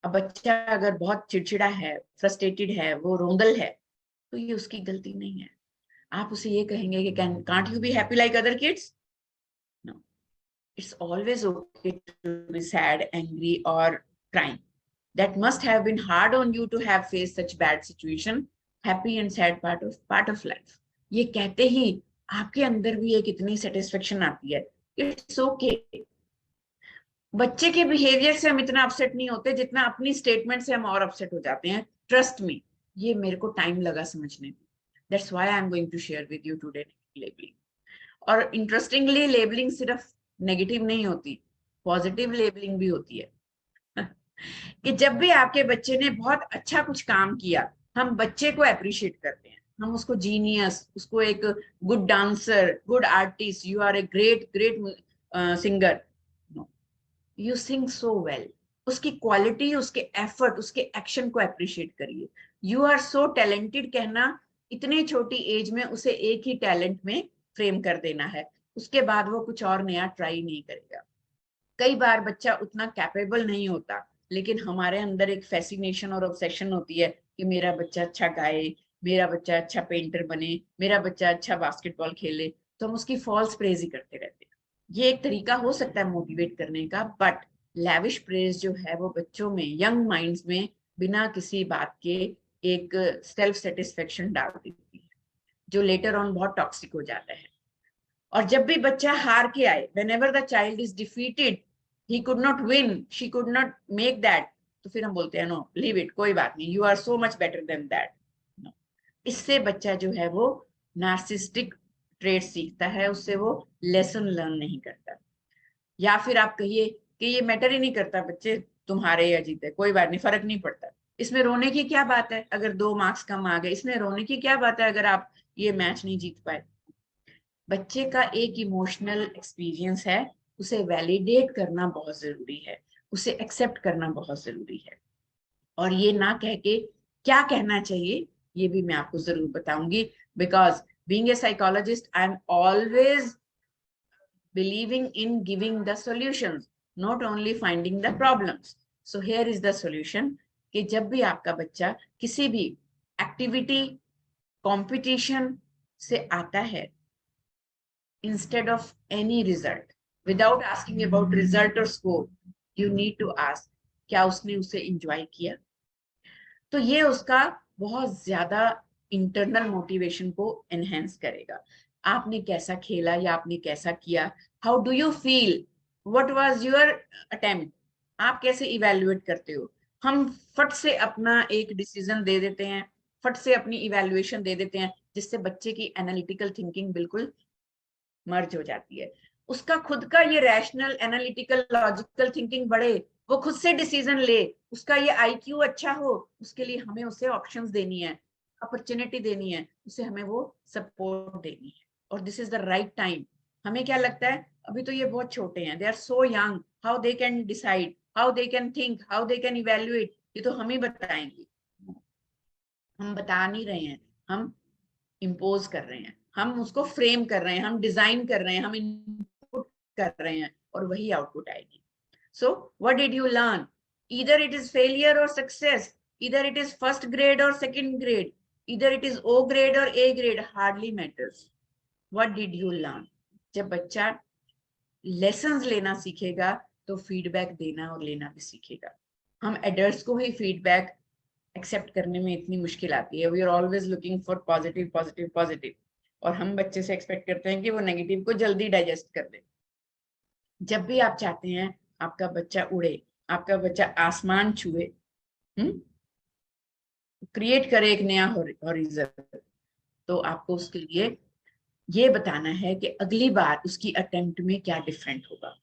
Speaker 2: अब बच्चा अगर बहुत चिड़चिड़ा है, frustrated है, वो रोंदल है, तो ये उसकी गलती नहीं है. आप उसे ये कहेंगे कि can't you be happy like other kids? No. It's always okay to be sad, angry or crying. That must have been hard on you to have faced such bad situation. Happy and sad part of life. ये कहते ही आपके अंदर भी एक इतनी satisfaction आती है. It's okay. बच्चे के बिहेवियर से हम इतना अपसेट नहीं होते जितना अपनी स्टेटमेंट से हम और अपसेट हो जाते हैं. ट्रस्ट मी, ये मेरे को टाइम लगा समझने में. That's why I am going to share with you today labelling. और इंटरेस्टिंगली लेबलिंग सिर्फ नेगेटिव नहीं होती, पॉजिटिव लेबलिंग भी होती है. कि जब भी आपके बच्चे ने बहुत अच्छा कुछ काम किया, हम बच्चे को अप्रिशिएट करते हैं. हम उसको जीनियस, उसको एक good dancer, good artist, you are a great singer, you sing so well. उसकी क्वालिटी, उसके एफर्ट, उसके एक्शन को अप्रिशिएट करिए. यू आर सो टैलेंटेड कहना, इतनी छोटी एज में उसे एक ही टैलेंट में फ्रेम कर देना है. उसके बाद वो कुछ और नया ट्राई नहीं करेगा. कई बार बच्चा उतना कैपेबल नहीं होता, लेकिन हमारे अंदर एक फैसिनेशन और ऑब्सेशन होती है कि मेरा बच्चा अच्छा गाए, मेरा बच्चा अच्छा पेंटर बने, मेरा बच्चा अच्छा बास्केटबॉल खेले, तो हम उसकी फॉल्स प्रेज ही करते रहते हैं। ये एक तरीका हो सकता है मोटिवेट करने का, बट लैविश प्रेज जो है वो बच्चों में, यंग माइंड्स में बिना किसी बात के एक सेल्फ सेटिस्फेक्शन डाल देती है, जो लेटर ऑन बहुत टॉक्सिक हो जाता है। और जब भी बच्चा हार के आए, whenever the child is defeated, he could not win, she could not make that, तो फिर हम बोलते हैं नो लीव इट, कोई बात नहीं, you are so much better than that. इससे बच्चा जो है वो नार्सिस्टिक ट्रेड सीखता है, उससे वो लेसन लर्न नहीं करता। या फिर आप कहिए कि ये मैटर ही नहीं करता बच्चे तुम्हारे या जीते, कोई बात नहीं, फर्क नहीं पड़ता, इसमें रोने की क्या बात है अगर 2 मार्क्स कम आ गए, इसमें रोने की क्या बात है अगर आप ये मैच नहीं जीत पाए। बच्चे का एक इमोशनल एक्सपीरियंस है, उसे वैलिडेट करना बहुत जरूरी है, उसे एक्सेप्ट करना बहुत जरूरी है। और ये ना कह के क्या कहना चाहिए ये भी मैं आपको जरूर बताऊंगी, because being a psychologist I am always believing in giving the solutions, not only finding the problems. So here is the solution कि जब भी आपका बच्चा किसी भी एक्टिविटी कंपटीशन से आता है, instead of any result, without asking about result or score, you need to ask क्या उसने उसे enjoy किया। तो ये उसका बहुत ज्यादा इंटरनल मोटिवेशन को एनहेंस करेगा। आपने कैसा खेला या आपने कैसा किया, how do you feel, what was your attempt, आप कैसे इवेल्युएट करते हो। हम फट से अपना एक डिसीजन दे देते हैं, फट से अपनी इवेल्युएशन दे देते हैं, जिससे बच्चे की एनालिटिकल थिंकिंग बिल्कुल मर्ज हो जाती है। उसका खुद का ये रैशनल एनालिटिकल लॉजिकल थिंकिंग बढ़े, वो खुद से डिसीजन ले, उसका ये आईक्यू अच्छा हो, उसके लिए हमें उसे ऑप्शंस देनी है, अपॉर्चुनिटी देनी है, उसे हमें वो सपोर्ट देनी है। और this is the right time. हमें क्या लगता है अभी तो ये बहुत छोटे हैं, they are so young, how they can decide, how they can think, how they can evaluate, ये तो हम ही बताएंगे। हम बता नहीं रहे हैं, हम इम्पोज कर रहे हैं, हम उसको फ्रेम कर रहे हैं, हम डिजाइन कर रहे हैं, हम इनपुट कर रहे हैं, और वही आउटपुट आएगी। So what did you learn? Either it is failure or success, either it is first grade or second grade, either it is O grade or A grade, hardly matters. What did you learn? जब बच्चा lessons लेना सीखेगा तो feedback देना और लेना भी सीखेगा। हम एडल्ट्स को ही फीडबैक एक्सेप्ट करने में इतनी मुश्किल आती है, we are always looking for positive positive positive, और हम बच्चे से एक्सपेक्ट करते हैं कि वो नेगेटिव को जल्दी डाइजेस्ट कर दे। जब भी आप चाहते हैं आपका बच्चा उड़े, आपका बच्चा आसमान छुए, क्रिएट करे एक नया हॉरिजन, तो आपको उसके लिए ये बताना है कि अगली बार उसकी अटेम्प्ट में क्या डिफरेंट होगा।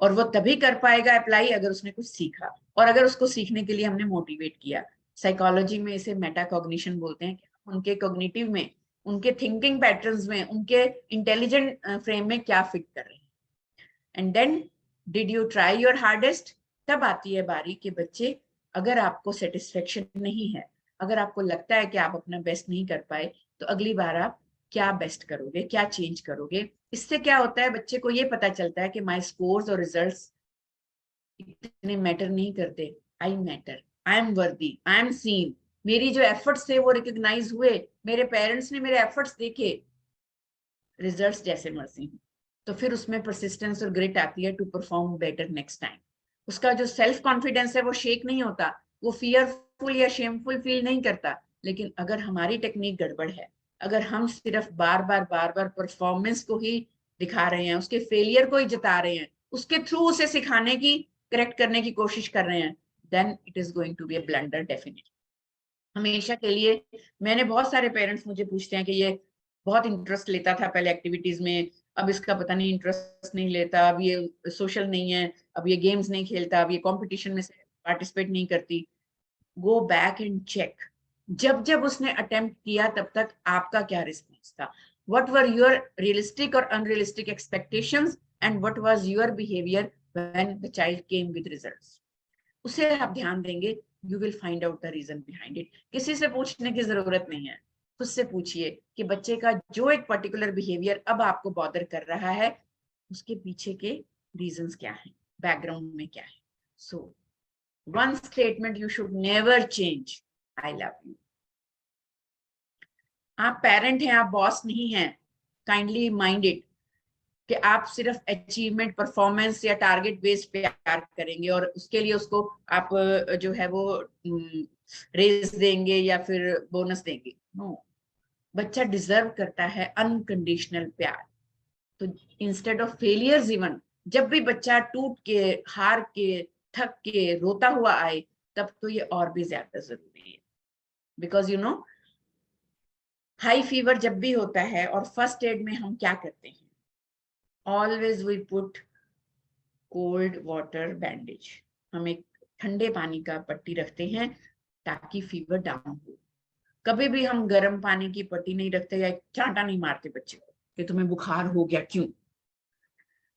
Speaker 2: और वो तभी कर पाएगा अप्लाई अगर उसने कुछ सीखा, और अगर उसको सीखने के लिए हमने मोटिवेट किया। साइकोलॉजी में इसे मेटाकॉग्निशन बोलते हैं, उनके कॉग्निटिव में, उनके थिंकिंग पैटर्न्स में, उनके इंटेलिजेंट फ्रेम में क्या फिट कर रहे हैं। And then did you try your hardest. तब आती है बारी कि बच्चे, अगर आपको सेटिस्फेक्शन नहीं है, अगर आपको लगता है कि आप अपना बेस्ट नहीं कर पाए, तो अगली बार आप क्या बेस्ट करोगे, क्या चेंज करोगे। इससे क्या होता है, बच्चे को ये पता चलता है कि माय स्कोर्स और रिजल्ट्स इतने मैटर नहीं करते, आई मैटर, आई एम वर्दी, आई एम सीन, मेरी जो एफर्ट्स थे वो रिकॉग्नाइज हुए, मेरे पेरेंट्स ने मेरे एफर्ट्स देखे, रिजल्ट्स जैसे मर्जी। तो फिर उसमें परसिस्टेंस और ग्रिट आती है to perform better next time. उसका जो सेल्फ कॉन्फिडेंस है वो शेक नहीं होता, वो फियरफुल या शेमफुल फील नहीं करता। लेकिन अगर हमारी टेक्निक गड़बड़ है, अगर हम सिर्फ बार बार परफॉर्मेंस को ही दिखा रहे हैं, उसके फेलियर को ही जता रहे हैं, उसके थ्रू उसे सिखाने की, करेक्ट करने की कोशिश कर रहे हैं, then it is going to be a blunder definitely. हमेशा के लिए मैंने बहुत सारे पेरेंट्स मुझे पूछते हैं कि ये बहुत इंटरेस्ट लेता था पहले एक्टिविटीज में, अब इसका पता नहीं इंटरेस्ट नहीं लेता, अब ये सोशल नहीं है, अब ये गेम्स नहीं खेलता, अब ये कंपटीशन में पार्टिसिपेट नहीं करती। गो बैक एंड चेक, जब जब उसने अटेम्प्ट किया तब तक आपका क्या रिस्पॉन्स था, व्हाट वर योर रियलिस्टिक और unrealistic expectations and what was your behaviour when the child came with results. उसे आप ध्यान देंगे, you will find out the reason behind it. किसी से पूछने की जरूरत नहीं है, खुद से पूछिए कि बच्चे का जो एक पर्टिकुलर बिहेवियर अब आपको बॉदर कर रहा है, उसके पीछे के रीजंस क्या हैं। बैकग्राउंड में क्या है. So one statement you should never change, I love you. आप पेरेंट हैं, आप बॉस नहीं हैं. काइंडली माइंड इट कि आप सिर्फ अचीवमेंट, परफॉर्मेंस या टारगेट बेस्ड प्यार करेंगे और उसके लिए उसको आप जो है वो रेज देंगे या फिर बोनस देंगे. नो, बच्चा डिजर्व करता है अनकंडीशनल प्यार. तो इंस्टेड ऑफ फेलियर्स, इवन जब भी बच्चा टूट के, हार के, थक के, रोता हुआ आए, तब तो ये और भी ज्यादा जरूरी है. Because you no, high fever जब भी होता है और फर्स्ट एड में हम क्या करते हैं, always we put cold water bandage. हम एक ठंडे पानी का पट्टी रखते हैं ताकि फीवर डाउन हो. कभी भी हम गर्म पानी की पट्टी नहीं रखते या चांटा नहीं मारते बच्चे को कि तुम्हें बुखार हो गया क्यों.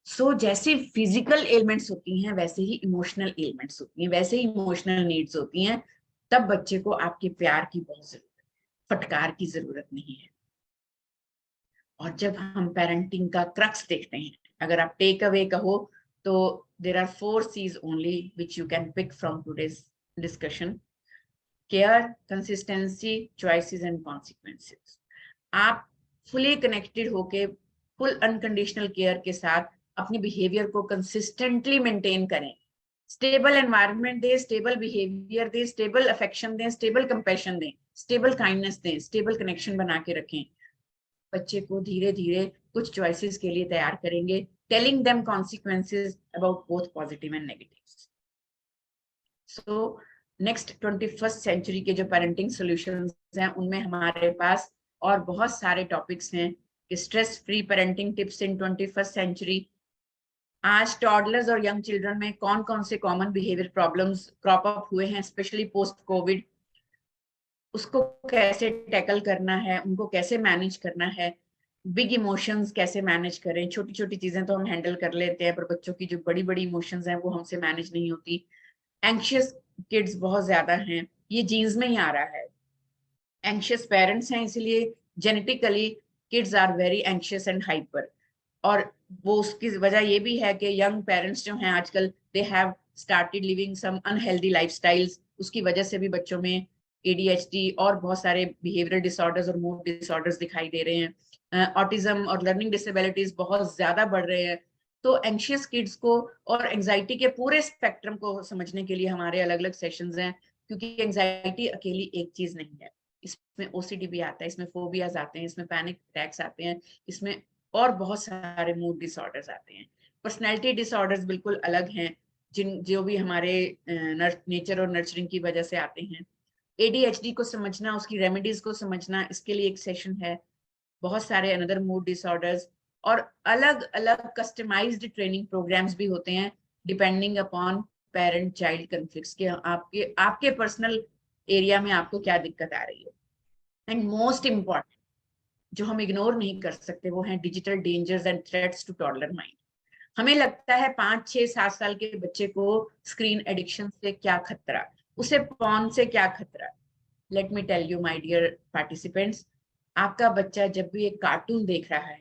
Speaker 2: सो जैसे फिजिकल एलिमेंट्स होती हैं वैसे ही इमोशनल एलिमेंट्स होती हैं, वैसे ही इमोशनल नीड्स होती हैं. तब बच्चे को आपके प्यार की बहुत जरूरत, फटकार की जरूरत नहीं है. और जब हम पेरेंटिंग का क्रक्स देखते हैं, अगर आप टेक अवे कहो तो there are 4 C's only which you can pick from today's discussion. Care, consistency, choices and consequences. आप फुली कनेक्टेड होके फुल अनकंडीशनल केयर के साथ अपने बिहेवियर को कंसिस्टेंटली मेंटेन करें. स्टेबल एनवायरनमेंट दें, स्टेबल बिहेवियर दें, स्टेबल अफेक्शन दें, स्टेबल कंपैशन दें, स्टेबल काइंडनेस दें, स्टेबल कनेक्शन बना के रखें. बच्चे को धीरे धीरे कुछ चॉइसेस के लिए तैयार करेंगे, telling them consequences about both positive and negative. So next 21st century के जो पेरेंटिंग सॉल्यूशंस हैं उनमें हमारे पास और बहुत सारे टॉपिक्स हैं कि stress free parenting tips in 21st century. आज टॉडलर्स और यंग चिल्ड्रन में कौन कौन से common behaviour problems crop up हुए हैं, स्पेशली पोस्ट कोविड, उसको कैसे टैकल करना है, उनको कैसे मैनेज करना है. बिग इमोशंस कैसे मैनेज करें. छोटी छोटी चीजें तो हम हैंडल कर लेते हैं पर बच्चों की जो बड़ी बड़ी इमोशंस हैं वो हमसे मैनेज नहीं होती. एंग्शियस किड्स बहुत ज्यादा हैं, ये जीन्स में ही आ रहा है. एंग्शियस पेरेंट्स हैं, इसलिए genetically kids are very anxious and hyper. और वो उसकी वजह ये भी है कि यंग पेरेंट्स जो हैं आजकल they have started living some unhealthy lifestyles. उसकी वजह से भी बच्चों में ADHD और बहुत सारे बिहेवियरल डिसऑर्डर्स और मूड डिसऑर्डर्स दिखाई दे रहे हैं. ऑटिज्म और लर्निंग डिसेबिलिटीज बहुत ज्यादा बढ़ रहे हैं. तो एंग्शियस किड्स को और एंजाइटी के पूरे स्पेक्ट्रम को समझने के लिए हमारे अलग अलग सेशंस हैं, क्योंकि एंजाइटी अकेली एक चीज नहीं है. इसमें OCD भी आता है, इसमें फोबियाज आते हैं, इसमें पैनिक अटैक्स आते हैं, इसमें और बहुत सारे मूड डिसऑर्डर्स आते हैं. पर्सनैलिटी डिसऑर्डर्स बिल्कुल अलग हैं, जो भी हमारे नेचर और नर्चरिंग की वजह से आते हैं. ADHD को समझना, उसकी रेमेडीज को समझना, इसके लिए एक सेशन है. बहुत सारे अनदर मूड डिसऑर्डर्स और अलग अलग कस्टमाइज्ड ट्रेनिंग प्रोग्राम्स भी होते हैं depending upon parent child conflicts के आपके पर्सनल एरिया में आपको क्या दिक्कत आ रही है. एंड मोस्ट इम्पॉर्टेंट जो हम इग्नोर नहीं कर सकते वो है digital dangers and threats to toddler mind. हमें लगता है 5, 6, 7 साल के बच्चे को स्क्रीन एडिक्शन से क्या खतरा, उसे पॉर्न से क्या खतरा. Let me tell you my dear participants, आपका बच्चा जब भी एक कार्टून देख रहा है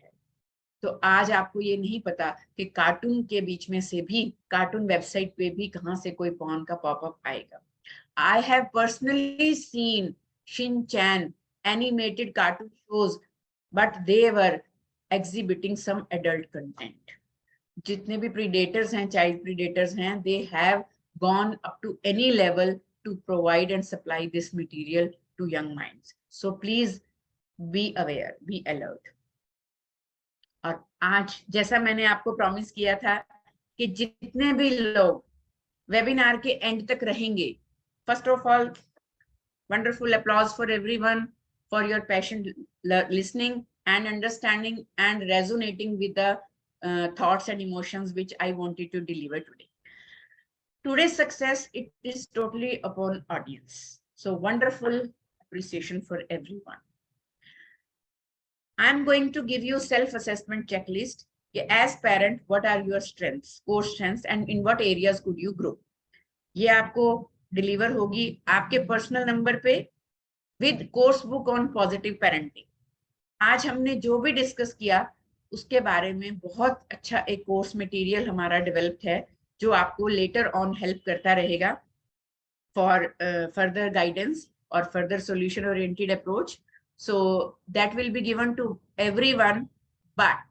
Speaker 2: तो आज आपको ये नहीं पता कि कार्टून के बीच में से भी, कार्टून वेबसाइट पे भी कहां से कोई पॉर्न का पॉपअप आएगा. I have personally seen Shinchan animated cartoon shows but they were exhibiting some adult content. जितने भी प्रीडेटर्स हैं, चाइल्ड प्रीडेटर्स हैं, they have gone up to any level to provide and supply this material to young minds. So please be aware, be alert. और आज जैसा मैंने आपको promise किया था कि जितने भी लोग वेबिनार के एंड तक रहेंगे, first of all wonderful applause for everyone for your patient listening and understanding and resonating with the thoughts and emotions which I wanted to deliver today. Today's success, it is totally upon audience. So wonderful appreciation for everyone. I'm going to give you self-assessment checklist. As parent, what are your strengths, core strengths, and in what areas could you grow? ये आपको deliver होगी आपके personal number पे with course book on positive parenting. आज हमने जो भी discuss किया उसके बारे में बहुत अच्छा एक कोर्स मटेरियल हमारा डेवलप्ड है जो आपको later on help करता रहेगा for further guidance or further solution oriented approach. So that will be given to everyone, but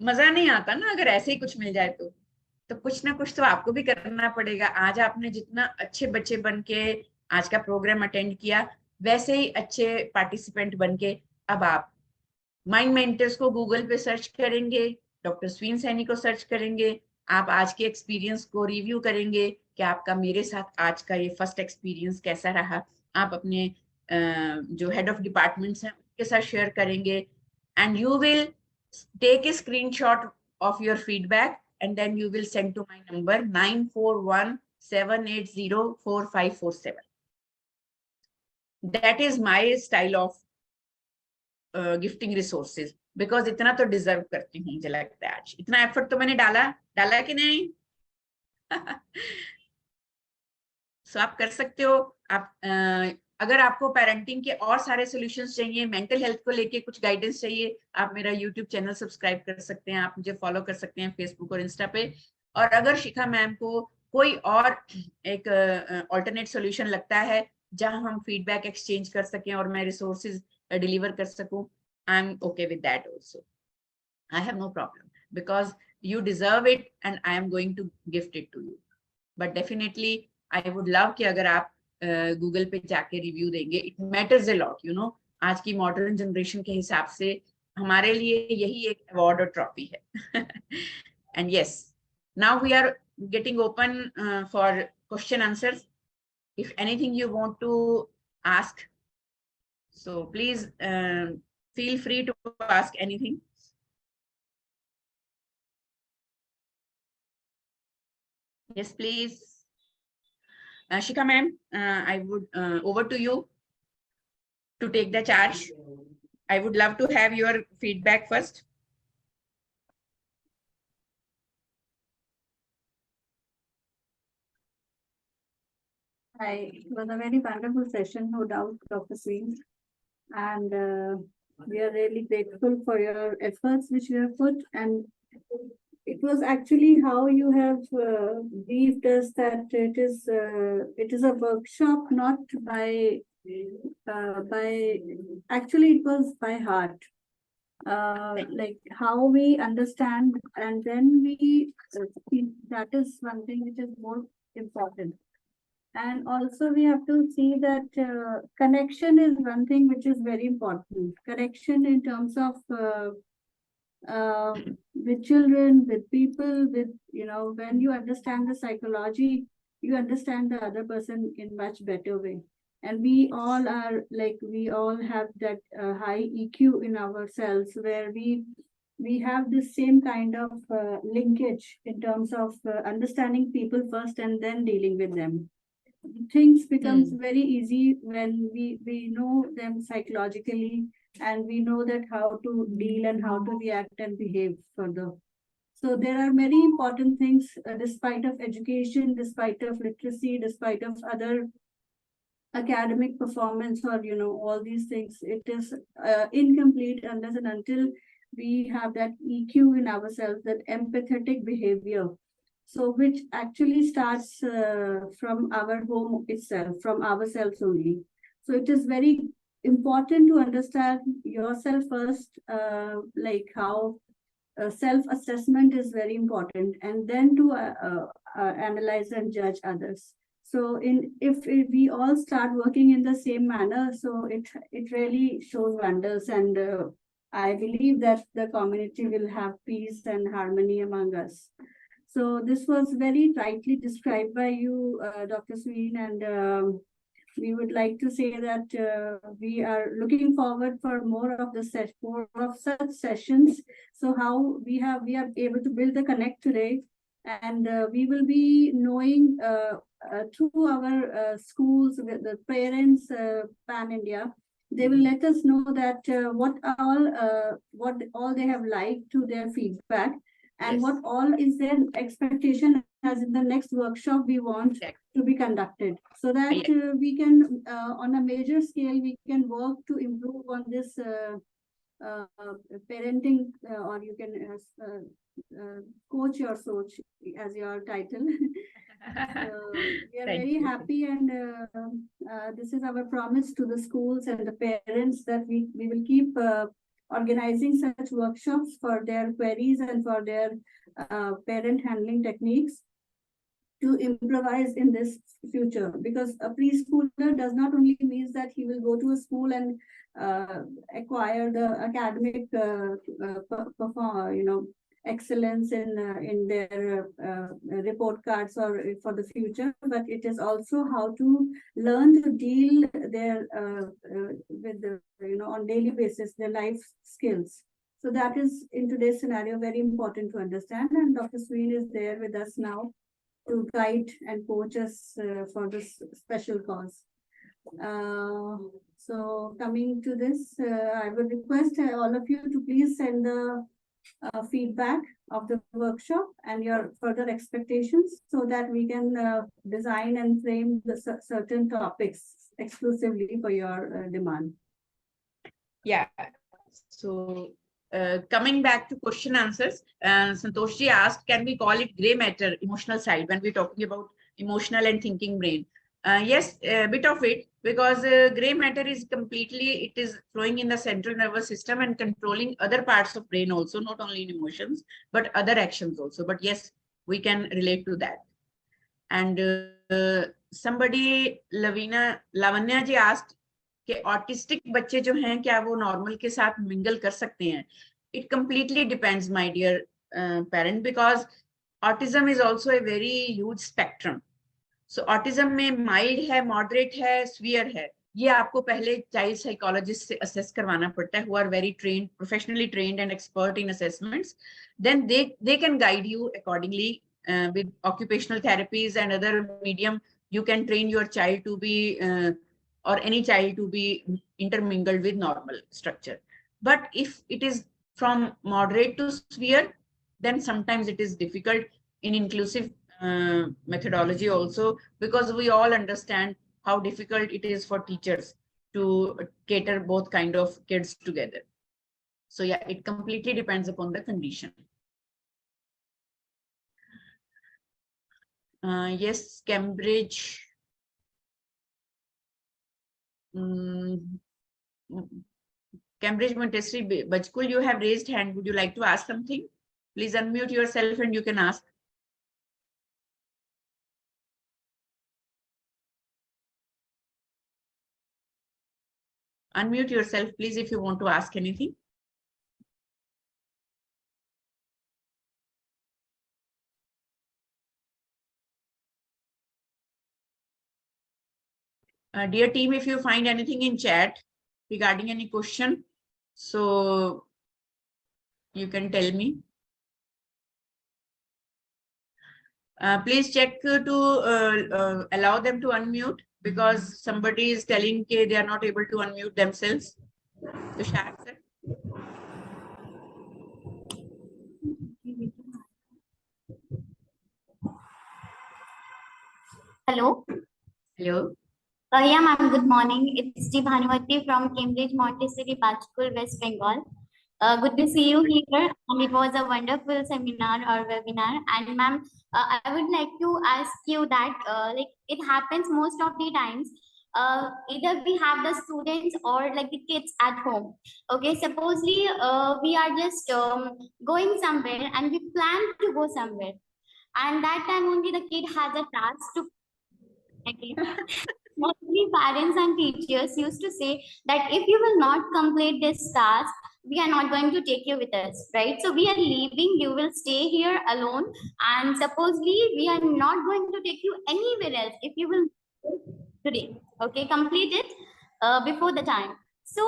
Speaker 2: मजा नहीं आता ना अगर ऐसे ही कुछ मिल जाए तो कुछ ना कुछ तो आपको भी करना पड़ेगा। आज आपने जितना अच्छे बच्चे बन के आज का प्रोग्राम अटेंड किया, वैसे ही अच्छे पार्टिसिपेंट बन के अब आप माइंड मेंटर्स को गूगल पे सर्च करेंगे, डॉक्टर स्वीन सैनी को सर्च करेंगे, आप आज के एक्सपीरियंस को रिव्यू करेंगे कि आपका मेरे साथ आज का ये फर्स्ट एक्सपीरियंस कैसा रहा। आप अपने जो हेड ऑफ डिपार्टमेंट्स हैं उनके साथ शेयर करेंगे, and you will take a screenshot of your feedback and then you will send to my number 9417804547. That is my style of gifting resources, because इतना तो deserve करती हूँ, मुझे लगता है आज इतना effort तो मैंने डाला कि नहीं? So आप कर सकते हो। आप अगर आपको पेरेंटिंग के और सारे सॉल्यूशंस चाहिए, मेंटल हेल्थ को लेके कुछ गाइडेंस चाहिए, आप मेरा यूट्यूब चैनल सब्सक्राइब कर सकते हैं, आप मुझे फॉलो कर सकते हैं फेसबुक और इंस्टा पे। और अगर शिखा मैम को कोई और एक ऑल्टरनेट सॉल्यूशन लगता है जहां हम फीडबैक एक्सचेंज कर सकें और मैं रिसोर्सेज डिलीवर कर सकूं, I am okay with that also. I have no problem, because you deserve it and I am going to gift it to you. But definitely I would love कि अगर आप Google पे जाके review देंगे। It matters a lot, you know. आज की modern generation के हिसाब से हमारे लिए यही एक अवार्ड और ट्रॉफी है। And yes, now we are getting open for question answers. If anything you want to ask, so please feel free to ask anything. Yes, please. Shikha ma'am, I would over to you to take the charge. I would love to have your feedback first.
Speaker 1: It was a very wonderful session, no doubt, Dr. Sween. And we are really grateful for your efforts which you have put. And it was actually how you have briefed us that it is a workshop, not by actually it was by heart. Like how we understand, and then we that is one thing which is more important. And also we have to see that connection is one thing which is very important. Connection in terms of with children, with people, with, you know, when you understand the psychology, you understand the other person in much better way. And we all are like, we all have that high EQ in ourselves, where we have this same kind of linkage in terms of understanding people first and then dealing with them. Things becomes very easy when we know them psychologically, and we know that how to deal and how to react and behave further. So there are many important things, despite of education, despite of literacy, despite of other academic performance, or, you know, all these things, it is incomplete unless and until we have that EQ in ourselves, that empathetic behavior. So which actually starts from our home itself, from ourselves only. So it is very important to understand yourself first, like how self-assessment is very important, and then to analyze and judge others. So if we all start working in the same manner, so it really shows wonders, and I believe that the community will have peace and harmony among us. So this was very rightly described by you, Dr. Sween, and we would like to say that we are looking forward for more of such sessions. So how we are able to build the connect today, and we will be knowing through our schools, with the parents pan India. They will let us know that what all they have liked to their feedback, and what all is their expectation as in the next workshop we want to be conducted, so that we can on a major scale we can work to improve on this parenting, or you can coach your soch as your title. We are very happy, and this is our promise to the schools and the parents that we will keep organizing such workshops for their queries and for their parent handling techniques to improvise in this future, because a preschooler does not only means that he will go to a school and acquire the academic excellence in their report cards or for the future, but it is also how to learn to deal their with the on daily basis their life skills. So that is in today's scenario very important to understand, and Dr. Sween is there with us now to guide and coach us for this special cause. So coming to this, I would request all of you to please send the feedback of the workshop and your further expectations so that we can design and frame the certain topics exclusively for your demand.
Speaker 2: Yeah, so coming back to question answers, Santosh ji asked, can we call it gray matter, emotional side, when we're talking about emotional and thinking brain? Yes, a bit of it, because gray matter is completely, it is flowing in the central nervous system and controlling other parts of brain also, not only in emotions, but other actions also. But yes, we can relate to that. And somebody, Lavanya ji asked, कि autistic बच्चे जो हैं क्या वो normal के साथ mingle कर सकते हैं? It completely depends, my dear parent, because autism is also a very huge spectrum. So autism में mild है, moderate है, severe है. ये आपको पहले child psychologist से assess करवाना पड़ता है, who are very trained, professionally trained and expert in assessments. Then they can guide you accordingly with occupational therapies and other medium. You can train your child to be or any child to be intermingled with normal structure. But if it is from moderate to severe, then sometimes it is difficult in inclusive methodology also, because we all understand how difficult it is for teachers to cater both kind of kids together. So yeah, it completely depends upon the condition. Yes, Cambridge. Cambridge Montessori Play School, you have raised hand. Would you like to ask something? Please unmute yourself and you can ask. Unmute yourself, please, if you want to ask anything. Dear team, if you find anything in chat regarding any question, so you can tell me. Please check to allow them to unmute, because somebody is telling they are not able to unmute themselves. Tushar, sir.
Speaker 3: Hello.
Speaker 2: Hello.
Speaker 3: Yeah, ma'am, good morning. It's G. Bhanuvati from Cambridge Montessori Play School, West Bengal. Good to see you here. And it was a wonderful seminar or webinar. And ma'am, I would like to ask you that like it happens most of the times. Either we have the students or like the kids at home. Okay, supposedly we are just going somewhere and we plan to go somewhere. And that time only the kid has a task to mostly parents and teachers used to say that if you will not complete this task, we are not going to take you with us, right? So we are leaving, you will stay here alone, and supposedly we are not going to take you anywhere else if you will today, okay, complete it before the time. So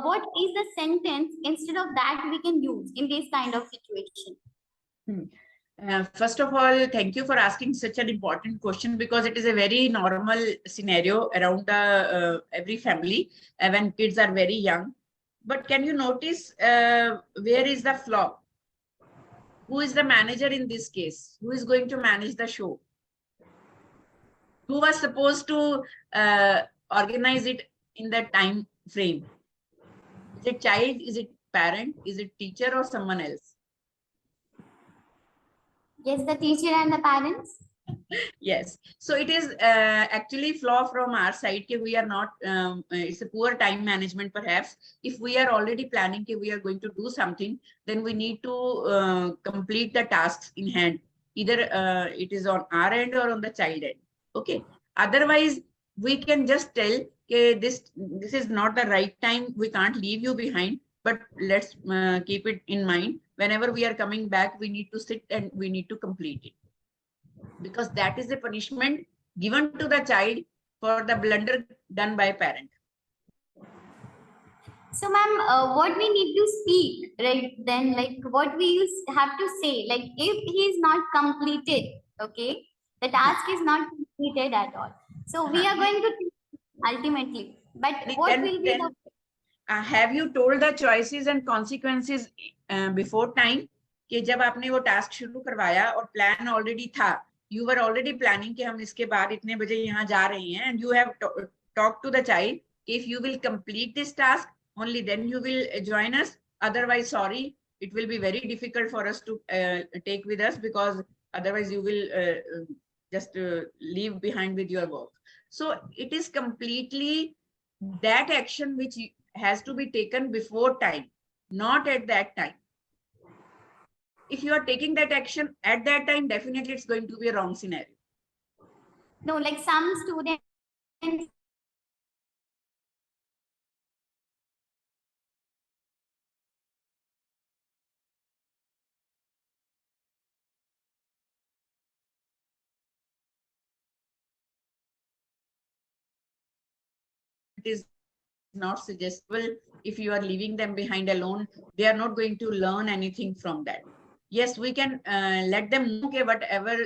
Speaker 3: what is the sentence instead of that we can use in this kind of situation?
Speaker 2: First of all, thank you for asking such an important question, because it is a very normal scenario around every family when kids are very young. But can you notice where is the flaw? Who is the manager in this case? Who is going to manage the show? Who was supposed to organize it in that time frame? Is it child? Is it parent? Is it teacher or someone else?
Speaker 3: Yes, the teacher and the parents.
Speaker 2: Yes, so it is actually flaw from our side. We are not, it's a poor time management perhaps. If we are already planning we are going to do something, then we need to complete the tasks in hand. Either it is on our end or on the child end. Okay, otherwise we can just tell this is not the right time, we can't leave you behind, but let's keep it in mind. Whenever we are coming back, we need to sit and we need to complete it, because that is the punishment given to the child for the blunder done by parent.
Speaker 3: So, ma'am, what we need to speak, right? Then, like, what we have to say, like, if he is not completed, okay, the task is not completed at all. So, we are going to teach ultimately. But what will be the
Speaker 2: have you told the choices and consequences before time? कि जब आपने वो task शुरू करवाया और plan already था, you were already planning कि हम इसके बाद इतने बजे यहाँ जा रहे हैं, and you have talked to the child, if you will complete this task, only then you will join us. Otherwise, sorry, it will be very difficult for us to take with us, because otherwise you will just leave behind with your work. So it is completely that action which has to be taken before time, not at that time. If you are taking that action at that time, definitely it's going to be a wrong scenario.
Speaker 3: no, like some students
Speaker 2: It is not suggestible. If you are leaving them behind alone, they are not going to learn anything from that. Yes, we can let them know okay, whatever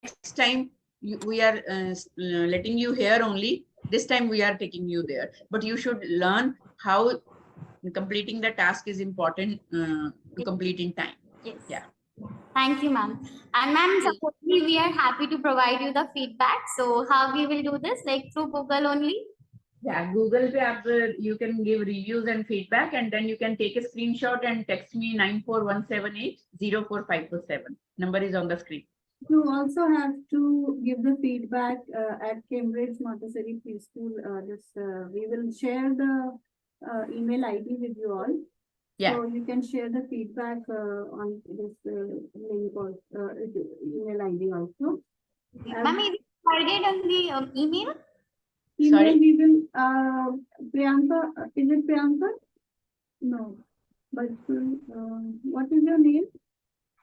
Speaker 2: next time we are letting you here only, this time we are taking you there, but you should learn how completing the task is important to complete in time.
Speaker 3: Yes.
Speaker 2: Yeah.
Speaker 3: Thank you, ma'am. And ma'am, supposedly we are happy to provide you the feedback. So how we will do this? Like through Google only?
Speaker 2: Yeah, Google Pay, you can give reviews and feedback, and then you can take a screenshot and text me 94178-04547. Number is on the screen.
Speaker 1: You also have to give the feedback at Cambridge Montessori Play School. We will share the email ID with you all.
Speaker 2: Yeah.
Speaker 1: So you can share the feedback on this link or email ID also.
Speaker 3: Ma'am, is it provided on the email?
Speaker 1: Email
Speaker 2: Sorry?
Speaker 1: we will, Priyanka, is it Priyanka? No, but what is your name?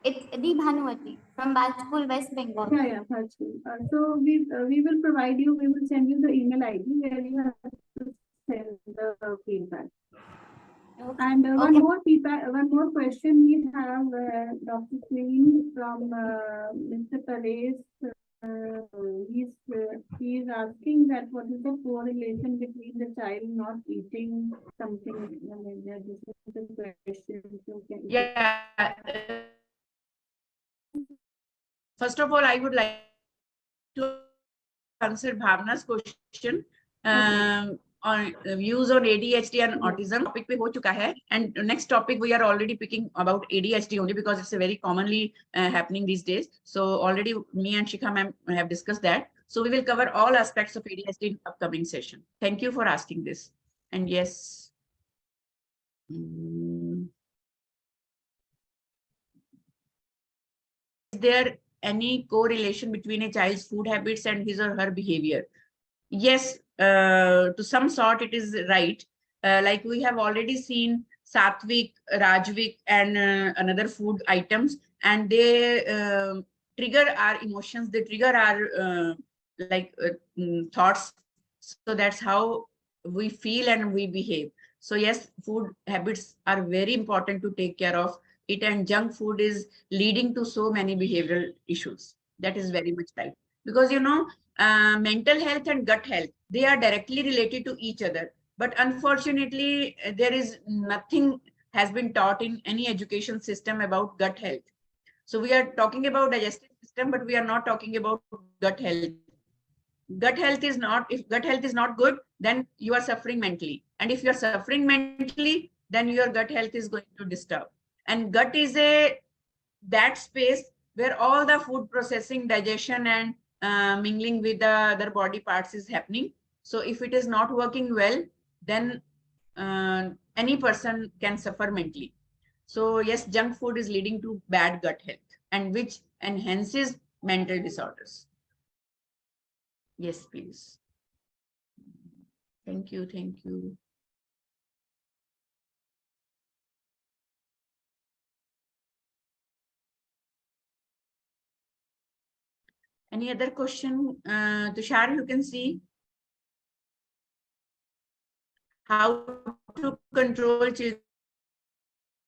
Speaker 3: It's the Bhanuvati from Bach School, West Bengal.
Speaker 1: Yeah, that's good. So we will provide you, we will send you the email ID where you have to send the feedback.
Speaker 3: Okay.
Speaker 1: And one more feedback, one more question we have, Dr. Sween from Mr. Paresh. He's asking that what is the correlation between the child not eating something? This is the question. So
Speaker 2: Yeah. First of all, I would like to answer Bhavna's question on views on ADHD and autism. Topic pe ho chuka hai, and next topic we are already picking about ADHD only because it's a very commonly happening these days. So already me and Shikha ma'am have discussed that. So we will cover all aspects of ADHD in upcoming session. Thank you for asking this. And yes. Is there any correlation between a child's food habits and his or her behavior? Yes, to some sort it is right. Like we have already seen Satvik, Rajvik, and another food items, and they trigger our emotions, they trigger our thoughts. So that's how we feel and we behave. So yes, food habits are very important to take care of it, and junk food is leading to so many behavioral issues. That is very much right. Because mental health and gut health, they are directly related to each other. But unfortunately, there is nothing has been taught in any education system about gut health. So we are talking about digestive system, but we are not talking about gut health. gut health is not, if gut health is not good, then you are suffering mentally. And if you're suffering mentally, then your gut health is going to disturb. And gut is that space where all the food processing, digestion, and mingling with the other body parts is happening. So if it is not working well, then any person can suffer mentally. So yes, junk food is leading to bad gut health, and which enhances mental disorders. Yes, please. Thank you. Thank you. Any other question? Tushar, you can see how to control children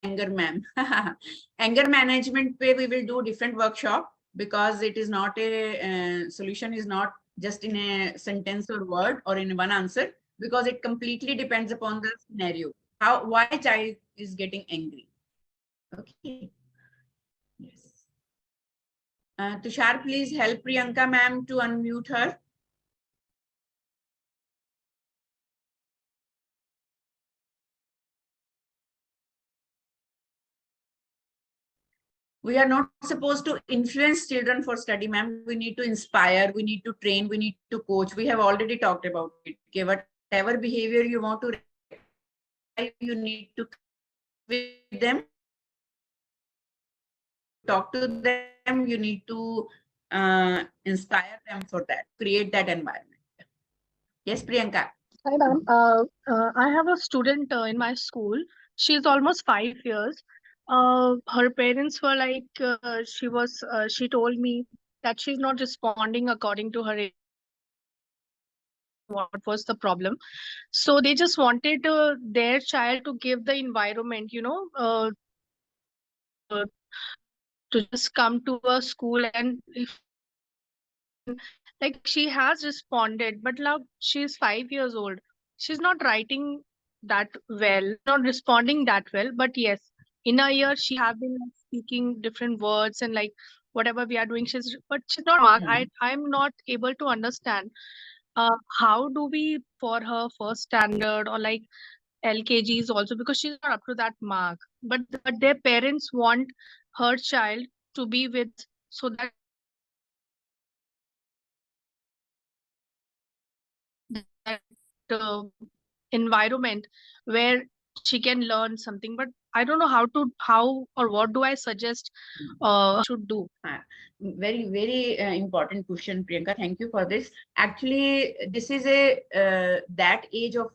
Speaker 2: anger, ma'am. Anger management pe we will do different workshop, because it is not a solution is not just in a sentence or word or in one answer, because it completely depends upon the scenario. Why child is getting angry. Okay. Yes. Tushar, please help Priyanka ma'am to unmute her. We are not supposed to influence children for study, ma'am. We need to inspire, we need to train, we need to coach. We have already talked about it. Okay, whatever behavior you want to, you need to with them, talk to them, you need to inspire them for that, create that environment. Yes, Priyanka.
Speaker 4: Hi, ma'am. I have a student in my school. She's almost 5 years. Her parents were like, she told me that she's not responding according to her age. What was the problem? So they just wanted their child to give the environment, to just come to a school, and if like she has responded, but now she's 5 years old. She's not writing that well, not responding that well, but yes, in a year she have been like, speaking different words, and like whatever we are doing, but she's not mark. I'm not able to understand how do we for her first standard or like LKGs also, because she's not up to that mark, but their parents want her child to be with, so that environment where she can learn something. But I don't know how or what do I suggest should do.
Speaker 2: Very, very important question, Priyanka. Thank you for this. Actually, this is a that age of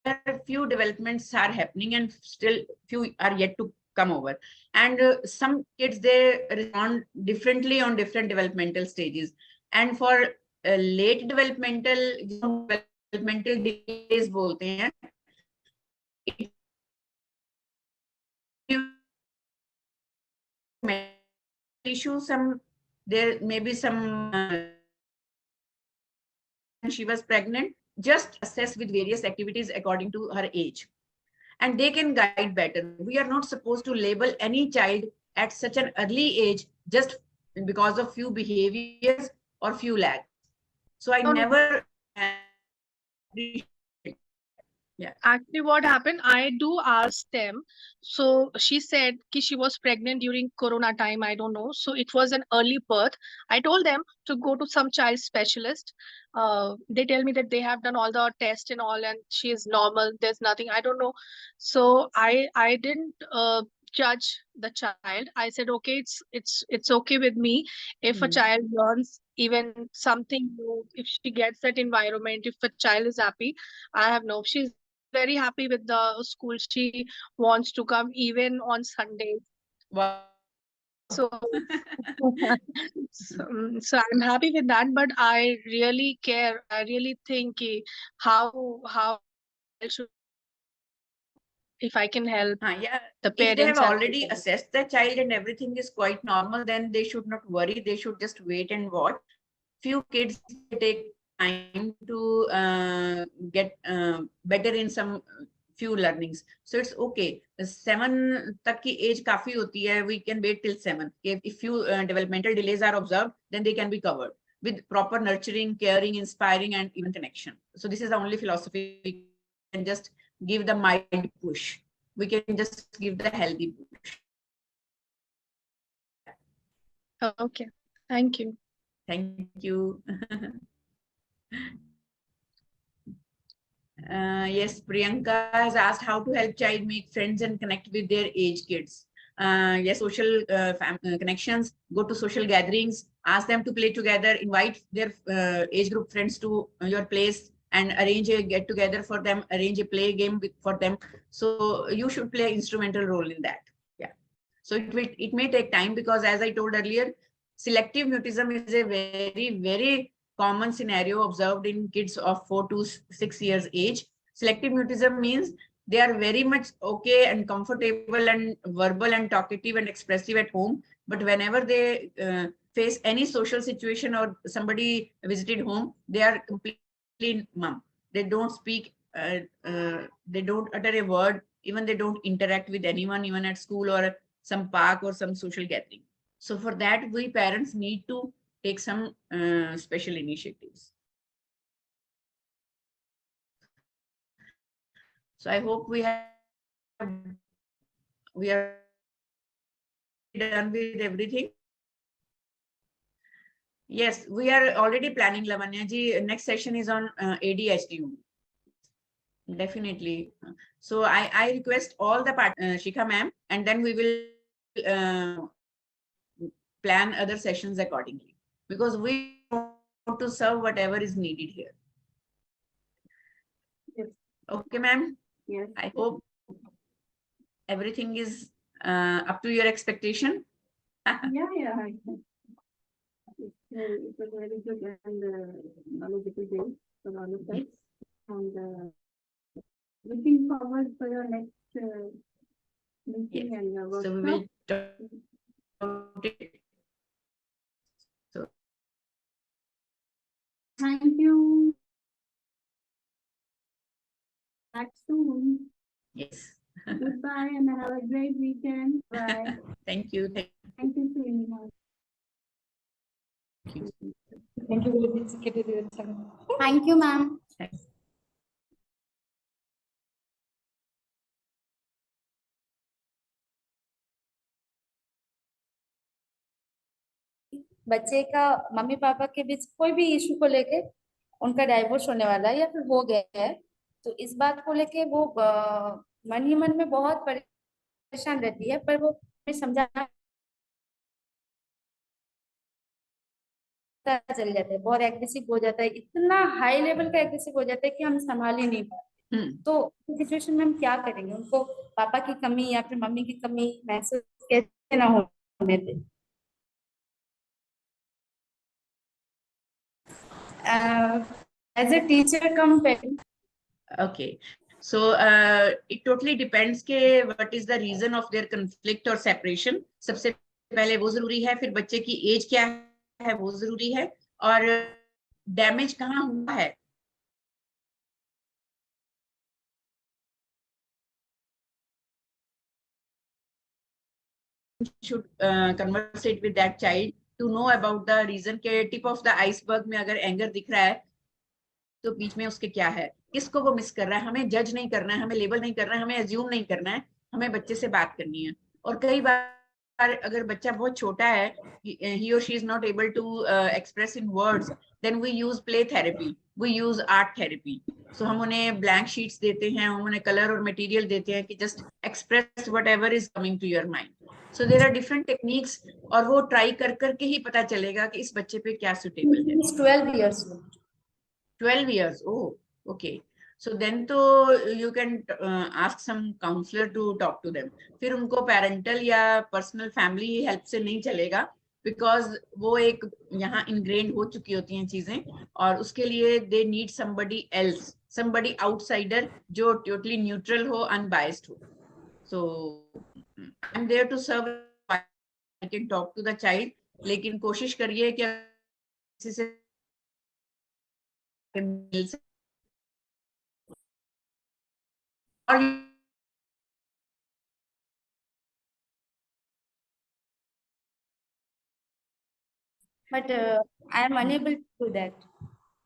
Speaker 2: where few developments are happening and still few are yet to come over. And some kids, they respond differently on different developmental stages. And for late developmental delays bolte hain, issue, there may be some she was pregnant, just assess with various activities according to her age, and they can guide better. We are not supposed to label any child at such an early age just because of few behaviors or few lags. So I never
Speaker 4: Yeah. Actually, what happened, I do ask them. So she said she was pregnant during Corona time. I don't know. So it was an early birth. I told them to go to some child specialist. They tell me that they have done all the tests and all, and she is normal. There's nothing. I don't know. So I didn't judge the child. I said, okay, it's okay with me if a child learns even something new. If she gets that environment, if a child is happy, I have no. She's very happy with the school. She wants to come even on Sundays.
Speaker 2: Wow.
Speaker 4: So, so I'm happy with that, but I really care. I really think how I should, if I can help
Speaker 2: yeah.
Speaker 4: the
Speaker 2: If they have
Speaker 4: parents.
Speaker 2: already assessed the child and everything is quite normal, then they should not worry. They should just wait and watch. Few kids take time to get better in some few learnings. So it's okay. 7 तक की age काफी होती है. We can wait till 7. If few developmental delays are observed, then they can be covered with proper nurturing, caring, inspiring, and even connection. So this is the only philosophy. We can just give the mild push. We can just give the healthy push.
Speaker 4: Okay, thank you.
Speaker 2: Thank you. Yes, Priyanka has asked how to help child make friends and connect with their age kids. Yes, social connections, go to social gatherings, ask them to play together, invite their age group friends to your place and arrange a get together for them, arrange a play game for them. So you should play an instrumental role in that. Yeah. So it may take time because as I told earlier, selective mutism is a very, very common scenario observed in kids of 4 to 6 years age. Selective mutism means they are very much okay and comfortable and verbal and talkative and expressive at home. But whenever they face any social situation or somebody visited home, they are completely mum. They don't speak, they don't utter a word, even they don't interact with anyone, even at school or some park or some social gathering. So for that, we parents need to take some special initiatives. So I hope we are done with everything. Yes, we are already planning, Lavanya ji. Next session is on ADHD. Definitely. So I request all the Shikha ma'am, and then we will plan other sessions accordingly, because we want to serve whatever is needed here.
Speaker 1: Yes.
Speaker 2: Okay, ma'am.
Speaker 1: Yes.
Speaker 2: I hope everything is up to your expectation.
Speaker 1: Yeah. It was very good and knowledgeable day for all of us. And looking forward for your next meeting.
Speaker 2: Yes.
Speaker 1: And your workshop.
Speaker 2: So we will talk about it. So
Speaker 1: Thank you. Back soon.
Speaker 2: yes.
Speaker 1: Goodbye and have a great weekend. Bye.
Speaker 2: Thank you.
Speaker 1: Thank you, Sween.
Speaker 3: Thank you, Thank you, ma'am.
Speaker 2: Thanks.
Speaker 5: बच्चे का mummy papa के बीच कोई भी issue को लेके उनका divorce होने वाला है या फिर हो गया है, तो इस बात को लेके वो मन ही मन में बहुत परेशान रहती है, पर वो हमें समझाना चल जाता है, बहुत एग्रेसिव हो जाता है, इतना हाई लेवल का एग्रेसिव हो जाता है कि हम संभाल ही नहीं पाते। तो इस सिचुएशन में हम क्या करेंगे? उनको पापा की कमी या फिर मम्मी की कमी महसूस कैसे ना होने दें? As a teacher come parent.
Speaker 2: Okay. So it totally depends के what is the reason of their conflict or separation. सबसे पहले वो जरूरी है, फिर बच्चे की एज क्या है वो जरूरी है, और डैमेज कहाँ हुआ है. Should conversate with that child to know about the reason के tip of the iceberg में अगर एंगर दिख रहा है तो बीच में उसके क्या है, किसको वो मिस कर रहा है. हमें जज नहीं करना है, हमें लेबल नहीं करना है, हमें एज्यूम नहीं करना है, हमें बच्चे से बात करनी है. और कई बार अगर बच्चा बहुत छोटा है, he or she is not able to express in words, then we use play therapy, we use art therapy. So हम उन्हें blank sheets देते हैं, हम उन्हें color और material देते हैं कि just express whatever is coming to your mind. So there are different techniques, और वो try कर करके ही पता चलेगा कि इस बच्चे पे क्या suitable है.
Speaker 5: 12 years old.
Speaker 2: 12 years. Oh, okay. So then तो you can ask some counselor to talk to them. फिर उनको parental या personal family help से नहीं चलेगा, because वो एक यहाँ ingrained हो चुकी होती हैं चीजें, और उसके लिए they need somebody else, somebody outsider जो totally neutral हो, unbiased हो. So I'm there to serve. I can talk to the child, लेकिन कोशिश करिए कि किसी से और
Speaker 5: but I am unable to do that.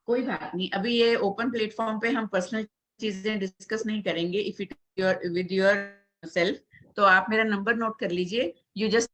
Speaker 2: कोई बात नहीं, अभी ये ओपन प्लेटफॉर्म पे हम पर्सनल चीजें डिस्कस नहीं करेंगे. If it with your self, तो आप मेरा नंबर नोट कर लीजिए. You just